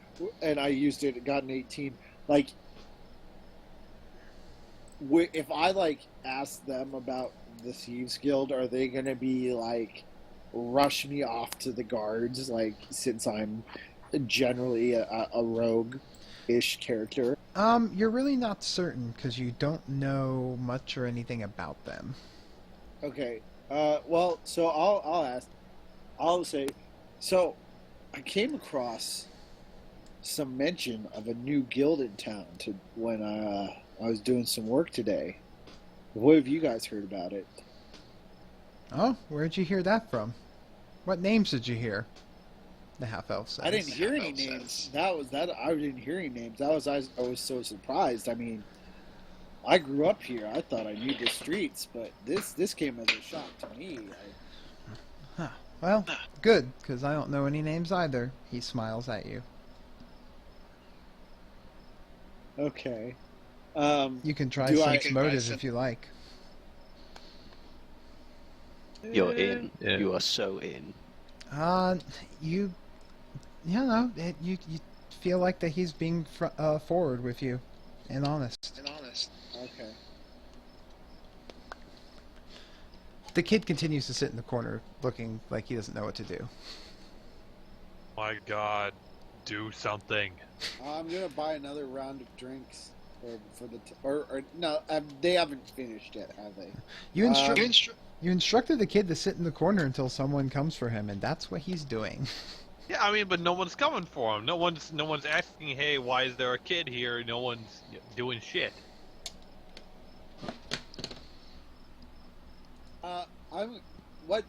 and I used it, got an 18. If I ask them about the Thieves Guild, are they gonna be rush me off to the guards since I'm generally a rogue-ish character? You're really not certain because you don't know much or anything about them. Okay. Well, so I'll ask. I'll say. So, I came across some mention of a new guild in town when I was doing some work today. What have you guys heard about it? Oh, where'd you hear that from? What names did you hear? The half-elf says. I didn't hear any names. That. I didn't hear any names. I was so surprised. I mean, I grew up here. I thought I knew the streets, but this came as a shock to me. Huh. Well, good, because I don't know any names either. He smiles at you. Okay. You can try Do sense I- motive if you like. You're in. Yeah. You are so in. You know, you feel like that he's being forward with you, and honest. Okay. The kid continues to sit in the corner, looking like he doesn't know what to do. My God, do something. I'm gonna buy another round of drinks for the or no, they haven't finished yet, have they? You instructed the kid to sit in the corner until someone comes for him, and that's what he's doing. Yeah, I mean, but no one's coming for him. No one's asking, hey, why is there a kid here? No one's doing shit. What?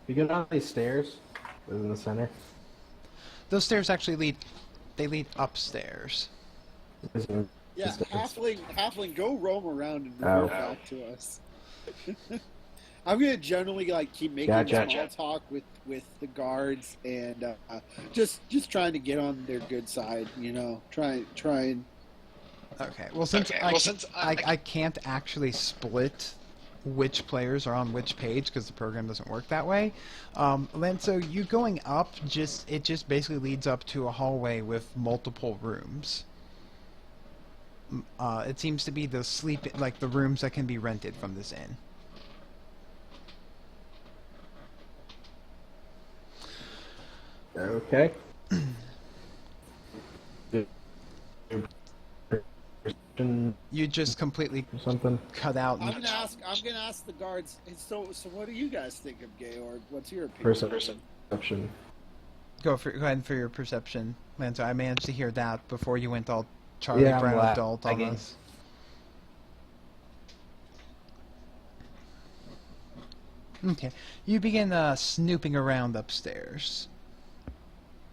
You get on these stairs in the center. Those stairs actually lead upstairs. Yeah, halfling, go roam around and Oh. report back to us. I'm gonna generally keep making Gotcha. small talk with the guards and just trying to get on their good side, try and. Okay. Well, since I can't actually split which players are on which page because the program doesn't work that way, Len, so you going up it just basically leads up to a hallway with multiple rooms. It seems to be the the rooms that can be rented from this inn. Okay. You just completely Something. cut out. I'm gonna ask the guards. So what do you guys think of Georg? What's your opinion? Perception. Go ahead for your perception, Len. So I managed to hear that before you went all Charlie Yeah, I'm Brown glad. adult on us. Okay. You begin snooping around upstairs.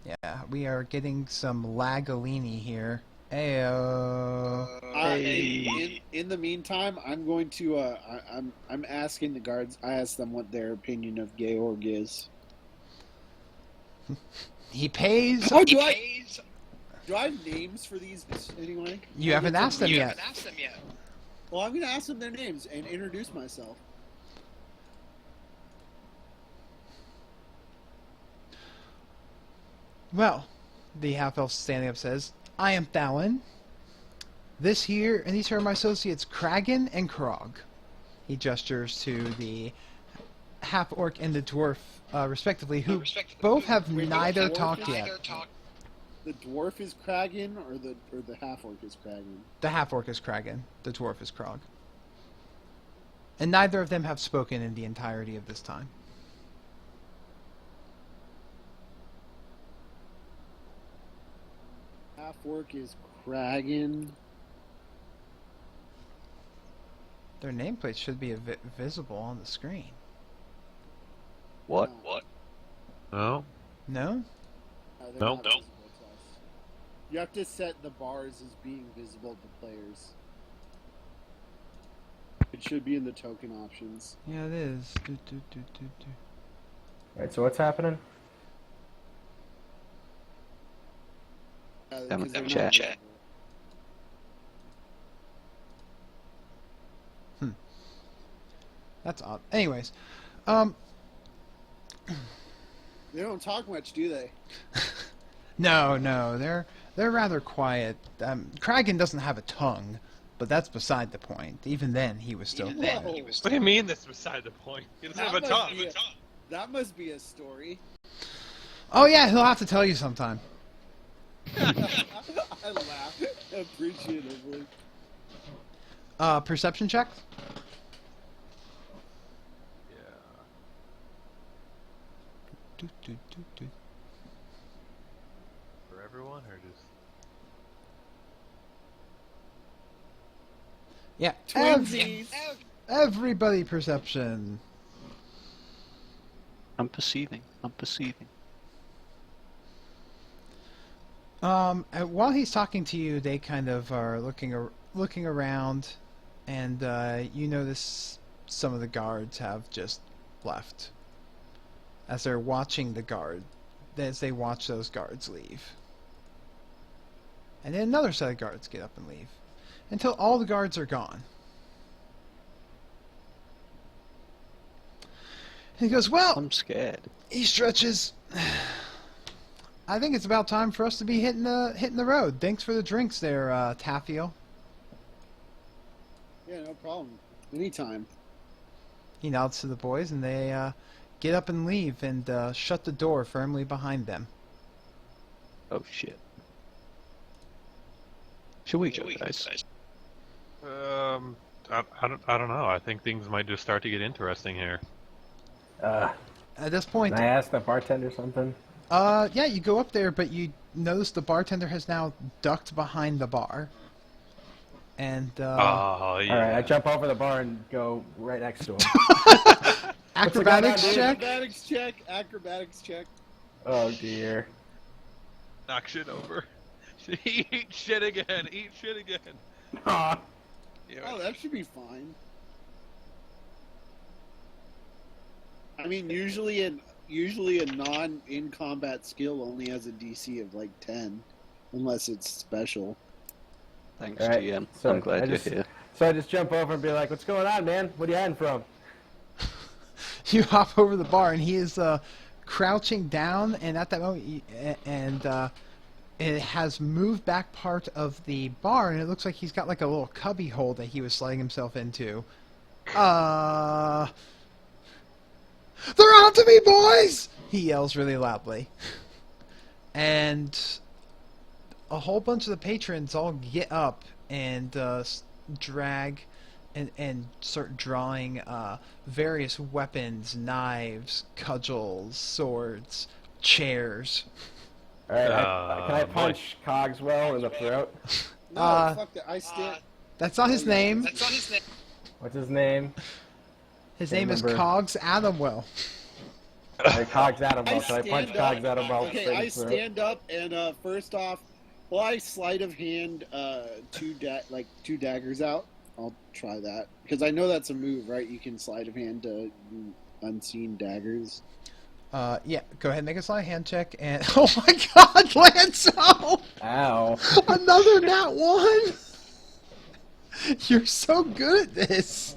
Yeah, we are getting some Lagolini here. Ayo. In the meantime, I'm going to. I'm asking the guards. I asked them what their opinion of Georg is. He pays. Oh, do I have names for these anyway? You haven't asked them yet. Well, I'm going to ask them their names and introduce myself. Well, the half-elf standing up says, I am Thalin. These here are my associates, Kragan and Krog. He gestures to the half-orc and the dwarf, respectively, who both have neither talked yet. The dwarf is Kragan, or the half-orc is Kragan? The half-orc is Kragan. The dwarf is Krog. And neither of them have spoken in the entirety of this time. Half-orc is Kragan. Their nameplates should be visible on the screen. What? No? No? They're No. not visible to us. You have to set the bars as being visible to players. It should be in the token options. Yeah, it is. Alright, so what's happening? Because they're not Chat. visible. That's odd. Anyways, They don't talk much, do they? no, they're rather quiet. Kragan doesn't have a tongue, but that's beside the point. Even then, he was still quiet. Whoa. What do you mean that's beside the point? He doesn't have a tongue. That must be a story. Oh yeah, he'll have to tell you sometime. I laugh appreciatively. Perception check. Yeah. For everyone, or just? Yeah. Twinsies. Everybody perception. I'm perceiving. While he's talking to you, they kind of are looking around, and you notice some of the guards have just left as they're watching as they watch those guards leave. And then another set of guards get up and leave, until all the guards are gone. And he goes, well, I'm scared. he stretches. I think it's about time for us to be hitting the road. Thanks for the drinks there, Taffiel. Yeah, no problem. Anytime. He nods to the boys, and they get up and leave, and shut the door firmly behind them. Oh shit. Should we go, guys? I don't know. I think things might just start to get interesting here. At this point, Can I ask the bartender something? yeah, you go up there, but you notice the bartender has now ducked behind the bar. And Oh, yeah. Alright, I jump over the bar and go right next to him. acrobatics dude? check. Acrobatics check. Oh dear. Knock shit over. Eat shit again. Aw. Yeah. Oh, that should be fine. I mean, usually a non-in-combat skill only has a DC of like 10, unless it's special. Thanks, Alright, GM. so I'm glad I you're just- here. So I just jump over and be like, "What's going on, man? What are you hiding from?" You hop over the bar, and he is crouching down, and at that moment, it has moved back part of the bar, and it looks like he's got like a little cubby hole that he was sliding himself into. They're on to me, boys! He yells really loudly. And a whole bunch of the patrons all get up and drag and start drawing various weapons, knives, cudgels, swords, chairs. Alright, can I boy. punch Cogswell in the throat? No, fuck that. I stand. That's not his name. What's his name? His Can't name is remember. Cogs Adamwell. Alright, Cogs Adamwell. So I punch stand Cogs up. Adamwell Okay, straight in I the throat. stand up and first off, well, I sleight of hand two daggers out. I'll try that because I know that's a move, right? You can sleight of hand unseen daggers. Yeah, go ahead and make a sleight of hand check. And oh my God, Lanzo! Ow. Another nat one. You're so good at this.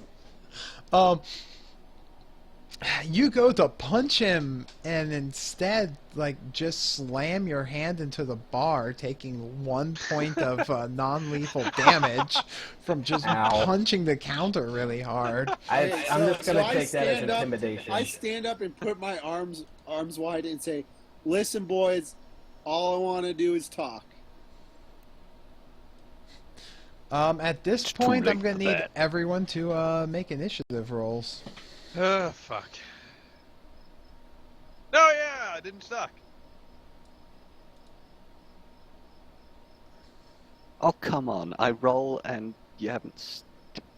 You go to punch him, and instead, like, just slam your hand into the bar, taking 1 point of non-lethal damage from just Ow. punching the counter really hard. Okay, I'm just gonna I take that as stand up- intimidation. I stand up and put my arms wide and say, "Listen, boys, all I want to do is talk." At this It's too point, I'm late gonna for need that. everyone to make initiative rolls. Fuck. Oh yeah, it didn't suck. Oh, come on. I roll and you haven't...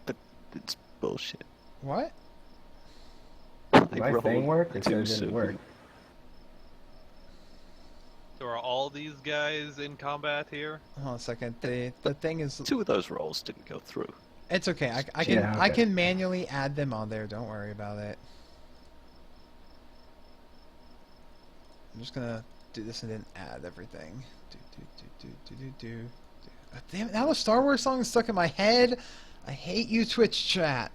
But it's bullshit. What? Did my rolled thing work or too did it soon. didn't work? So are all these guys in combat here? Hold on a second. The thing is, 2 of those rolls didn't go through. it's okay. I can Yeah, I okay. can manually add them on there. Don't worry about it. I'm just gonna do this and then add everything. Do. Damn it! Now the Star Wars song is stuck in my head. I hate you, Twitch chat.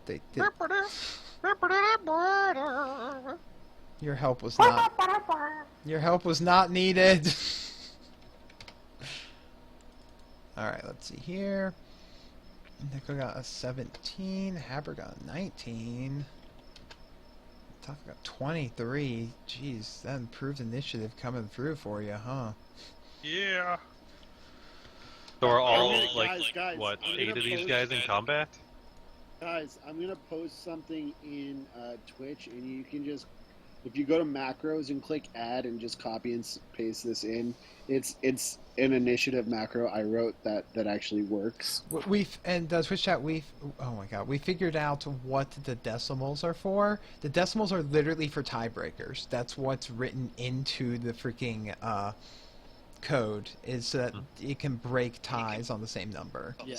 They- Your help was not. Your help was not needed. All right, let's see here. Nico got a 17. Haber got a 19. Tuck got 23. Jeez, that improved initiative coming through for you, huh? Yeah. So are all, Guys, like, guys, what, I'm 8 gonna of these post- guys in combat? Guys, I'm gonna post something in Twitch, and you can just, if you go to macros and click add and just copy and paste this in, it's an initiative macro I wrote that actually works. Twitch chat, oh my god, we figured out what the decimals are for. The decimals are literally for tiebreakers. That's what's written into the freaking code, is so that it can break ties on the same number. Yeah.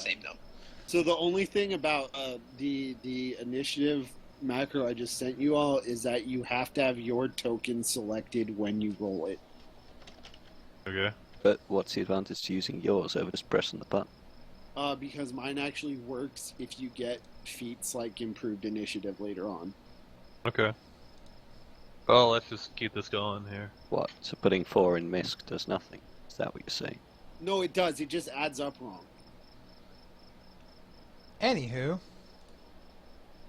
So the only thing about the initiative macro I just sent you all is that you have to have your token selected when you roll it. Okay. But what's the advantage to using yours over just pressing the button? Because mine actually works if you get feats like improved initiative later on. Okay. Well, let's just keep this going here. What? So putting 4 in MISC does nothing? Is that what you're saying? No, it does. It just adds up wrong. Anywho,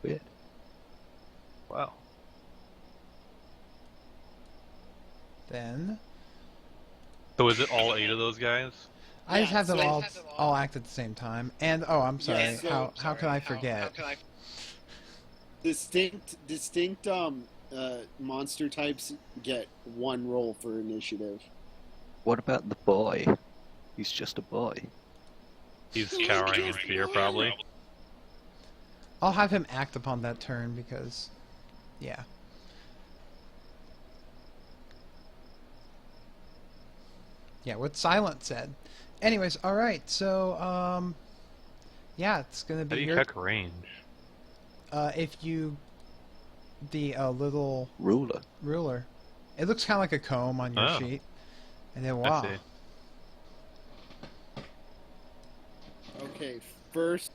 Weird. Wow. then So is it all 8 of those guys? I just Yeah, have them so- all act at the same time. And I'm sorry. Yeah, so- how can I forget? Distinct monster types get 1 roll for initiative. What about the boy? He's just a boy. He's cowering in fear, probably. I'll have him act upon that turn because, yeah. Yeah, what Silent said. Anyways, alright, so, yeah, it's gonna How be do you your... check range? If you... The, little Ruler. ruler. It looks kind of like a comb on your Oh. sheet. And then, I wow. see. Okay, first.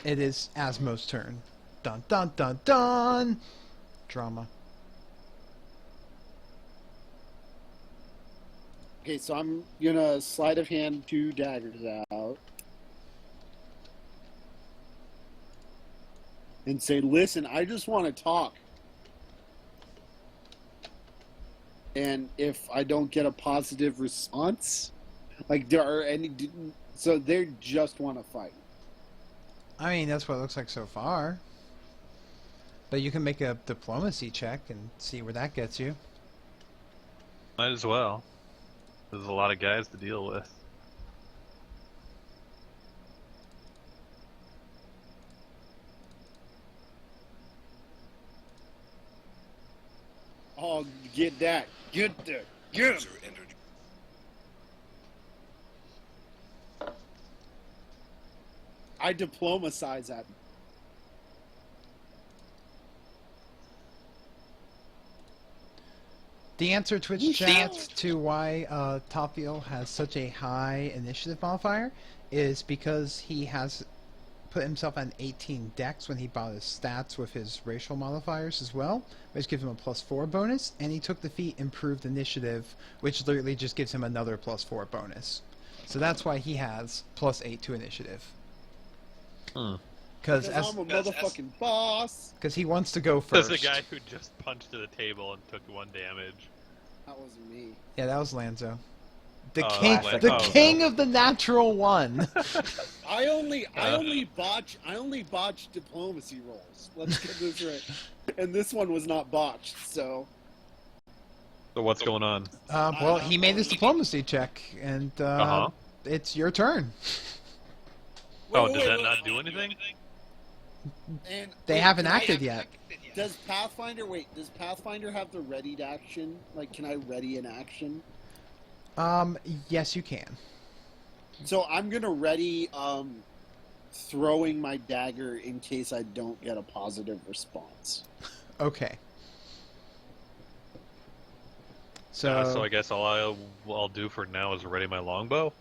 It is Asmo's turn. Dun dun dun dun! Drama. Okay, so I'm gonna sleight of hand 2 daggers out. And say, listen, I just want to talk. And if I don't get a positive response, like there are any, so they just want to fight. I mean, that's what it looks like so far. But you can make a diplomacy check and see where that gets you. Might as well. There's a lot of guys to deal with. Oh, get that. Get that. Get him. I diplomatize at him. The answer, Twitch chat, to why Topfiel has such a high initiative modifier is because he has put himself on 18 dex when he bought his stats with his racial modifiers as well, which gives him a +4 bonus, and he took the feat Improved Initiative, which literally just gives him another +4 bonus. So that's why he has +8 to initiative. Because I'm a motherfucking boss. he wants to go first. There's a guy who just punched to the table and took 1 damage. That wasn't me. Yeah, that was Lanzo. The Oh, king, Lanzo. the Oh, king of the natural one. I only botch diplomacy rolls. Let's get this right. And this one was not botched, so. So what's going on? Well, he made this diplomacy check, and Uh-huh. it's your turn. Oh, did that not do anything? And They wait, haven't can I- acted yet. Does Pathfinder have the readied action? Like, can I ready an action? Yes, you can. So I'm gonna ready throwing my dagger in case I don't get a positive response. Okay. So, So I guess all I'll do for now is ready my longbow,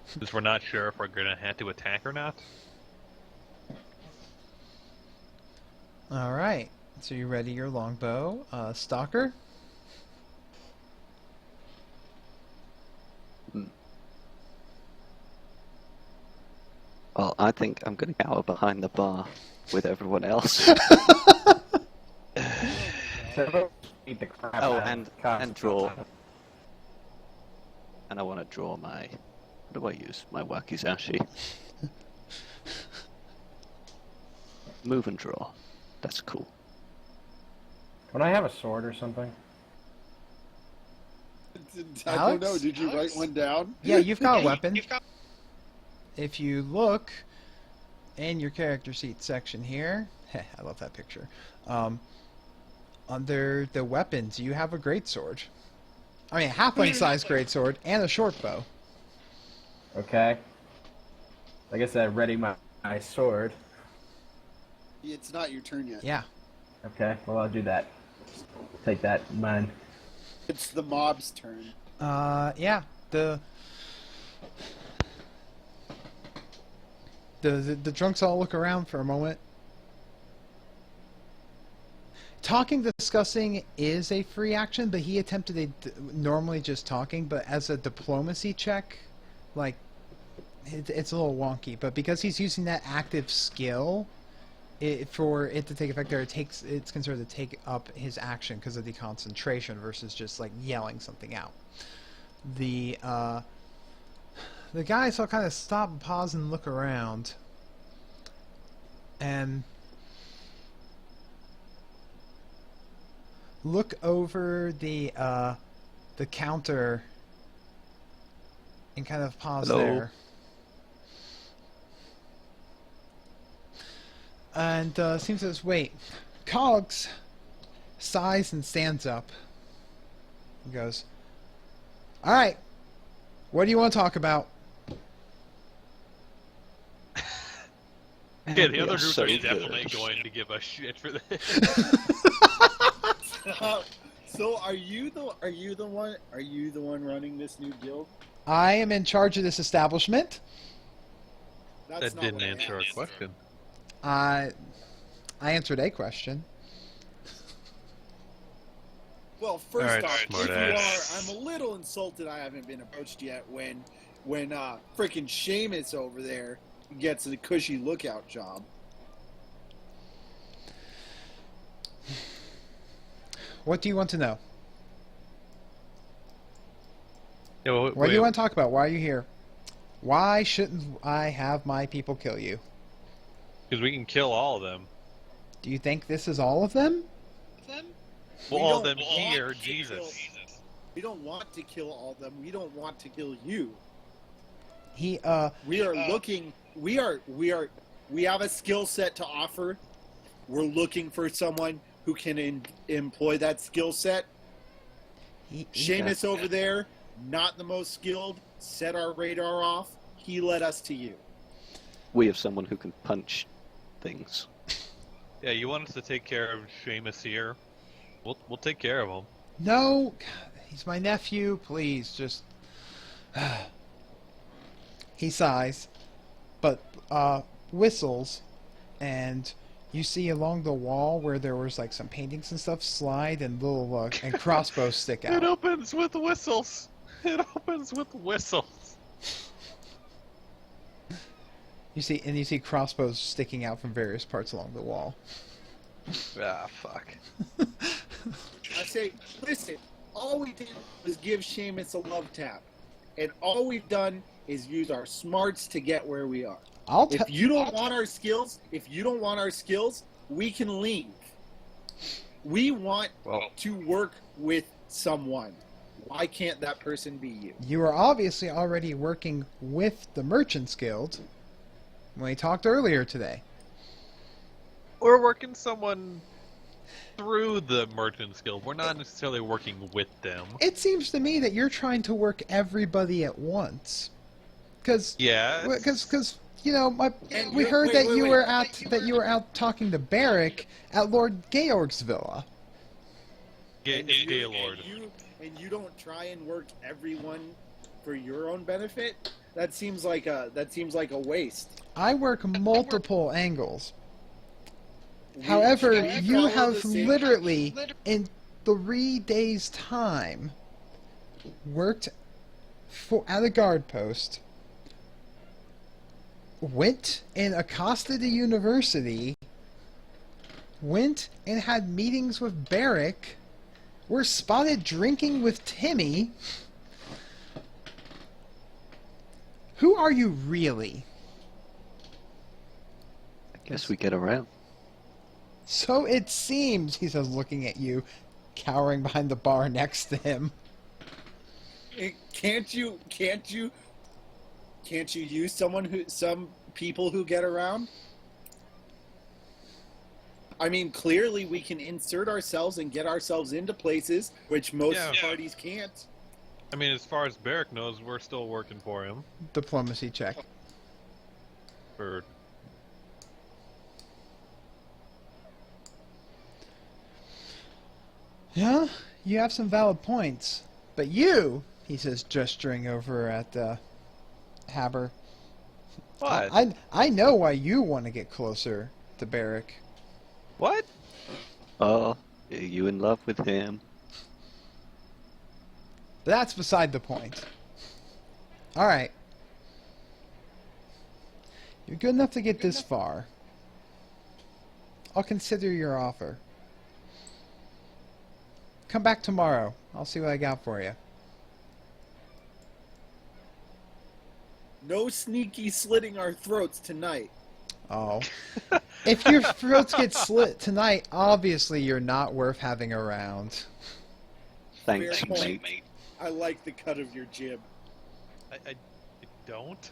since we're not sure if we're gonna have to attack or not. all right. So you ready your longbow, Stalker? Well, I think I'm going to cower behind the bar with everyone else. So, beat the crap Oh, out of and the draw. And I want to draw my... What do I use? My wakizashi. Move and draw. That's cool. Would I have a sword or something? I don't know. Did you write one down? Yeah, you've got a weapon. If you look in your character sheet section here, I love that picture. Under the weapons, you have a greatsword. I mean, a halfling-sized greatsword and a short bow. Okay. I guess I ready my sword. It's not your turn yet. Yeah. Okay, well I'll do that. Take that in mind. It's the mob's turn. Yeah. The drunks all look around for a moment. Talking, discussing is a free action, but he attempted normally just talking, but as a diplomacy check, like, it's a little wonky. But because he's using that active skill, for it to take effect there, it's considered to take up his action because of the concentration versus just like yelling something out. The guys all kind of stop and pause and look around, and look over the counter and kind of pause Hello. there. And seems as wait, Cogs sighs and stands up. He goes, "All right, what do you want to talk about?" Yeah, the other You're group so are good. definitely going to give us shit for this. So are you the one running this new guild? I am in charge of this establishment. That's That not didn't what I answer our asked. question. I answered a question. Well, first Alright, off, if you smartass. are, I'm a little insulted I haven't been approached yet when frickin' Seamus over there gets a cushy lookout job. What do you want to know? Yeah, well, What do you want to talk about? Why are you here? Why shouldn't I have my people kill you? Because we can kill all of them. Do you think this is all of them? Well, We all of don't them want here, to Jesus. kill- We don't want to kill all of them. We don't want to kill you. He We are looking. We have a skill set to offer. We're looking for someone who can employ that skill set. Seamus over there, not the most skilled, set our radar off. He led us to you. We have someone who can punch things. Yeah, you want us to take care of Seamus here? We'll take care of him. No, he's my nephew. Please, just. He sighs, but whistles, and you see along the wall where there was like some paintings and stuff slide, and little and crossbows stick It out. opens with whistles. It opens with whistles. You see crossbows sticking out from various parts along the wall. Ah, fuck. I say, listen, all we did was give Seamus a love tap. And all we've done is use our smarts to get where we are. If you don't want our skills, we can leave. We want to work with someone. Why can't that person be you? You are obviously already working with the Merchants Guild when we talked earlier today. We're working someone through the Merchants Guild. We're not necessarily working with them. It seems to me that you're trying to work everybody at once. Because you know, we heard that you were out talking to Barrick at Lord Georg's villa. Gaylord. And you don't try and work everyone for your own benefit? That seems like a waste. I work multiple angles. However, you have literally, in 3 days' time, worked at a guard post went and accosted the university, went and had meetings with Barrick, were spotted drinking with Timmy. Who are you really? I guess we get around. So it seems, he says, looking at you, cowering behind the bar next to him. Can't you use some people who get around? I mean, clearly we can insert ourselves and get ourselves into places which most parties can't. I mean, as far as Barrick knows, we're still working for him. Diplomacy check. For Yeah, you have some valid points. But you, he says, gesturing over at Haber. what? I know why you want to get closer to Barrick. What? Oh, are you in love with him? But that's beside the point. Alright. You're good enough to get this far. I'll consider your offer. Come back tomorrow. I'll see what I got for you. No sneaky slitting our throats tonight. Oh. If your throats get slit tonight, obviously you're not worth having around. Thanks, Fair point. mate. I like the cut of your jib. I don't.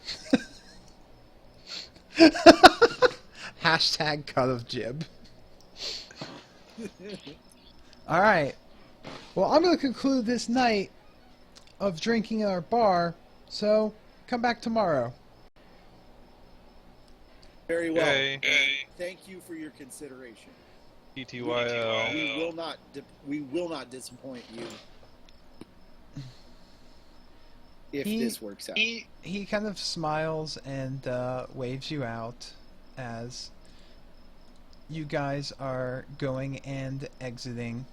Hashtag cut of jib. Alright. Well, I'm going to conclude this night of drinking in our bar, so come back tomorrow. Very well. Okay. Thank you for your consideration. TTYL. We will not disappoint you. If He- this works out. He kind of smiles and waves you out as you guys are going and exiting.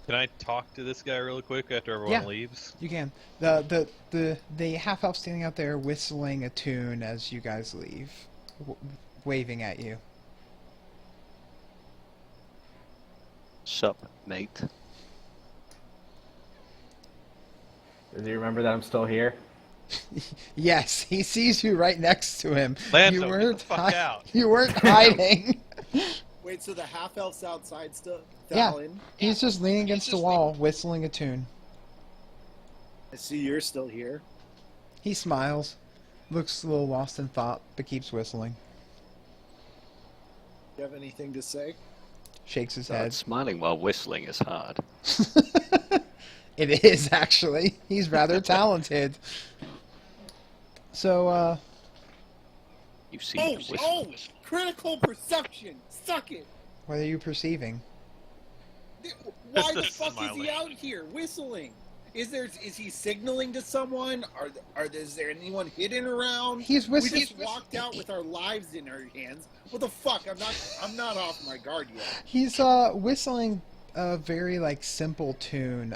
Can I talk to this guy real quick after everyone Yeah. leaves? You can. The half elf standing out there whistling a tune as you guys leave, waving at you. Sup, mate. Does he remember that I'm still here? Yes, he sees you right next to him. Lanto, you get weren't the fuck out. You weren't hiding. Wait, so the half elf's outside still? Yeah. Thalin? He's just leaning against the wall, whistling a tune. I see you're still here. He smiles, looks a little lost in thought, but keeps whistling. You have anything to say? Shakes his God, head. smiling while whistling is hard. It is, actually. He's rather talented. So, You see me whistle. Critical perception! Suck it! what are you perceiving? Why the Just fuck is smiling. he out here whistling? Is he signaling to someone? Is there anyone hidden around? He's We whistling. just walked out with our lives in our hands. What the fuck? I'm not off my guard yet. He's whistling a very simple tune.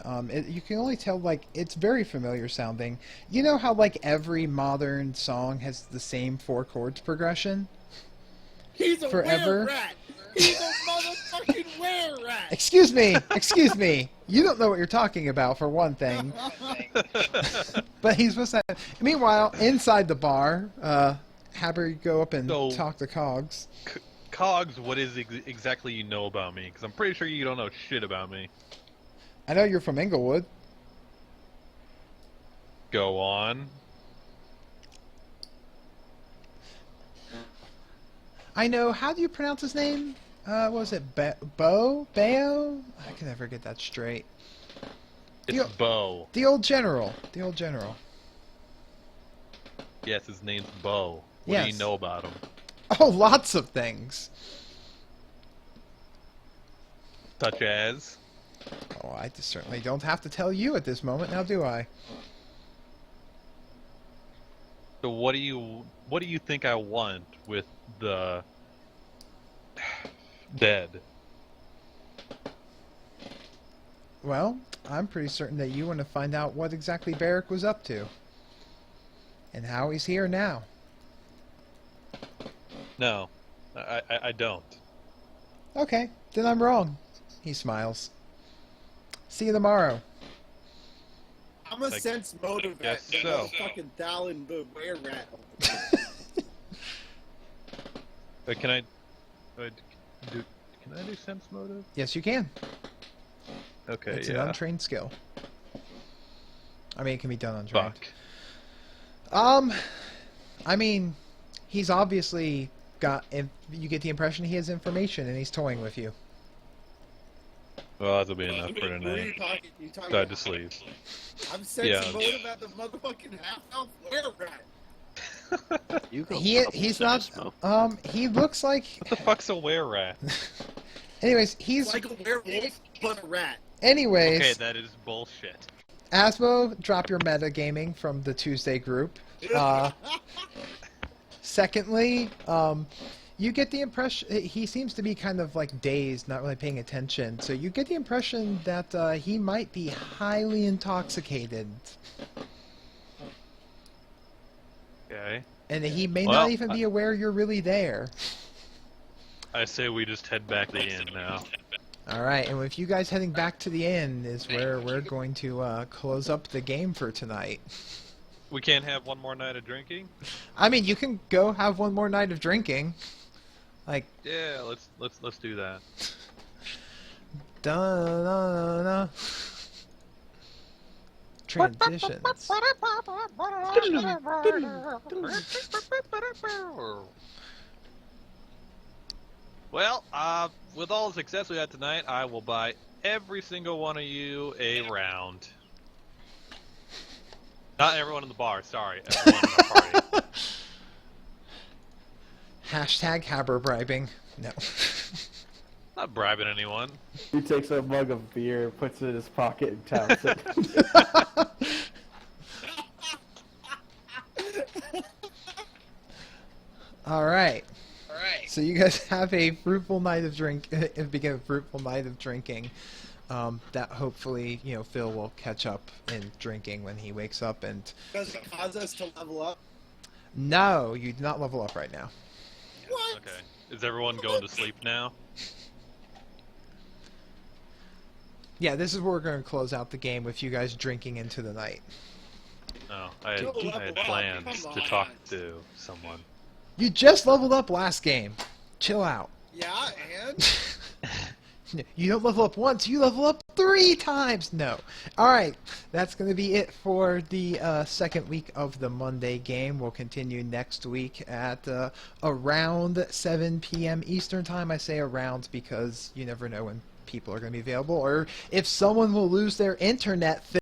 You can only tell it's very familiar sounding. You know how every modern song has the same 4 chords progression? He's a Forever? were-rat! He's a motherfucking were-rat! Excuse me, excuse me. You don't know what you're talking about, for one thing. But he's whistling. Meanwhile, inside the bar, Haber, you go up and So- talk to Cogs. Cogs, what is exactly you know about me? Because I'm pretty sure you don't know shit about me. I know you're from Inglewood. Go on. I know. How do you pronounce his name? What was it? Bao? I can never get that straight. It's Yo- Bo. The old general. The old general. Yes, his name's Bo. What do Yes. you know about him? Oh, lots of things. Such as? Oh, I just certainly don't have to tell you at this moment, now do I? So what do you think I want with the dead? Well, I'm pretty certain that you want to find out what exactly Barrick was up to. And how he's here now. No, I don't. Okay, then I'm wrong. He smiles. See you tomorrow. I'm a Like, sense motive guess rat. so. Fucking Dallin the were rat. But can I do sense motive? Yes, you can. Okay, It's an yeah. untrained skill. I mean, it can be done untrained. Fuck. I mean, he's obviously got. You get the impression he has information, and he's toying with you. Well, that'll be enough for What are tonight. you talking Tried about? to sleep. I'm sensing Yeah. motive at the motherfucking half-elf were rat. You got He's not. Smoke. He looks like. What the fuck's a were rat? Anyways, It's he's. like a werewolf, but a rat. Anyways, Okay, that is bullshit. Asmo, drop your metagaming from the Tuesday group. Secondly, you get the impression he seems to be kind of like dazed, not really paying attention. So you get the impression that he might be highly intoxicated, Okay. and he may Well, not even be aware you're really there. I say we just head back to the inn now. All right, and with you guys heading back to the inn is where we're going to close up the game for tonight. We can't have one more night of drinking? I mean, you can go have one more night of drinking. Like, Yeah, let's do that. da-na-na-na. Transitions. Well, with all the success we had tonight, I will buy every single one of you a round. Not everyone in the bar, sorry. Everyone in our party. Hashtag Haber bribing. No. Not bribing anyone. He takes a mug of beer, puts it in his pocket, and taps it. All right. So you guys have a fruitful night of begin a fruitful night of drinking. That hopefully, Phil will catch up in drinking when he wakes up. And Does it cause us to level up? no, you do not level up right now. What? Okay. Is everyone going to sleep now? Yeah, this is where we're going to close out the game with you guys drinking into the night. No, I Go had level up, plans come to on. talk to someone. You just leveled up last game. Chill out. Yeah, and? You don't level up once, you level up 3 times! No. Alright, that's going to be it for the second week of the Monday game. We'll continue next week at around 7 p.m. Eastern Time. I say around because you never know when people are going to be available, or if someone will lose their internet